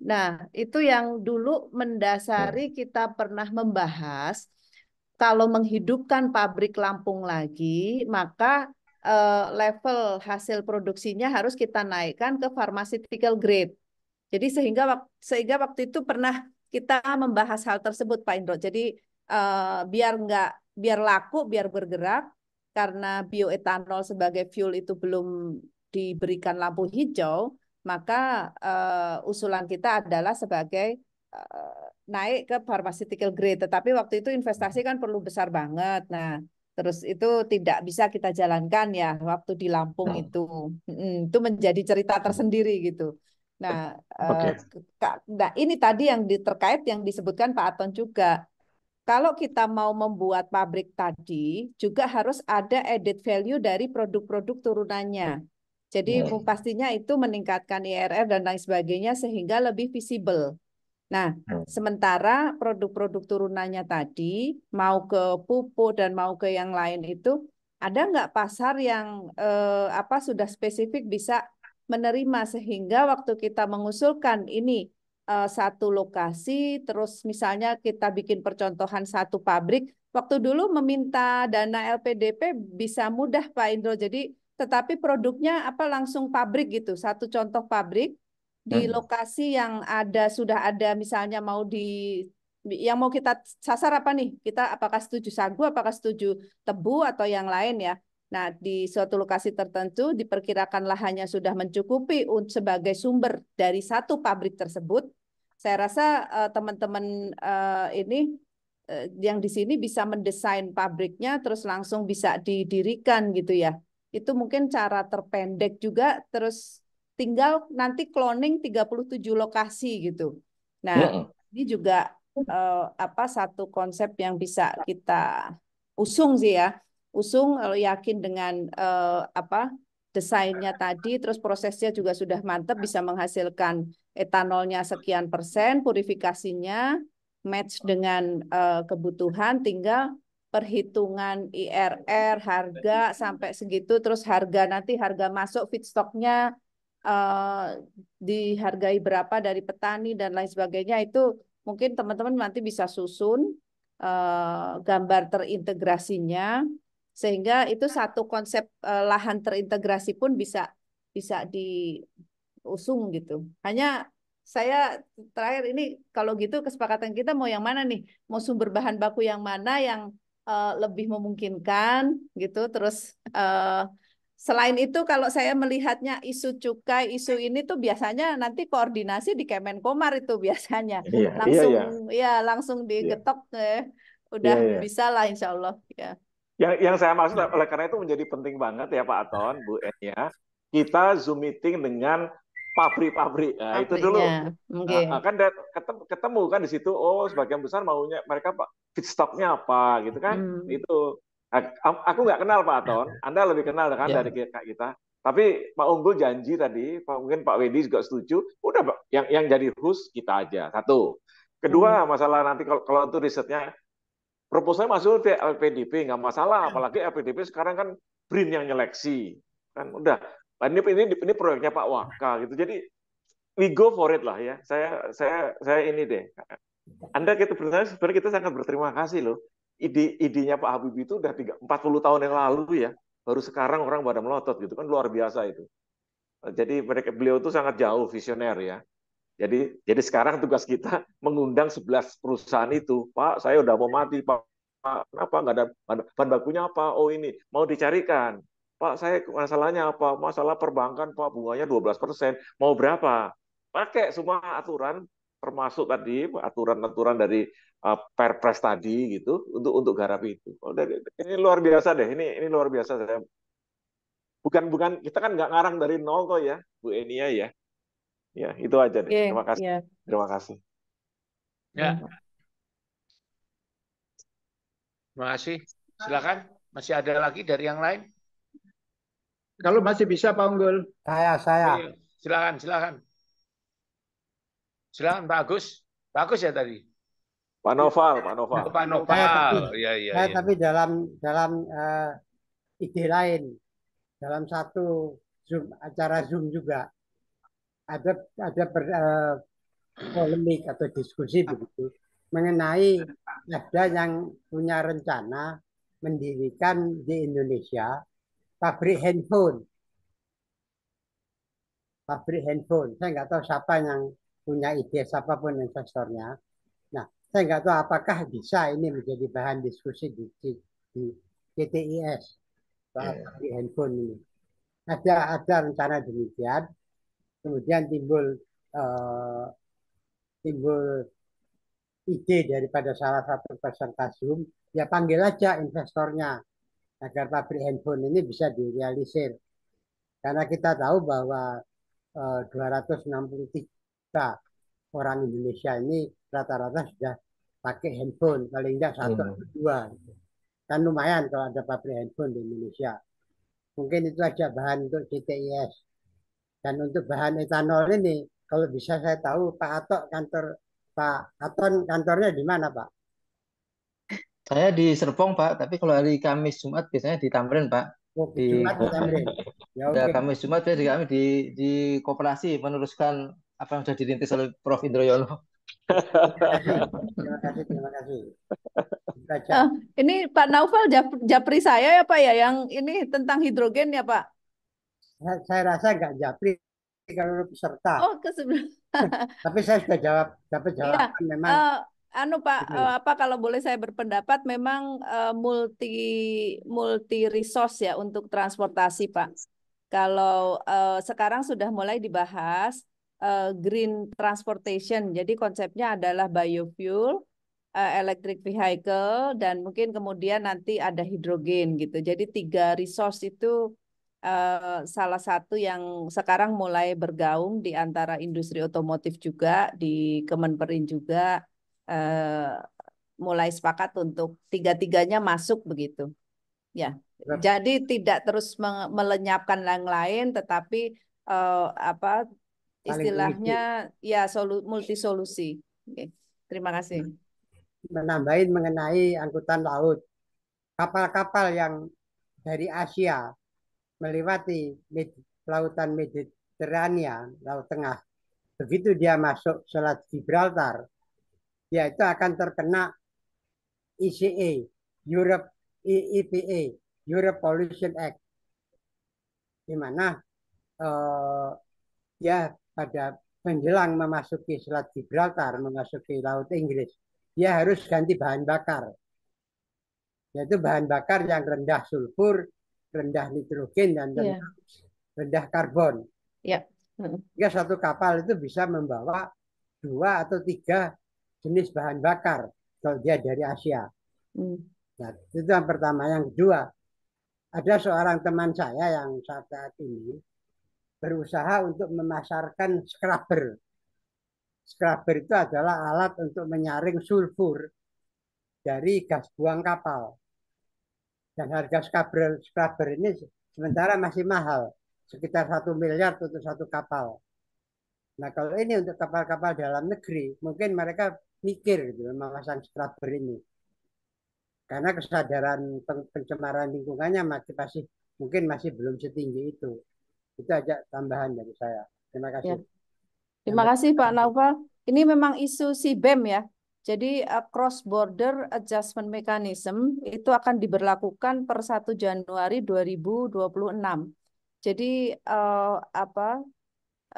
Nah, itu yang dulu mendasari kita pernah membahas kalau menghidupkan pabrik Lampung lagi, maka level hasil produksinya harus kita naikkan ke pharmaceutical grade. Jadi sehingga waktu itu pernah kita membahas hal tersebut, Pak Indro. Jadi biar laku, biar bergerak, karena bioetanol sebagai fuel itu belum diberikan lampu hijau, maka usulan kita adalah sebagai naik ke pharmaceutical grade. Tetapi waktu itu investasi kan perlu besar banget. Nah, terus itu tidak bisa kita jalankan ya waktu di Lampung itu. Itu menjadi cerita tersendiri gitu. Nah, nah ini tadi yang terkait yang disebutkan Pak Aton juga. Kalau kita mau membuat pabrik tadi, juga harus ada added value dari produk-produk turunannya. Jadi pastinya itu meningkatkan IRR dan lain sebagainya sehingga lebih visible. Nah, sementara produk-produk turunannya tadi, mau ke pupuk dan mau ke yang lain itu, ada nggak pasar yang apa sudah spesifik bisa menerima sehingga waktu kita mengusulkan ini satu lokasi, terus misalnya kita bikin percontohan satu pabrik, waktu dulu meminta dana LPDP bisa mudah Pak Indro, jadi tetapi produknya apa langsung pabrik gitu, satu contoh pabrik di lokasi yang sudah ada misalnya yang mau kita sasar apa nih? Kita apakah setuju sagu, apakah setuju tebu atau yang lain ya? Nah, di suatu lokasi tertentu diperkirakan lahannya sudah mencukupi sebagai sumber dari satu pabrik tersebut. Saya rasa teman-teman ini yang di sini bisa mendesain pabriknya terus langsung bisa didirikan gitu ya. Itu mungkin cara terpendek juga, terus tinggal nanti cloning 37 lokasi gitu. Nah, ini juga apa satu konsep yang bisa kita usung sih ya. Usung yakin dengan apa desainnya tadi, terus prosesnya juga sudah mantap, bisa menghasilkan etanolnya sekian persen, purifikasinya match dengan kebutuhan, tinggal perhitungan IRR, harga sampai segitu, terus nanti harga masuk feedstocknya dihargai berapa dari petani dan lain sebagainya, itu mungkin teman-teman nanti bisa susun gambar terintegrasinya, sehingga itu satu konsep lahan terintegrasi pun bisa diusung gitu. Hanya saya terakhir ini, kalau gitu kesepakatan kita mau yang mana nih? Mau sumber bahan baku yang mana yang lebih memungkinkan gitu. Terus selain itu, kalau saya melihatnya isu cukai, isu ini tuh biasanya nanti koordinasi di Kemenkomar itu biasanya Iya, iya, langsung iya. langsung Iya, digetok, iya, udah iya. bisa lah insya Allah ya. Yang saya maksud oleh karena itu menjadi penting banget ya Pak Aton, Bu Enia, kita Zoom meeting dengan pabrik-pabrik. Nah, itu dulu. Pabriknya, oke. Kan ketemu kan di situ, oh sebagian besar maunya mereka Pak feedstocknya apa gitu kan. Itu aku nggak kenal Pak Aton, Anda lebih kenal kan Ya. dari kita. Tapi Pak Unggul janji tadi, mungkin Pak Wedi juga setuju, udah Pak, yang jadi host kita aja. Satu. Kedua, masalah nanti kalau itu risetnya proposalnya masuk ke LPDP nggak masalah, apalagi LPDP sekarang kan BRIN yang nyeleksi kan udah. Ini proyeknya Pak Waka gitu, jadi we go for it lah ya. Saya ini deh. Anda kita sebenarnya kita sangat berterima kasih loh. Idenya Pak Habibie itu udah 40 tahun yang lalu ya, baru sekarang orang pada melotot gitu kan, luar biasa itu. Jadi beliau itu sangat jauh visioner ya. Jadi sekarang tugas kita mengundang 11 perusahaan itu. Pak, saya udah mau mati, Pak. Kenapa nggak ada bahan bakunya apa? Oh ini, mau dicarikan. Pak, saya masalahnya apa? Masalah perbankan, Pak, bunganya 12%. Mau berapa? Pakai semua aturan, termasuk tadi aturan-aturan dari Perpres tadi gitu untuk garap itu. Oh, ini luar biasa deh. Ini luar biasa. Bukan kita kan nggak ngarang dari nol kok ya, Bu Enia ya. Ya, itu aja deh. Terima kasih. Terima kasih. Ya. Terima kasih. Silakan. Masih ada lagi dari yang lain? Kalau masih bisa Pak Unggul. Saya. Silakan. Silakan Pak Agus. Pak Agus ya tadi. Pak Noval. Pak Noval. Saya tapi dalam ide lain, dalam satu acara Zoom juga ada polemik atau diskusi begitu mengenai ada yang punya rencana mendirikan di Indonesia pabrik handphone. Saya nggak tahu siapa yang punya ide, siapapun investornya. Nah, saya nggak tahu apakah bisa ini menjadi bahan diskusi di KTIS soal pabrik handphone ini. Ada rencana demikian, kemudian timbul ide daripada salah satu peserta Zoom, ya panggil aja investornya agar pabrik handphone ini bisa direalisir. Karena kita tahu bahwa 263 orang Indonesia ini rata-rata sudah pakai handphone, paling tidak satu atau dua. Kan lumayan kalau ada pabrik handphone di Indonesia. Mungkin itu aja bahan untuk CTIS. Dan untuk bahan etanol ini, kalau bisa saya tahu Pak Aton kantornya di mana Pak? Saya di Serpong Pak, tapi kalau hari Kamis Jumat biasanya di Tamrin Pak. Oh, Jumat di Tamrin. Ya, Kamis Jumat biasanya kami di koperasi meneruskan apa yang sudah dirintis oleh Prof. Indroyono. Terima kasih. Ini Pak Naufal japri saya ya Pak ya, yang ini tentang hidrogen ya Pak? Saya rasa nggak japri kalau peserta. Oh, ke sebelah. Tapi saya sudah dapat jawaban Iya, memang. Pak, apa kalau boleh saya berpendapat, memang multi resource ya untuk transportasi Pak. Kalau sekarang sudah mulai dibahas green transportation, jadi konsepnya adalah biofuel, electric vehicle, dan mungkin kemudian nanti ada hidrogen gitu. Jadi 3 resource itu salah satu yang sekarang mulai bergaung di antara industri otomotif juga, di Kemenperin juga mulai sepakat untuk 3-3-nya masuk begitu. Ya, Jadi tidak terus melenyapkan yang lain, tetapi apa istilahnya ya multi solusi. Oke. Terima kasih. Menambahin mengenai angkutan laut, kapal-kapal yang dari Asia melewati lautan Mediterania, Laut Tengah, begitu dia masuk Selat Gibraltar, dia itu akan terkena ECA, EPA, Europe Pollution Act, di mana ya pada menjelang memasuki Selat Gibraltar, memasuki Laut Inggris, dia harus ganti bahan bakar, yaitu bahan bakar yang rendah sulfur, rendah nitrogen, dan rendah karbon. Jika satu kapal itu bisa membawa 2 atau 3 jenis bahan bakar kalau dia dari Asia. Nah, itu yang pertama. Yang kedua, ada seorang teman saya yang saat ini berusaha untuk memasarkan scrubber. Scrubber itu adalah alat untuk menyaring sulfur dari gas buang kapal. Dan harga scrubber ini sementara masih mahal, sekitar 1 miliar untuk satu kapal. Nah, kalau ini untuk kapal-kapal dalam negeri, mungkin mereka mikir gitu, memasang scrubber ini. Karena kesadaran pencemaran lingkungannya mungkin masih belum setinggi itu. Itu aja tambahan dari saya. Terima kasih. Terima kasih Pak Naufal. Ini memang isu CBAM ya. Jadi Cross Border Adjustment Mechanism itu akan diberlakukan per 1 Januari 2026. Jadi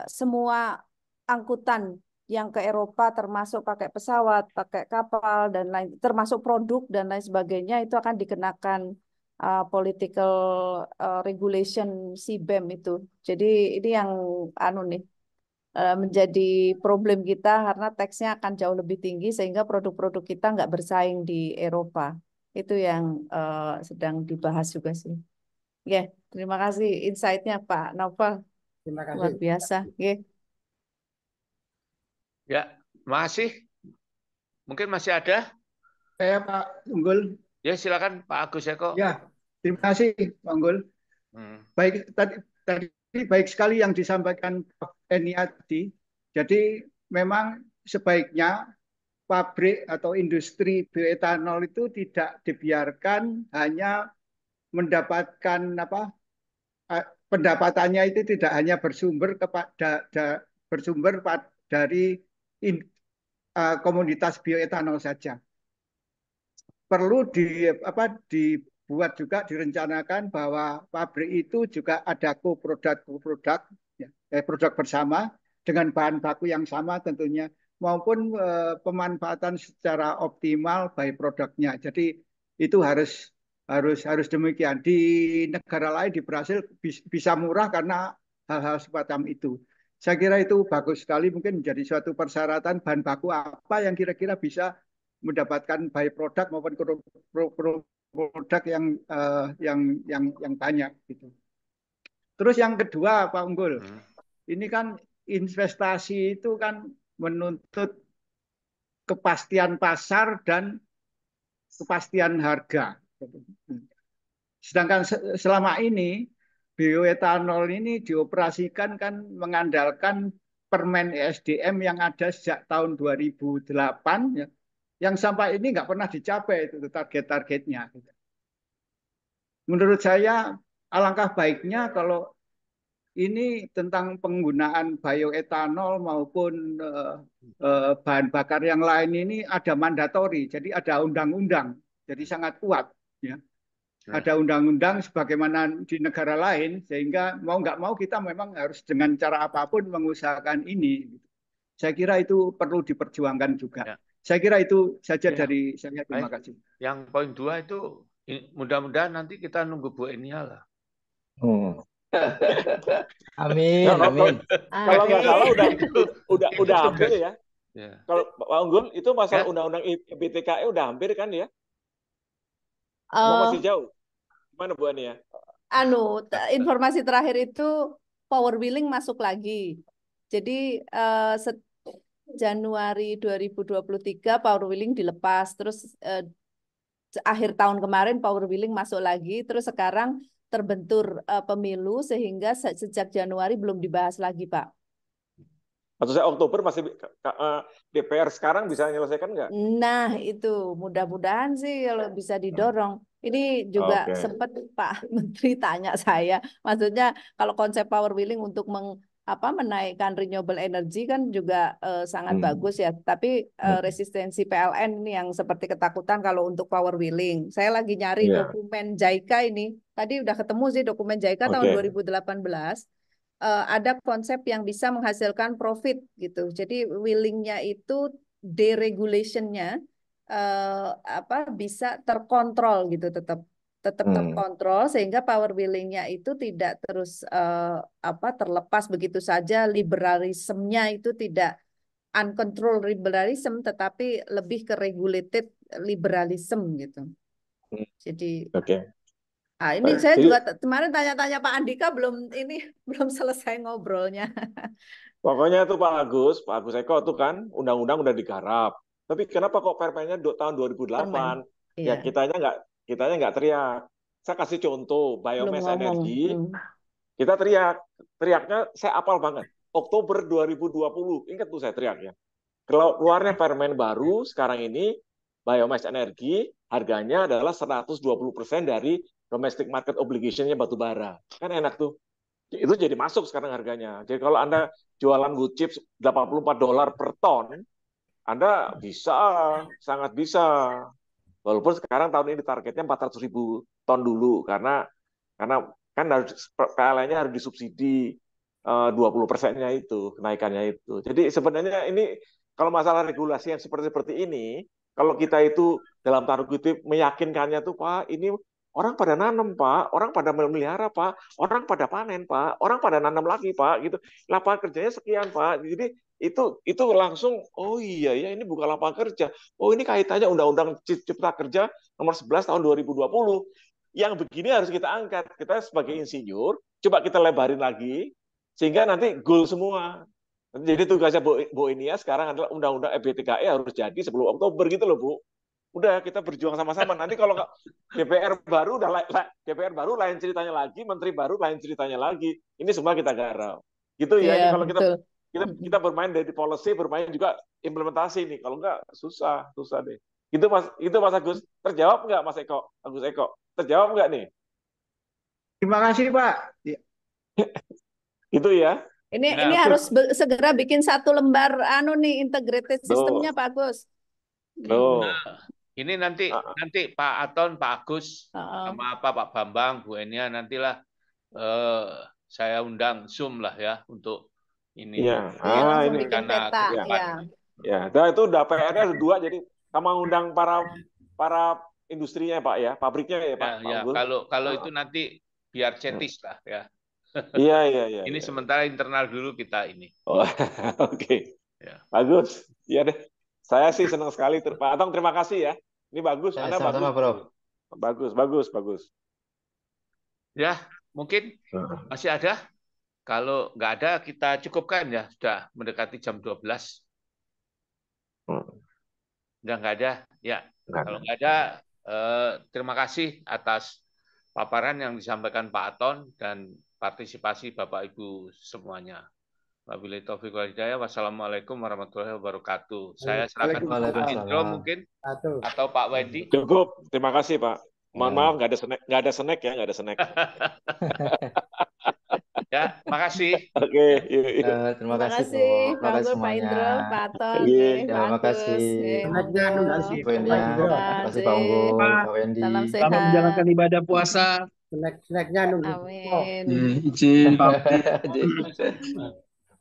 semua angkutan yang ke Eropa termasuk pakai pesawat, pakai kapal dan lain, termasuk produk dan lain sebagainya itu akan dikenakan political regulation CBAM itu. Jadi ini yang menjadi problem kita karena teksnya akan jauh lebih tinggi sehingga produk-produk kita nggak bersaing di Eropa. Itu yang sedang dibahas juga sih. Ya, terima kasih insight-nya Pak Naufal. Terima kasih. Luar biasa. Ya, masih. Mungkin masih ada. Saya Pak Unggul. Ya, silakan Pak Agus Eko. Ya, terima kasih Pak Unggul. Baik, tadi baik sekali yang disampaikan Prof. Eni tadi. Jadi memang sebaiknya pabrik atau industri bioetanol itu tidak dibiarkan hanya mendapatkan pendapatannya itu tidak hanya bersumber dari komoditas bioetanol saja. Perlu dibuat juga, direncanakan bahwa pabrik itu juga ada produk bersama dengan bahan baku yang sama tentunya, maupun pemanfaatan secara optimal byproduct-nya. Jadi itu harus demikian. Di negara lain, di Brasil bisa murah karena hal-hal semacam itu. Saya kira itu bagus sekali, mungkin menjadi suatu persyaratan bahan baku apa yang kira-kira bisa mendapatkan byproduct maupun produk yang banyak gitu. Terus yang kedua Pak Unggul, ini kan investasi itu kan menuntut kepastian pasar dan kepastian harga. Sedangkan selama ini bioetanol ini dioperasikan kan mengandalkan Permen ESDM yang ada sejak tahun 2008 ya, yang sampai ini nggak pernah dicapai itu target-targetnya. Menurut saya alangkah baiknya kalau ini tentang penggunaan bioetanol maupun bahan bakar yang lain ini ada mandatori, jadi ada undang-undang, jadi sangat kuat. Ya. Ada undang-undang sebagaimana di negara lain, sehingga mau nggak mau kita memang harus dengan cara apapun mengusahakan ini. Saya kira itu perlu diperjuangkan juga. Ya. Saya kira itu saja dari saya. Terima kasih. Yang poin 2 itu mudah-mudahan nanti kita nunggu Bu Enia lah. Amin, amin. Kalau nggak salah udah hampir ya. Kalau Pak Unggul itu masalah undang-undang IPTKE udah hampir kan ya? Masih jauh. Gimana Bu Ania? Informasi terakhir itu power wheeling masuk lagi. Jadi Januari 2023 power wheeling dilepas, terus akhir tahun kemarin power wheeling masuk lagi, terus sekarang terbentur pemilu sehingga sejak Januari belum dibahas lagi, Pak. Atau saya Oktober masih DPR sekarang bisa menyelesaikan nggak? Nah, itu mudah-mudahan sih kalau bisa didorong. Ini juga Oke. sempat Pak Menteri tanya saya, maksudnya kalau konsep power wheeling untuk menaikkan renewable energy kan juga sangat bagus ya. Tapi resistensi PLN ini yang seperti ketakutan kalau untuk power wheeling. Saya lagi nyari dokumen JICA ini. Tadi udah ketemu sih dokumen JICA tahun 2018. Ada konsep yang bisa menghasilkan profit gitu. Jadi willingnya itu deregulationnya bisa terkontrol gitu, tetap terkontrol sehingga power willingnya itu tidak terus terlepas begitu saja, liberalismenya itu tidak uncontrolled liberalism tetapi lebih ke regulated liberalism gitu. Jadi ini saya juga kemarin tanya-tanya Pak Andika belum selesai ngobrolnya. Pokoknya itu Pak Agus Eko itu kan undang-undang udah digarap. Tapi kenapa kok permennya tahun 2008? Ya kitanya nggak teriak. Saya kasih contoh biomass energy. Kita teriaknya saya apal banget. Oktober 2020, ingat tuh saya teriaknya. Keluarnya permen baru sekarang ini biomass energy harganya adalah 120% dari domestic market obligation-nya batu bara. Kan enak tuh. Itu jadi masuk sekarang harganya. Jadi kalau Anda jualan wood chips $84 per ton, Anda bisa, sangat bisa. Walaupun sekarang tahun ini targetnya 400.000 ton dulu, karena kan PLN-nya harus disubsidi 20%-nya itu, kenaikannya itu. Jadi sebenarnya ini kalau masalah regulasi yang seperti ini, kalau kita itu dalam tanda kutip meyakinkannya tuh Pak, ini orang pada nanam Pak, orang pada memelihara Pak, orang pada panen Pak, orang pada nanam lagi Pak, gitu. Lapangan kerjanya sekian Pak. Jadi itu langsung oh iya ya ini bukan lapangan kerja. Oh ini kaitannya Undang-Undang Cipta Kerja nomor 11 tahun 2020. Yang begini harus kita angkat. Kita sebagai insinyur, coba kita lebarin lagi sehingga nanti goal semua. Jadi tugasnya Bu Inia sekarang adalah Undang-Undang EBTKE harus jadi sebelum Oktober gitu loh Bu. Udah kita berjuang sama-sama. Nanti kalau DPR baru DPR baru lain ceritanya lagi, menteri baru lain ceritanya lagi. Ini semua kita garap. Gitu ya. Ini kalau kita bermain dari policy, bermain juga implementasi nih. Kalau enggak susah deh. Itu Mas Agus. Terjawab enggak Mas Eko? Agus Eko. Terjawab enggak nih? Terima kasih Pak. Itu ya. Ini harus segera bikin satu lembar integrated sistemnya Pak Agus. Ini nanti Pak Aton, Pak Agus, sama Pak Bambang, Bu Enia nantilah saya undang Zoom lah ya untuk ini. Langsung bikin peta. Ya, itu udah PR-nya 2 jadi sama undang para industrinya Pak ya, pabriknya ya Pak. Ya, kalau itu nanti biar cetis lah ya. Iya. Ini sementara internal dulu kita ini. Oke. Bagus. Iya deh. Saya sih senang sekali. Pak Atong, terima kasih ya. Ini bagus. Anda sama-sama, bagus. Bagus. Ya, mungkin masih ada. Kalau nggak ada, kita cukupkan ya. Sudah mendekati jam 12. Udah nggak ada. Ya, kalau nggak ada, terima kasih atas paparan yang disampaikan Pak Aton dan partisipasi Bapak Ibu semuanya. Wabillahi taufiq wal hidayah. Wassalamualaikum warahmatullahi wabarakatuh. Saya serahkan ke Pak Indro mungkin atau Pak Wendy. Cukup. Terima kasih Pak. Mohon maaf nggak ada snack ya, nggak ada snack. Ya, makasih. Oke, terima kasih Pak Indro, Pak Aton, terima kasih. Terima kasih Pak Unggul, Pak Wendy. Salam sehat. Selamat menjalankan ibadah puasa. Snack-snacknya nunggu. Amin. Izin Pak.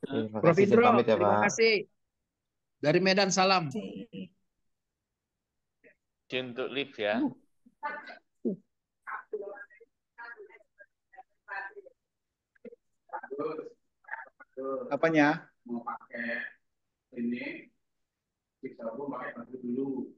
Prof. Indro, terima kasih. Dari Medan salam. Izin untuk live ya. Apanya? Mau pakai ini, bisa pakai baju dulu.